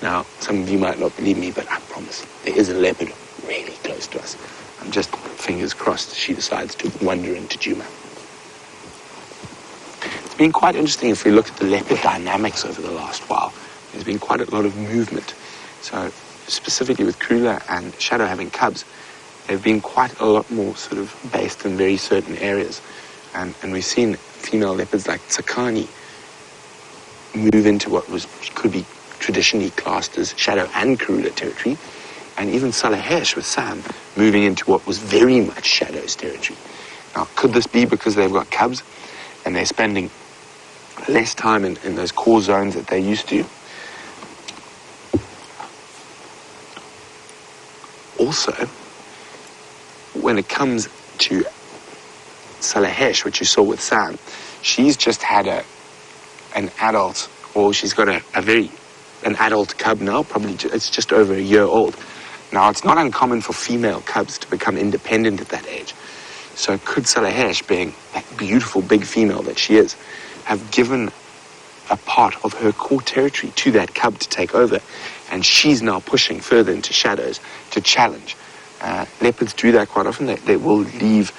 Now, some of you might not believe me, but I promise there is a leopard really close to us. I'm just fingers crossed she decides to wander into Juma. It's been quite interesting if we look at the leopard dynamics over the last while. There's been quite a lot of movement. So specifically with Krula and Shadow having cubs, they've been quite a lot more sort of based in very certain areas. And we've seen female leopards like Tsakani move into what could be traditionally classed as Shadow and Krula territory, and even Salahesh with Sam moving into what was very much Shadow's territory. Now, could this be because they've got cubs and they're spending less time in those core zones that they used to? Also, when it comes to Salahesh, which you saw with Sam, she's just had an adult, or she's got an adult cub now, probably it's just over a year old. Now, it's not uncommon for female cubs to become independent at that age. So could Salahesh, being that beautiful big female that she is, have given a part of her core territory to that cub to take over, and she's now pushing further into Shadows to challenge? Leopards do that quite often. They will leave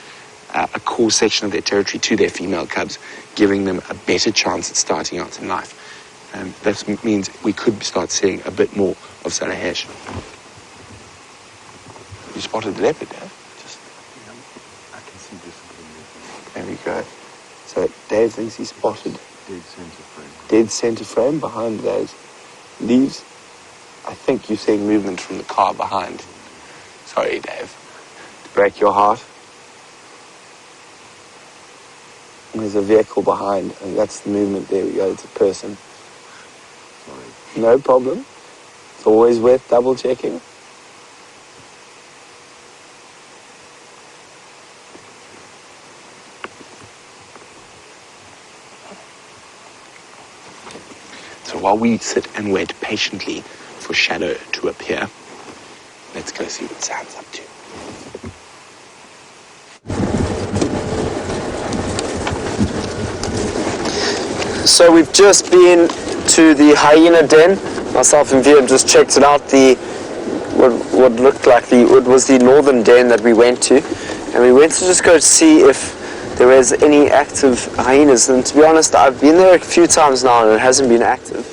a core section of their territory to their female cubs, giving them a better chance at starting out in life. That means we could start seeing a bit more of Salahesh. You spotted the leopard, eh? I can see this movement. There we go. So Dave thinks he spotted Dead center frame behind those leaves. I think you're seeing movement from the car behind. Sorry, Dave, to break your heart. There's a vehicle behind, and that's the movement. There we go, it's a person. Sorry. No problem. It's always worth double checking. So while we sit and wait patiently for Shadow to appear, let's go see what Sam's up to. So we've just been to the hyena den. Myself and Viam just checked it out. What looked like it was the northern den that we went to, and we went to just go see if there was any active hyenas. And to be honest, I've been there a few times now and it hasn't been active.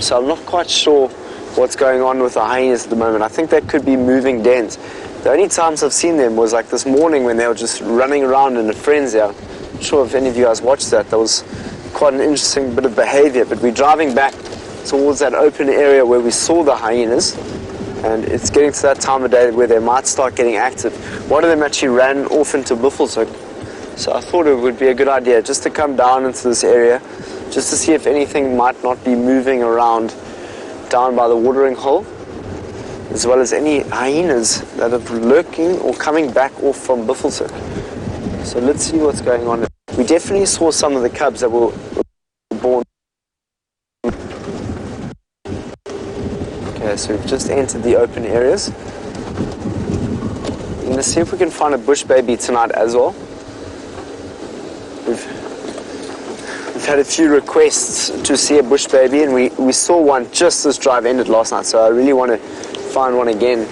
So I'm not quite sure what's going on with the hyenas at the moment. I think that could be moving dens. The only times I've seen them was like this morning when they were just running around in a frenzy. I'm not sure if any of you guys watched that. That was quite an interesting bit of behavior. But we're driving back towards that open area where we saw the hyenas, and it's getting to that time of day where they might start getting active. One of them actually ran off into Buffelshoek, so I thought it would be a good idea just to come down into this area, just to see if anything might not be moving around down by the watering hole, as well as any hyenas that are lurking or coming back off from Buffelshoek. So let's see what's going on. We definitely saw some of the cubs that were born. Okay, so we've just entered the open areas. We're going to see if we can find a bush baby tonight as well. We've had a few requests to see a bush baby, and we saw one just as drive ended last night, so I really want to find one again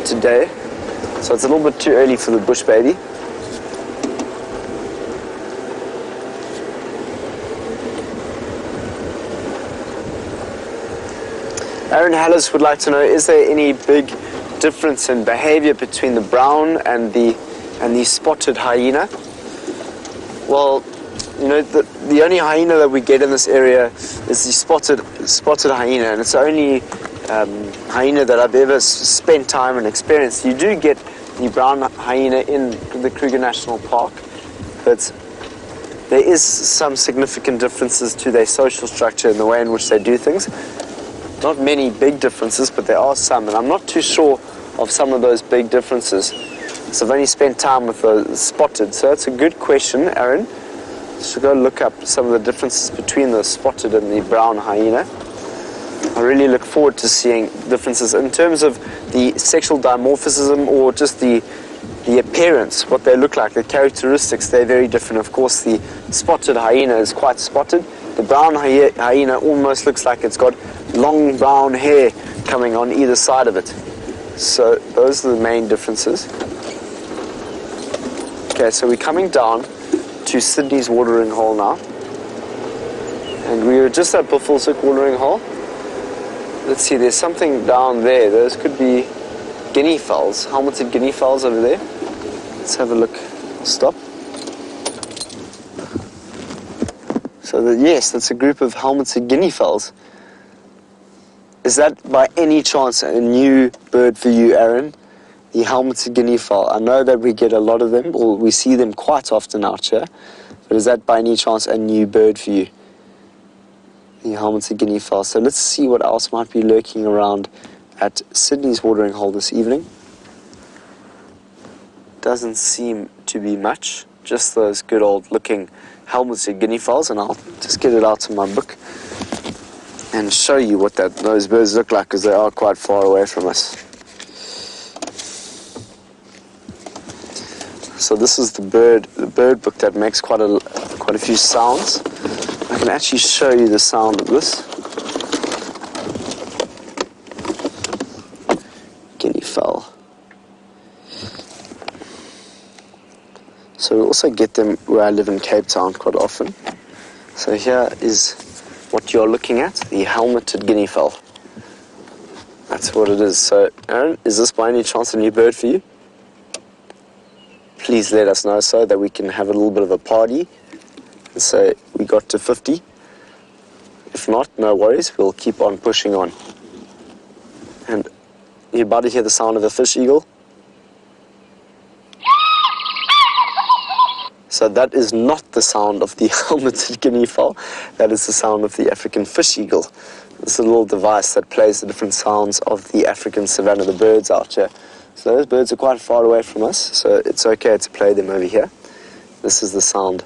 today. So it's a little bit too early for the bush baby. Aaron Hallis would like to know, is there any big difference in behavior between the brown and the spotted hyena? Well, you know, the only hyena that we get in this area is the spotted hyena, and it's the only hyena that I've ever spent time and experienced. You do get the brown hyena in the Kruger National Park, but there is some significant differences to their social structure and the way in which they do things. Not many big differences, but there are some, and I'm not too sure of some of those big differences. So I've only spent time with the spotted, so that's a good question, Aaron. So go look up some of the differences between the spotted and the brown hyena. I really look forward to seeing differences in terms of the sexual dimorphism or just the appearance, what they look like, the characteristics. They're very different. Of course, the spotted hyena is quite spotted. The brown hyena almost looks like it's got long brown hair coming on either side of it. So those are the main differences. Okay, so we're coming down to Sydney's watering hole now. And we were just at Buffelshoek watering hole. Let's see, there's something down there. Those could be guinea fowls, helmeted guinea fowls over there. Let's have a look. Stop. So yes, that's a group of helmeted guinea fowls. Is that by any chance a new bird for you, Aaron? The helmeted guinea fowl. I know that we get a lot of them, or we see them quite often out here. But is that by any chance a new bird for you? The helmeted guinea fowl. So let's see what else might be lurking around at Sydney's watering hole this evening. Doesn't seem to be much. Just those good old looking helmeted guinea fowls, and I'll just get it out of my book and show you what those birds look like, because they are quite far away from us. So this is the bird book that makes quite a few sounds. I can actually show you the sound of this. Guinea fowl. So we also get them where I live in Cape Town quite often. So here is what you're looking at, the helmeted guinea fowl. That's what it is. So Aaron, is this by any chance a new bird for you? Please let us know so that we can have a little bit of a party and say we got to 50. If not, no worries, we'll keep on pushing on. And you're about to hear the sound of a fish eagle. So that is not the sound of the helmeted guinea fowl, that is the sound of the African fish eagle. It's a little device that plays the different sounds of the African savanna, the birds out here. So those birds are quite far away from us, so it's okay to play them over here. This is the sound.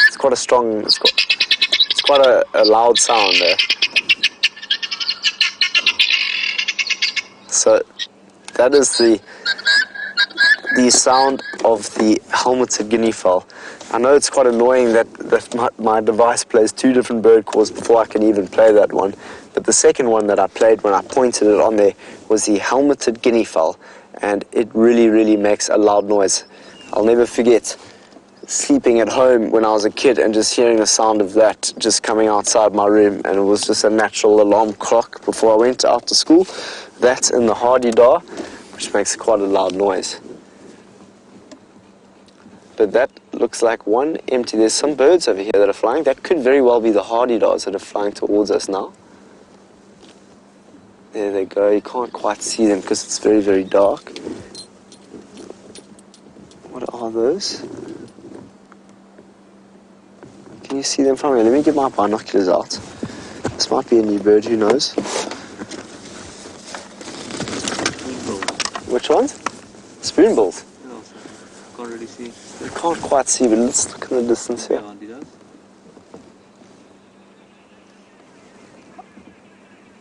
It's quite a strong, it's quite a loud sound there. So that is the sound of the helmeted guinea fowl. I know it's quite annoying that my device plays two different bird calls before I can even play that one. But the second one that I played when I pointed it on there was the helmeted guinea fowl. And it really, really makes a loud noise. I'll never forget sleeping at home when I was a kid and just hearing the sound of that just coming outside my room. And it was just a natural alarm clock before I went out to school. That and the hardy-dar, which makes quite a loud noise. But that looks like one empty. There's some birds over here that are flying. That could very well be the hardy-dars that are flying towards us now. There they go. You can't quite see them because it's very, very dark. What are those? Can you see them from here? Let me get my binoculars out. This might be a new bird, who knows? Which ones? Spoonbills. No, sir. Can't really see. I can't quite see, but let's look in the distance here.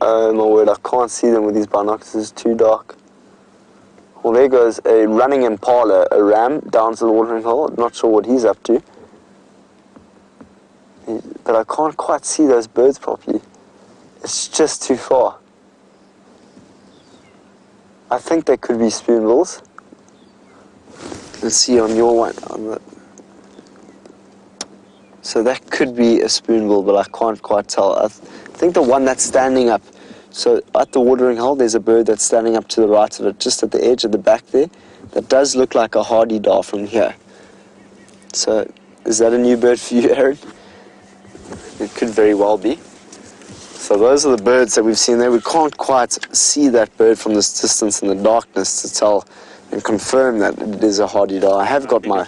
Oh my word, I can't see them with these binoculars, it's too dark. Well, there goes a running impala, a ram, down to the watering hole. I'm not sure what he's up to. But I can't quite see those birds properly. It's just too far. I think they could be spoonbills. Let's see on your one. So that could be a spoonbill, but I can't quite tell. I think the one that's standing up, so at the watering hole, there's a bird that's standing up to the right of it, just at the edge of the back there. That does look like a hardy-dar from here. So is that a new bird for you, Aaron? It could very well be. So those are the birds that we've seen there. We can't quite see that bird from this distance in the darkness to tell and confirm that it is a hardy-dar. I have got my...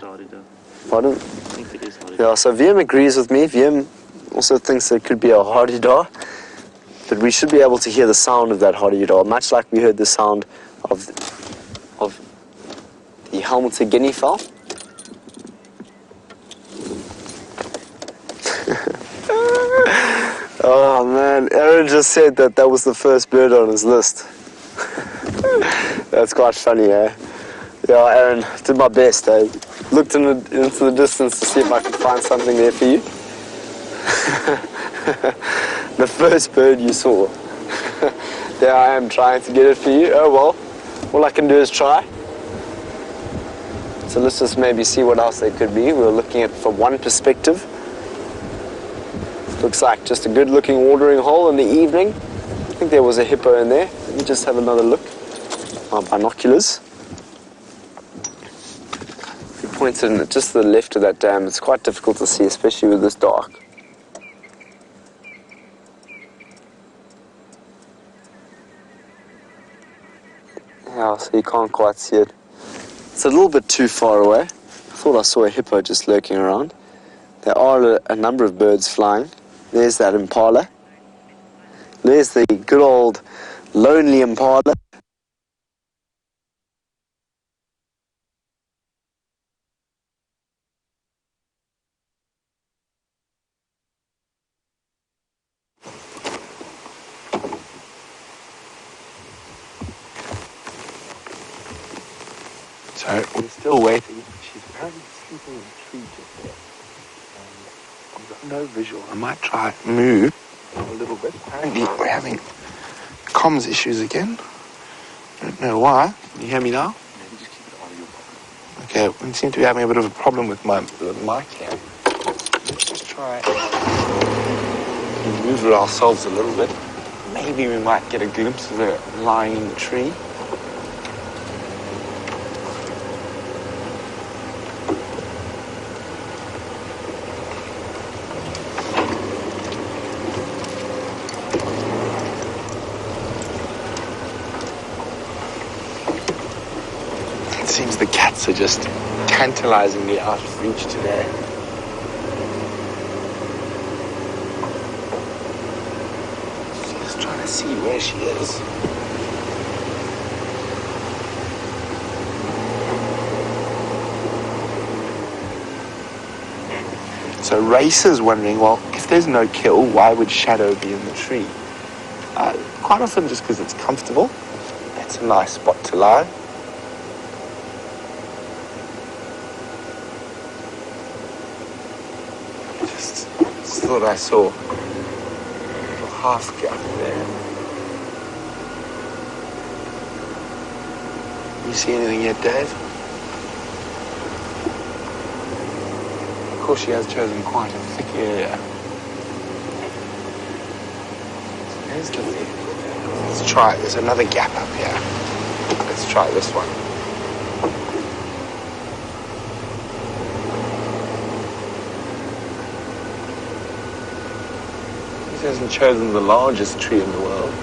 Pardon? I think it is holiday. Yeah, so VM agrees with me. VM also thinks it could be a hardy-dar, but we should be able to hear the sound of that hardy-dar, much like we heard the sound of the helmeted guinea fowl. Oh man, Aaron just said that that was the first bird on his list. That's quite funny, eh? Yeah, Aaron, did my best. I looked into the distance to see if I could find something there for you. The first bird you saw. There I am trying to get it for you. Oh well, all I can do is try. So let's just maybe see what else there could be. We were looking at from one perspective. Looks like just a good looking watering hole in the evening. I think there was a hippo in there. Let me just have another look. My binoculars. If you pointed in just to the left of that dam, it's quite difficult to see, especially with this dark. Yeah, so you can't quite see it. It's a little bit too far away. I thought I saw a hippo just lurking around. There are a number of birds flying. There's that impala. There's the good old lonely impala. So we're still waiting. She's apparently sleeping in a tree just there. We've got no visual. I might try and move a little bit. Apparently we're having comms issues again. I don't know why. Can you hear me now? Maybe just keep it out of your pocket. Okay, we seem to be having a bit of a problem with my mic here. Let's just try and move it ourselves a little bit. Maybe we might get a glimpse of her lying in the tree. It seems the cats are just tantalizingly out of reach today. Just trying to see where she is. So Race is wondering, well, if there's no kill, why would Shadow be in the tree? Quite often just because it's comfortable. It's a nice spot to lie. Just thought I saw a little half gap there. You see anything yet, Dave? Of course, she has chosen quite a thick area. There's the thing. Let's try it. There's another gap up here. Let's try this one. He hasn't chosen the largest tree in the world.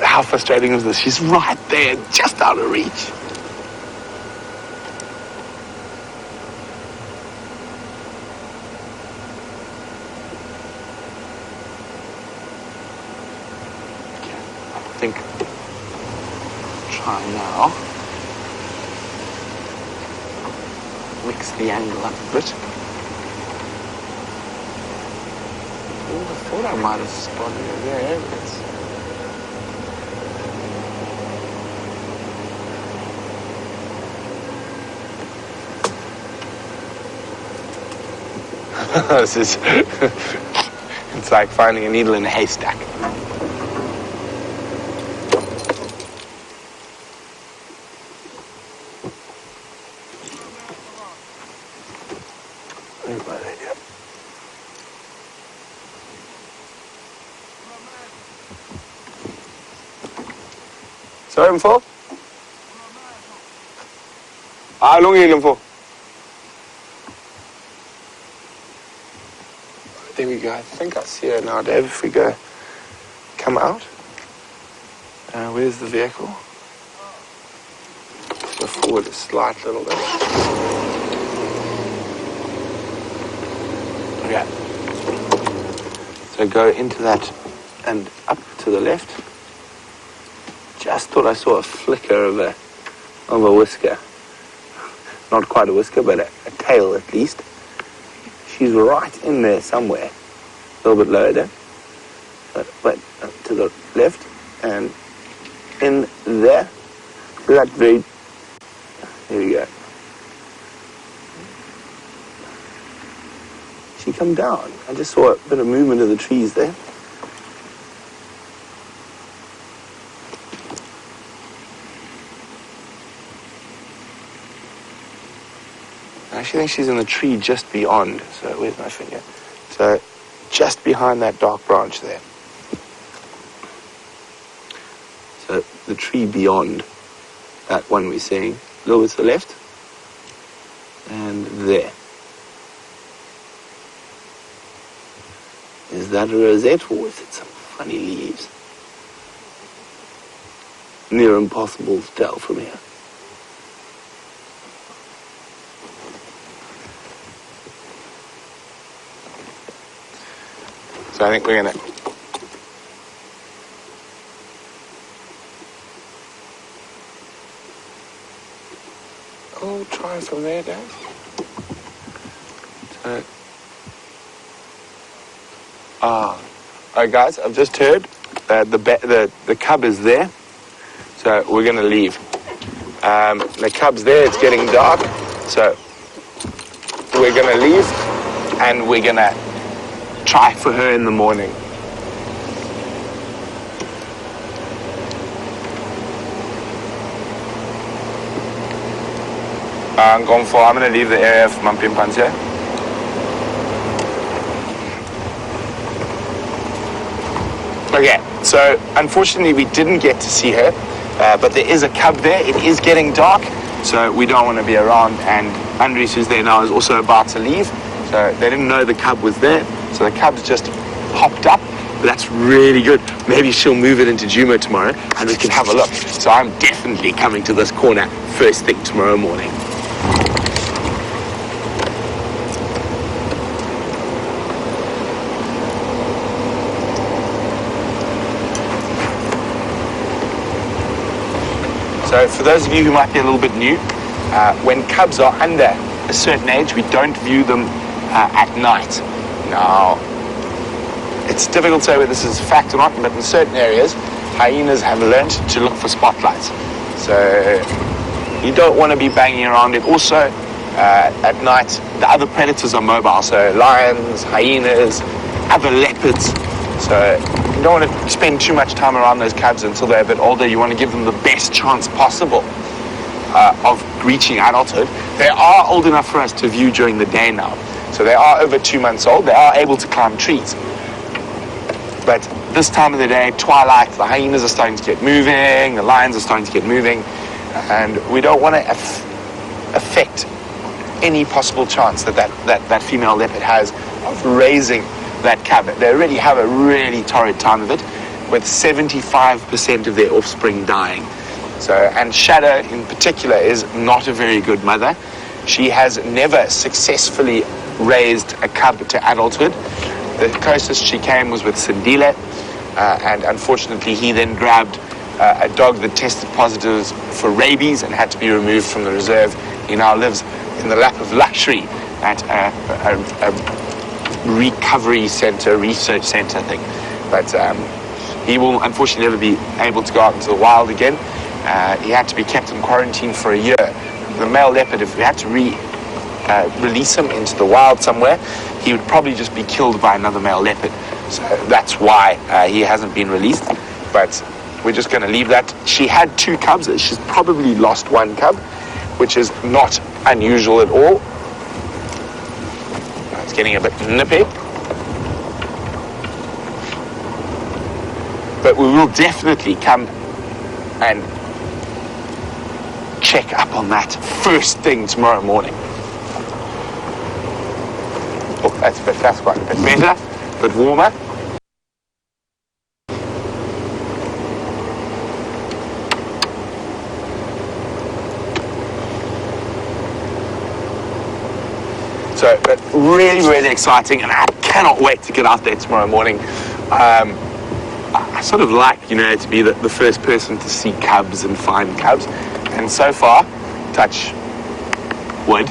How frustrating is this? She's right there, just out of reach. Okay, I think try now. Mix the angle up a bit. Oh, I thought I might have spotted her there. There it is. This is, it's like finding a needle in a haystack. Sorry, info? How long are you in for? There we go. I think I see her now, Dave. If we go, come out. Where's the vehicle? Go forward a slight little bit. Okay. So go into that and up to the left. Just thought I saw a flicker of a whisker. Not quite a whisker, but a tail at least. She's right in there somewhere. A little bit lower down. But to the left and in there. So that very... There we go. She come down. I just saw a bit of movement of the trees there. I actually think she's in the tree just beyond. So where's my finger? So just behind that dark branch there. So the tree beyond that one we're seeing. A little bit to the left. And there. Is that a rosette or is it some funny leaves? Near impossible to tell from here. So I think we're gonna... Oh, try from there, Dad. So... Alright guys, I've just heard the cub is there, so we're going to leave. The cub's there, it's getting dark, so we're going to leave and we're going to try for her in the morning. I'm going to leave the area for my chimpanzee. Okay, so unfortunately we didn't get to see her, but there is a cub there. It is getting dark, so we don't want to be around, and Andres, who's there now, is also about to leave, so they didn't know the cub was there, so the cub's just hopped up. That's really good. Maybe she'll move it into Jumo tomorrow, and we can have a look. So I'm definitely coming to this corner first thing tomorrow morning. So for those of you who might be a little bit new, when cubs are under a certain age, we don't view them at night. Now, it's difficult to say whether this is a fact or not, but in certain areas, hyenas have learned to look for spotlights. So you don't want to be banging around it. Also, at night, the other predators are mobile, so lions, hyenas, other leopards. So you don't want to spend too much time around those cubs until they're a bit older. You want to give them the best chance possible of reaching adulthood. They are old enough for us to view during the day now. So they are over 2 months old. They are able to climb trees. But this time of the day, twilight, the hyenas are starting to get moving, the lions are starting to get moving, and we don't want to affect any possible chance that female leopard has of raising that cub. They already have a really torrid time of it, with 75% of their offspring dying. So, and Shadow in particular is not a very good mother. She has never successfully raised a cub to adulthood. The closest she came was with Sindile, and unfortunately he then grabbed a dog that tested positive for rabies and had to be removed from the reserve. He now lives in the lap of luxury at a recovery center, research center thing. But he will unfortunately never be able to go out into the wild again. He had to be kept in quarantine for a year. The male leopard, if we had to release him into the wild somewhere, he would probably just be killed by another male leopard. So that's why he hasn't been released. But we're just going to leave that. She had 2 cubs. She's probably lost 1 cub, which is not unusual at all. It's getting a bit nippy. But we will definitely come and check up on that first thing tomorrow morning. Oh, that's quite a bit better, a bit warmer. So really, really exciting, and I cannot wait to get out there tomorrow morning. I sort of like, to be the first person to see cubs and find cubs. And so far, touch wood,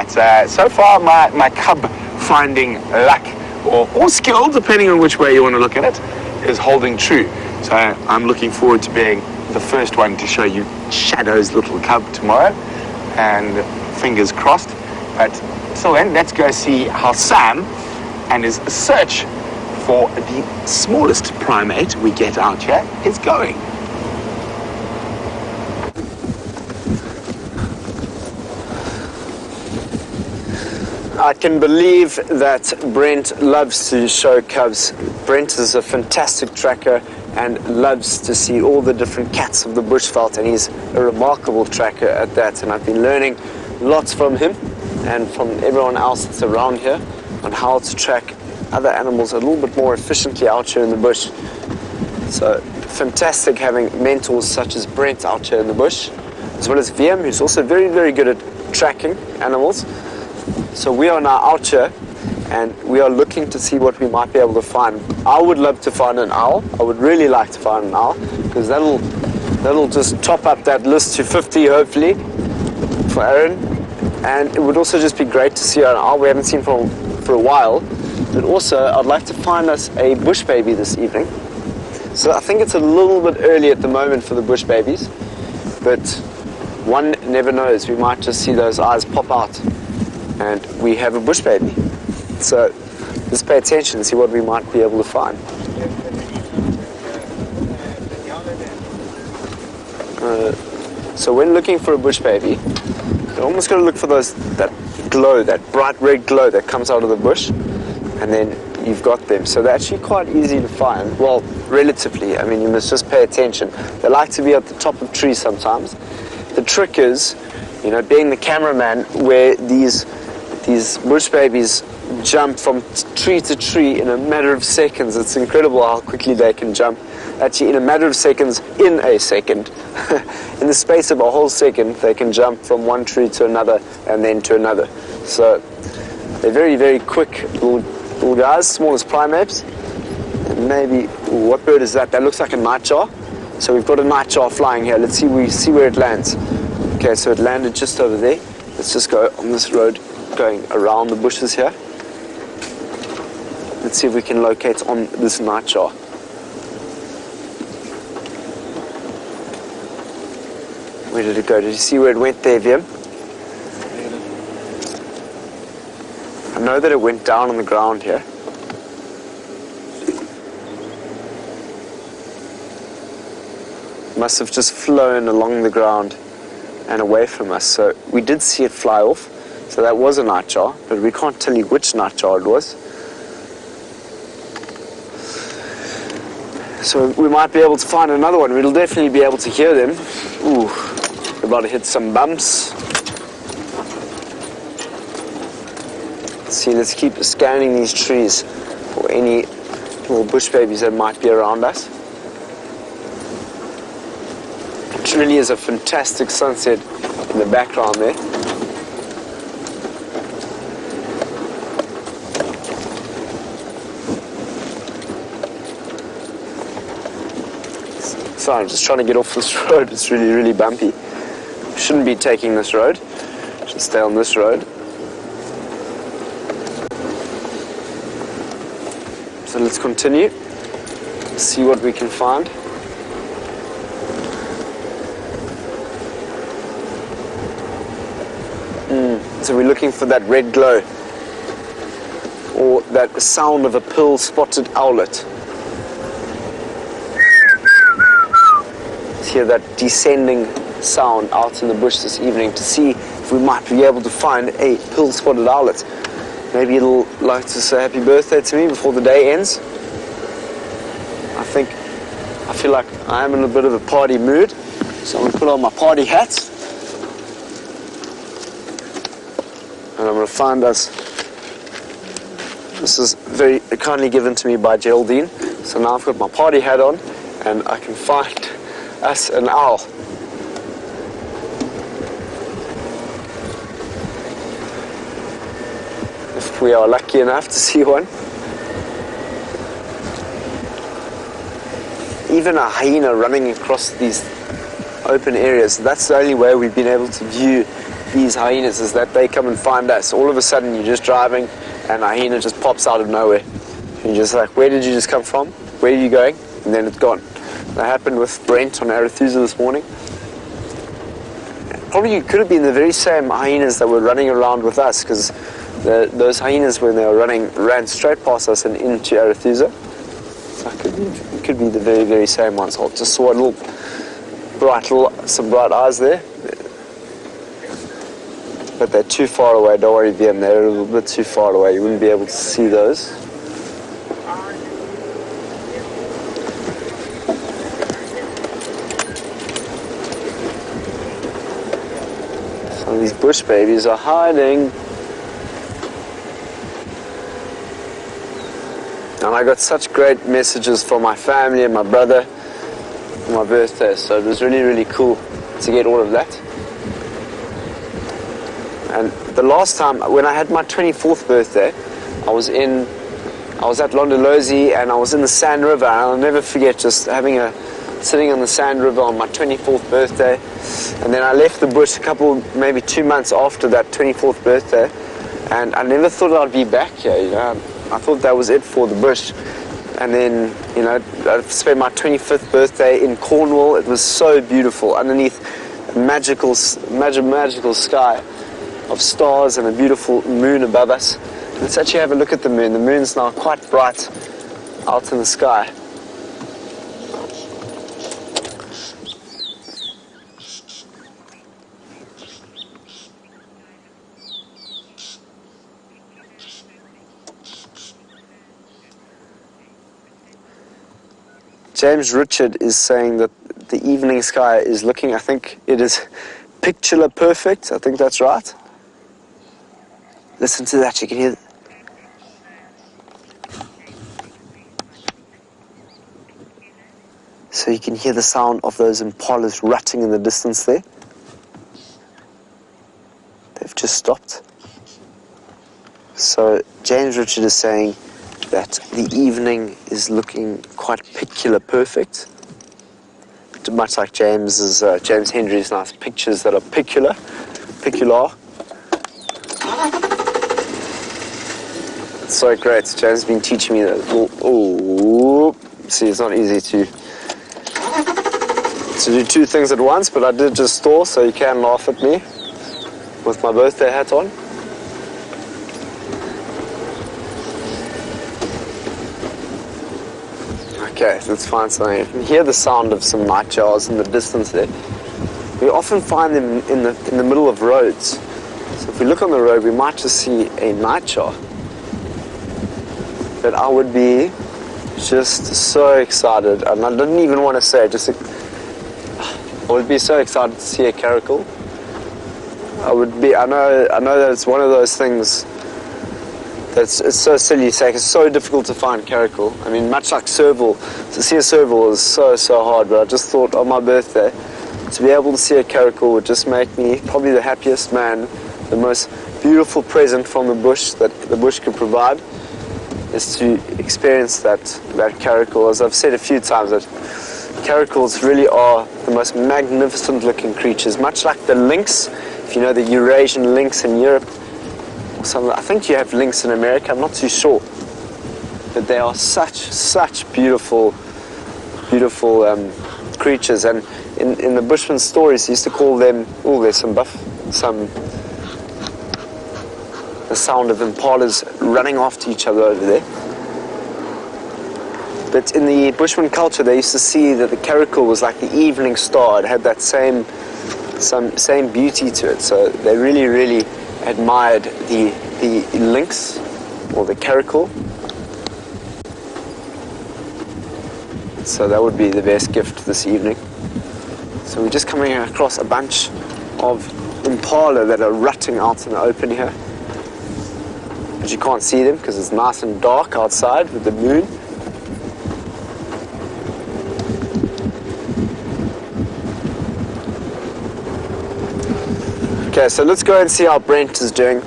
so far my cub finding luck or skill, depending on which way you want to look at it, is holding true. So I'm looking forward to being the first one to show you Shadow's little cub tomorrow, and fingers crossed. But till then, let's go see how Sam and his search for the smallest primate we get out here is going. I can believe that Brent loves to show cubs. Brent is a fantastic tracker and loves to see all the different cats of the bushveld, and he's a remarkable tracker at that. And I've been learning lots from him and from everyone else that's around here on how to track other animals a little bit more efficiently out here in the bush. So fantastic having mentors such as Brent out here in the bush, as well as VM, who's also very, very good at tracking animals. So we are now out here and we are looking to see what we might be able to find. I would love to find an owl. I would really like to find an owl, because that'll just top up that list to 50 hopefully for Aaron. And it would also just be great to see an owl we haven't seen for a while. But also I'd like to find us a bush baby this evening. So I think it's a little bit early at the moment for the bush babies, but one never knows. We might just see those eyes pop out and we have a bush baby. So let's pay attention and see what we might be able to find. So when looking for a bush baby, you're almost going to look for that glow, that bright red glow that comes out of the bush, and then you've got them. So they're actually quite easy to find. Well, relatively. I mean, you must just pay attention. They like to be at the top of trees sometimes. The trick is, being the cameraman, where these bush babies jump from tree to tree in a matter of seconds. It's incredible how quickly they can jump. Actually, in a matter of seconds, in a second. In the space of a whole second, they can jump from one tree to another and then to another. So they're very, very quick little guys, smallest primates. And maybe, what bird is that? That looks like a nightjar. So we've got a nightjar flying here. Let's see where it lands. Okay, so it landed just over there. Let's just go on this road going around the bushes here. Let's see if we can locate on this nightjar. Where did it go? Did you see where it went there, Vim? I know that it went down on the ground here. Must have just flown along the ground and away from us. So we did see it fly off. So that was a nightjar, but we can't tell you which nightjar it was. So we might be able to find another one. We'll definitely be able to hear them. Ooh, we're about to hit some bumps. Let's see, let's keep scanning these trees for any little bush babies that might be around us. It really is a fantastic sunset in the background there. Sorry, I'm just trying to get off this road. It's really, really bumpy. Shouldn't be taking this road. Should stay on this road. So let's continue. See what we can find. So we're looking for that red glow, or that sound of a pearl-spotted owlet. Let's hear that descending sound out in the bush this evening to see if we might be able to find a pearl-spotted owlet. Maybe it'll like to say happy birthday to me before the day ends. I feel like I am in a bit of a party mood, so I'm going to put on my party hat. And I'm going to find us. This is very kindly given to me by Geraldine. So now I've got my party hat on and I can find us an owl. if we are lucky enough to see one. Even a hyena running across these open areas, that's the only way we've been able to view these hyenas, is that they come and find us. All of a sudden you're just driving and a hyena just pops out of nowhere. You're just like, where did you just come from? Where are you going? And then it's gone. That happened with Brent on Arethusa this morning. Probably could have been the very same hyenas that were running around with us, because those hyenas, when they were running, ran straight past us and into Arethusa. So it could be the very, very same ones. I just saw some bright eyes there. But they're too far away. Don't worry, VM, they're a little bit too far away. You wouldn't be able to see those. Some of these bush babies are hiding. And I got such great messages from my family and my brother for my birthday, so it was really, really cool to get all of that. And the last time, when I had my 24th birthday, I was at Londolozi and I was in the Sand River, and I'll never forget just sitting on the Sand River on my 24th birthday. And then I left the bush maybe 2 months after that 24th birthday, and I never thought I'd be back here, you know. I thought that was it for the bush. And then, you know, I spent my 25th birthday in Cornwall. It was so beautiful underneath a magical sky of stars and a beautiful moon above us. Let's actually have a look at the moon. The moon's now quite bright out in the sky. James Richard is saying that the evening sky is looking, I think it is picture perfect. I think that's right. Listen to that, you can hear. So you can hear the sound of those impalas rutting in the distance there. They've just stopped. So James Richard is saying that the evening is looking quite picture perfect. Much like James Hendry's nice pictures that are picular. It's so great. James has been teaching me that. See, it's not easy to do two things at once, but I did just stall, so you can laugh at me with my birthday hat on. Okay, let's find something. You can hear the sound of some nightjars in the distance there. We often find them in the middle of roads. So if we look on the road, we might just see a nightjar. But I would be just so excited, and I didn't even want to say it, I would be so excited to see a caracal. I know that it's one of those things it's so silly to say, it's so difficult to find caracal. I mean, much like serval, to see a serval is so hard, but I just thought on my birthday, to be able to see a caracal would just make me probably the happiest man. The most beautiful present from the bush that the bush could provide is to experience that caracal. As I've said a few times, that caracals really are the most magnificent looking creatures, much like the lynx. If you know the Eurasian lynx in Europe, I think you have lynx in America, I'm not too sure, but they are such beautiful creatures. And in the Bushman stories, they used to call them, there's the sound of impalas running after each other over there. But in the Bushman culture, they used to see that the caracal was like the evening star. It had that same beauty to it. So they really admired the lynx or the caracal. So that would be the best gift this evening. So we're just coming across a bunch of impala that are rutting out in the open here. But you can't see them because it's nice and dark outside with the moon. Okay, so let's go and see how Brent is doing.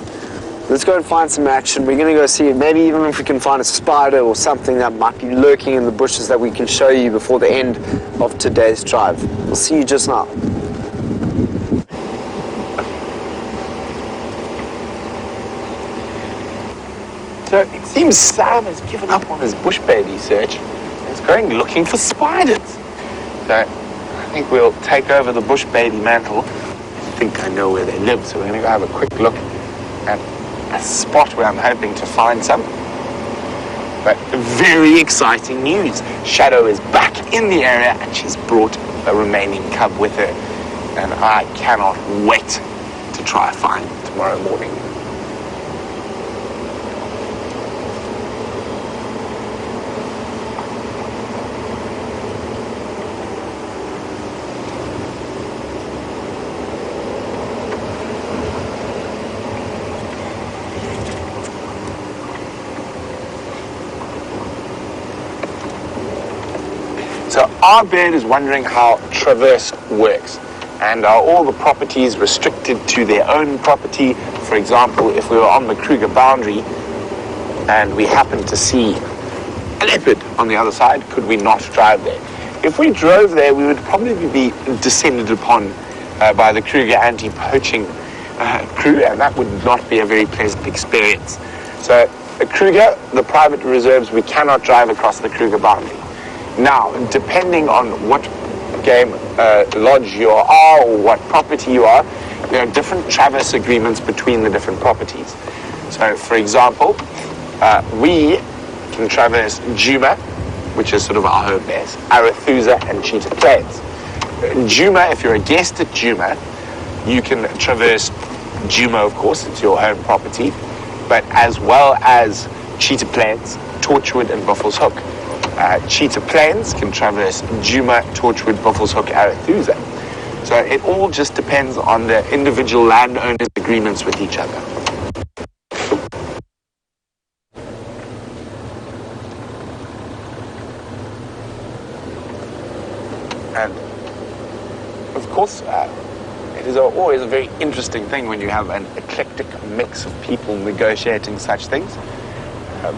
Let's go and find some action. We're going to go see maybe even if we can find a spider or something that might be lurking in the bushes that we can show you before the end of today's drive. We'll see you just now. So it seems Sam has given up on his bush baby search. He's going looking for spiders. So I think we'll take over the bush baby mantle. I think I know where they live, so we're going to go have a quick look at a spot where I'm hoping to find some. But very exciting news. Shadow is back in the area and she's brought a remaining cub with her. And I cannot wait to try and find them tomorrow morning. So our band is wondering how traverse works, and are all the properties restricted to their own property? For example, if we were on the Kruger boundary and we happened to see a leopard on the other side, could we not drive there? If we drove there, we would probably be descended upon by the Kruger anti-poaching crew, and that would not be a very pleasant experience. So Kruger, the private reserves, we cannot drive across the Kruger boundary. Now, depending on what game lodge you are or what property you are, there are different traverse agreements between the different properties. So, for example, we can traverse Juma, which is sort of our home base, Arathusa and Cheetah Plains. Juma, if you're a guest at Juma, you can traverse Juma, of course, it's your home property, but as well as Cheetah Plains, Torchwood and Buffalo's Hook. Cheetah Plains can traverse Juma, Torchwood, Buffalo's Hook, Arathusa. So it all just depends on the individual landowners' agreements with each other. And of course, it is always a very interesting thing when you have an eclectic mix of people negotiating such things.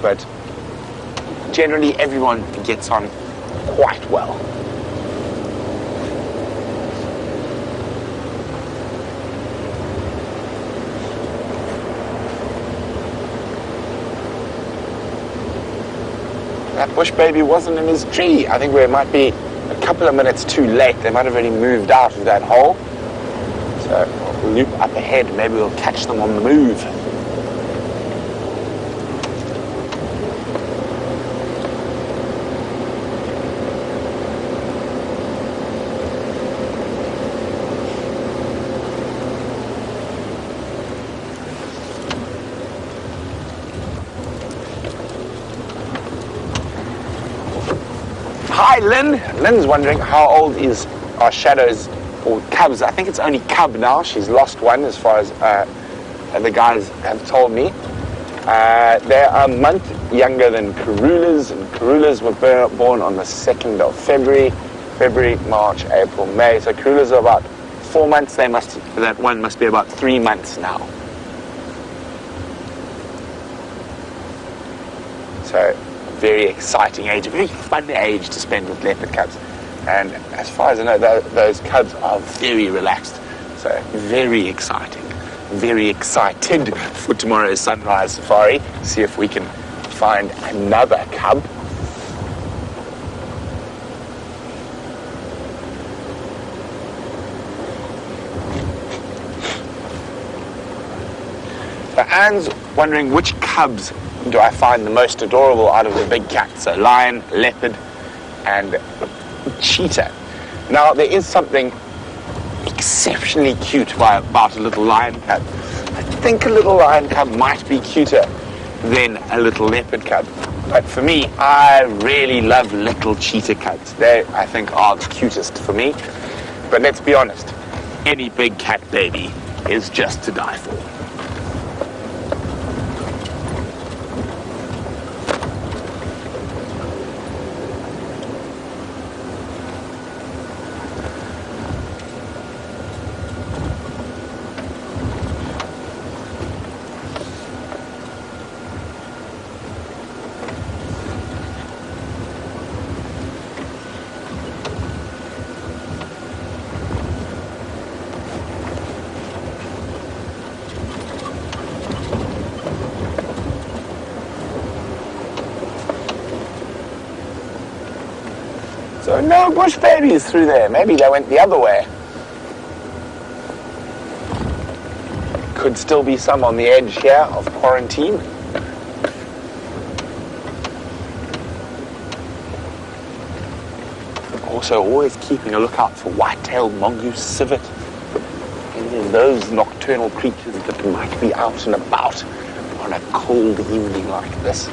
But generally, everyone gets on quite well. That bush baby wasn't in his tree. I think we might be a couple of minutes too late. They might have already moved out of that hole. So we'll loop up ahead. Maybe we'll catch them on the move. Hi, Lynn. Lynn's wondering how old is our Shadow's, or cubs. I think it's only cub now. She's lost one as far as the guys have told me. They're a month younger than Karulas, and Karulas were born on the 2nd of February. February, March, April, May. So Karulas are about 4 months. That one must be about 3 months now. So very exciting age, a very fun age to spend with leopard cubs. And as far as I know, those cubs are very relaxed. So very exciting. Very excited for tomorrow's sunrise safari. See if we can find another cub. So Anne's wondering which cubs do I find the most adorable out of the big cats. So lion, leopard, and cheetah. Now, there is something exceptionally cute about a little lion cub. I think a little lion cub might be cuter than a little leopard cub. But for me, I really love little cheetah cubs. They, I think, are the cutest for me. But let's be honest, any big cat baby is just to die for. So no bush babies through there. Maybe they went the other way. Could still be some on the edge here of quarantine. Also, always keeping a lookout for white-tailed mongoose, civet, any of those nocturnal creatures that might be out and about on a cold evening like this.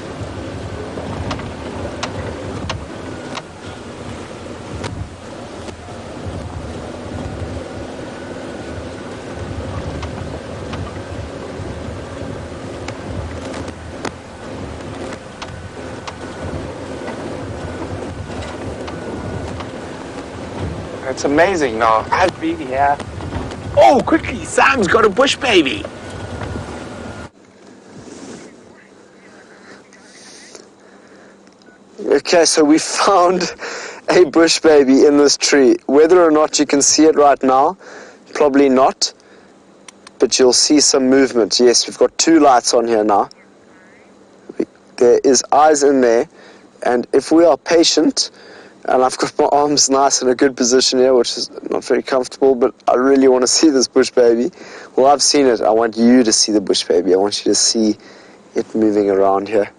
It's amazing now. I've been here. Oh, quickly, Sam's got a bush baby. Okay, so we found a bush baby in this tree. Whether or not you can see it right now, probably not. But you'll see some movement. Yes, we've got 2 lights on here now. There is eyes in there. And if we are patient, and I've got my arms nice in a good position here, which is not very comfortable, but I really want to see this bush baby. Well, I've seen it. I want you to see the bush baby. I want you to see it moving around here.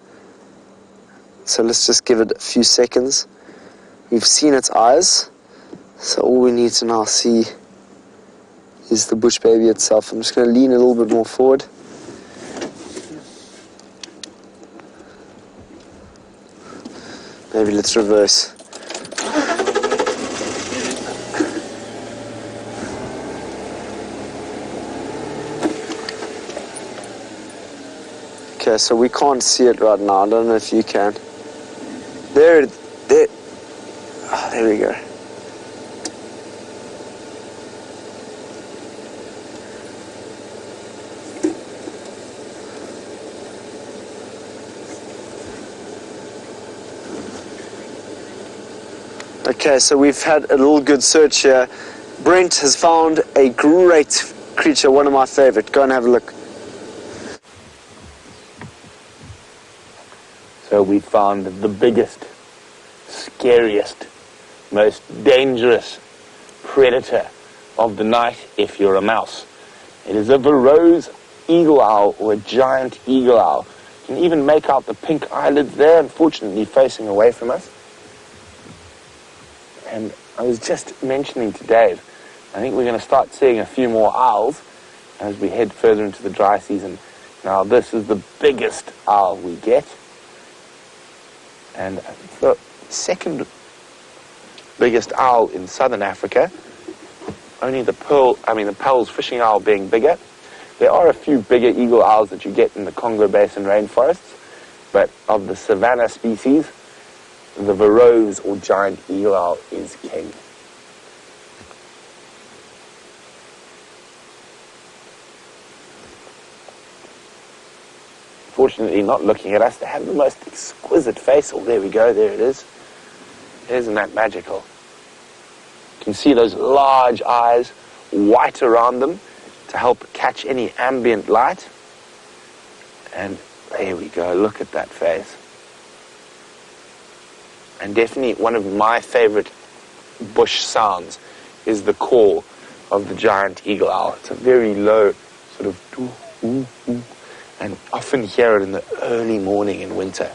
So let's just give it a few seconds. We've seen its eyes. So all we need to now see is the bush baby itself. I'm just going to lean a little bit more forward. Maybe let's reverse. Okay, so we can't see it right now. I don't know if you can. There. Oh, there we go. Okay, so we've had a little good search here. Brent has found a great creature, one of my favorite. Go and have a look. So we found the biggest, scariest, most dangerous predator of the night if you're a mouse. It is a Varro's eagle owl, or a giant eagle owl. You can even make out the pink eyelids there, unfortunately facing away from us. And I was just mentioning to Dave, I think we're going to start seeing a few more owls as we head further into the dry season. Now this is the biggest owl we get. And the second biggest owl in southern Africa, only the Pel's fishing owl being bigger. There are a few bigger eagle owls that you get in the Congo Basin rainforests, but of the savanna species, the Varro's or giant eagle owl is king. Fortunately not looking at us. They have the most exquisite face. Oh, there we go, there it is. Isn't that magical? You can see those large eyes, white around them, to help catch any ambient light. And there we go, look at that face. And definitely one of my favorite bush sounds is the call of the giant eagle owl. It's a very low sort of doo, ooh, ooh, and often hear it in the early morning in winter.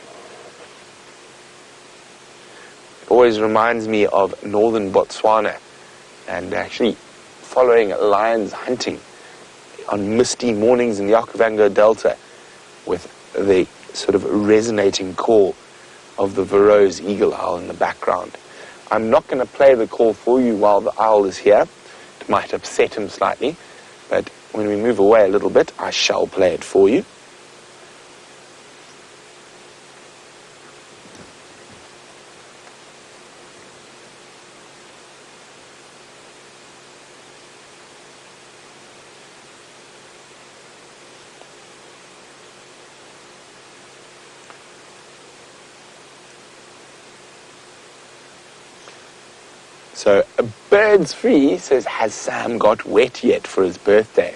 It always reminds me of northern Botswana and actually following lions hunting on misty mornings in the Okavango Delta with the sort of resonating call of the Varro's eagle owl in the background. I'm not going to play the call for you while the owl is here. It might upset him slightly, but when we move away a little bit, I shall play it for you. So, Birds Free says, has Sam got wet yet for his birthday?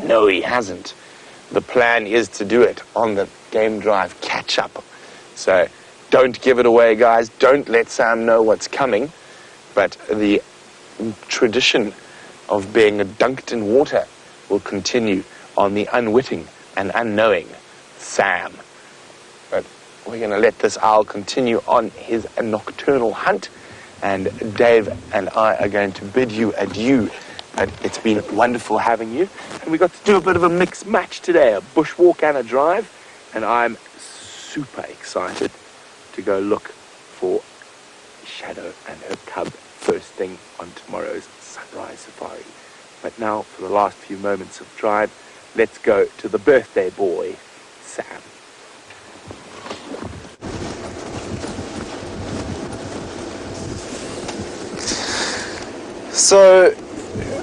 No, he hasn't. The plan is to do it on the game drive catch-up. So, Don't give it away, guys. Don't let Sam know what's coming. But the tradition of being dunked in water will continue on the unwitting and unknowing Sam. But we're going to let this owl continue on his nocturnal hunt, and Dave and I are going to bid you adieu. But it's been wonderful having you, and we got to do a bit of a mixed match today, a bushwalk and a drive, and I'm super excited to go look for Shadow and her cub first thing on tomorrow's sunrise safari. But now, for the last few moments of drive, let's go to the birthday boy, Sam. So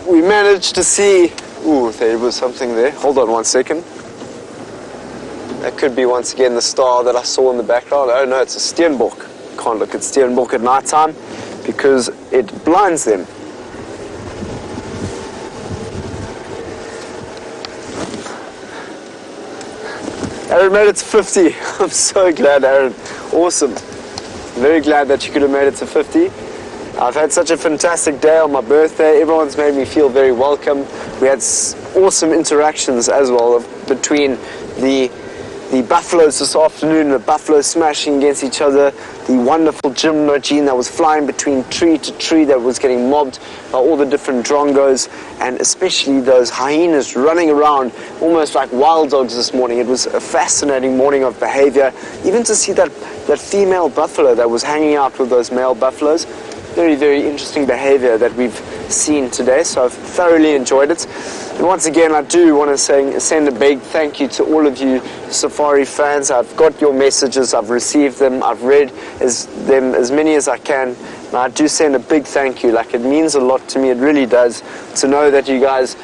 we managed to see, ooh, there was something there. Hold on 1 second. That could be once again the star that I saw in the background. Oh no, it's a steenbok. Can't look at steenbok at night time because it blinds them. Aaron made it to 50. I'm so glad, Aaron. Awesome. Very glad that you could have made it to 50. I've had such a fantastic day on my birthday. Everyone's made me feel very welcome. We had awesome interactions as well between the buffaloes this afternoon, the buffaloes smashing against each other, the wonderful Jim Nogine that was flying between tree to tree that was getting mobbed by all the different drongos, and especially those hyenas running around almost like wild dogs this morning. It was a fascinating morning of behavior. Even to see that female buffalo that was hanging out with those male buffaloes. Very, very interesting behavior that we've seen today, so I've thoroughly enjoyed it. And once again, I do want to send a big thank you to all of you safari fans. I've got your messages, I've received them, I've read as many as I can, and I do send a big thank you. Like, it means a lot to me, it really does, to know that you guys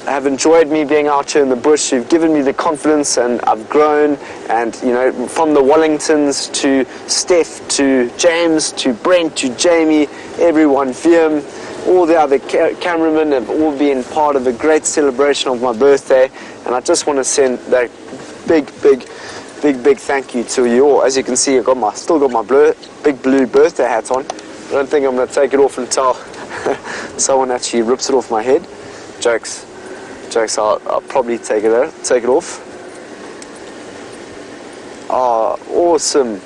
have enjoyed me being out here in the bush. You've given me the confidence, and I've grown, and you know, from the Wellingtons to Steph to James to Brent to Jamie, everyone, Viam, all the other cameramen have all been part of a great celebration of my birthday, and I just want to send that big thank you to you all. As you can see, I've still got my big blue birthday hat on. I don't think I'm going to take it off until someone actually rips it off my head. Jokes, I'll probably take it off. Oh, awesome.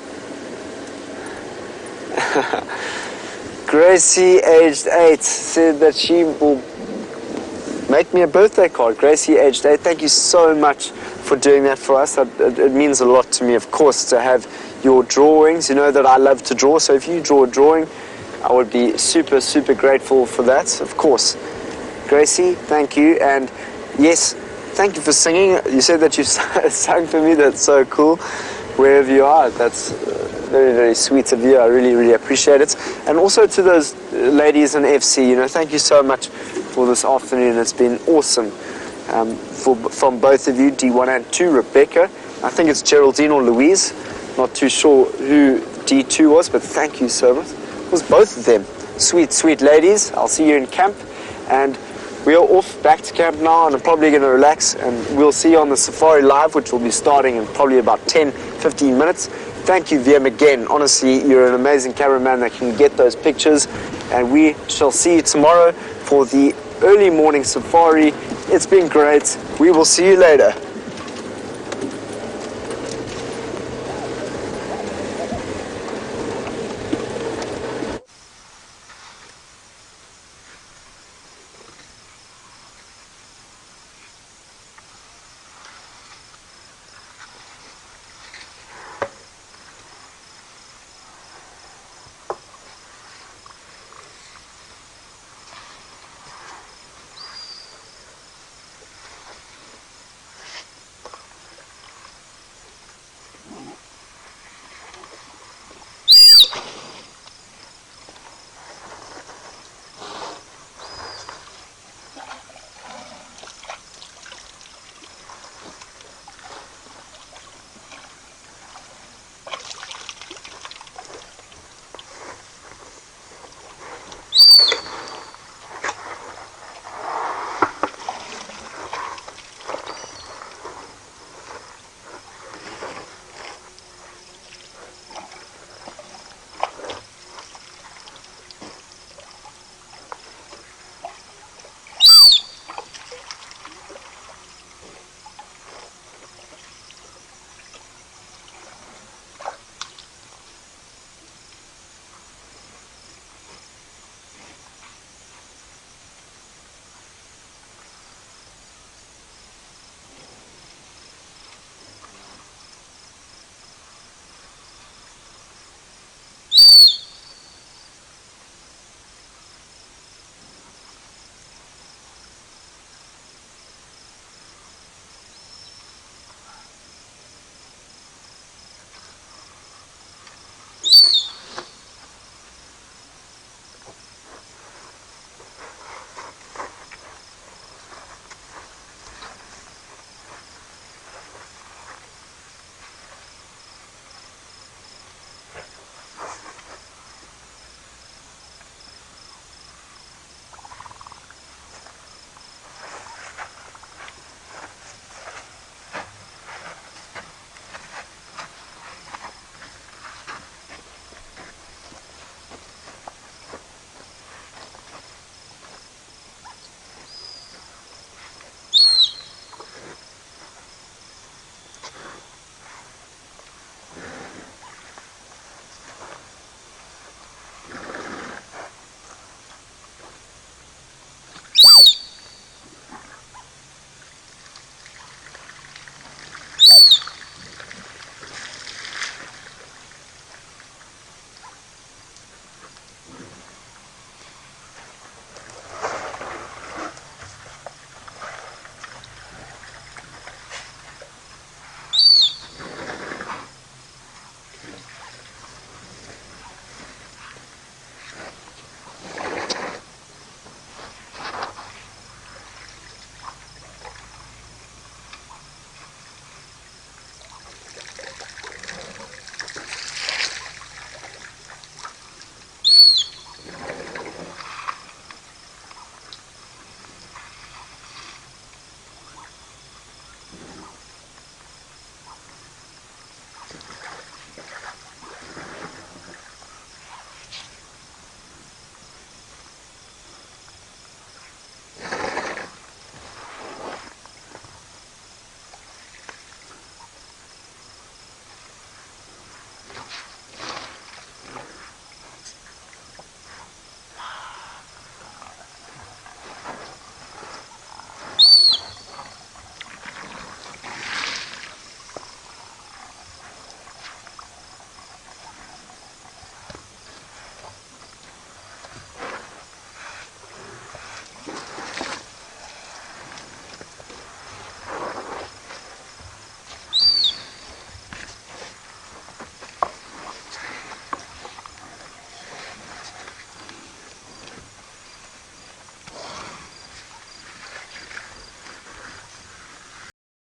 Gracie, aged 8, said that she will make me a birthday card. Gracie, aged 8, thank you so much for doing that for us. It means a lot to me, of course, to have your drawings. You know that I love to draw, so if you draw a drawing, I would be super grateful for that, of course. Gracie, thank you, and yes, thank you for singing. You said that you sang for me. That's so cool. Wherever you are, that's very sweet of you. I really appreciate it. And also to those ladies in FC, you know, thank you so much for this afternoon. It's been awesome. From both of you, D1 and 2, Rebecca. I think it's Geraldine or Louise. Not too sure who D2 was, but thank you so much. It was both of them. Sweet ladies. I'll see you in camp. And we are off back to camp now, and I'm probably going to relax, and we'll see you on the Safari Live, which will be starting in probably about 10-15 minutes. Thank you, VM, again. Honestly, you're an amazing cameraman that can get those pictures, and we shall see you tomorrow for the early morning safari. It's been great. We will see you later.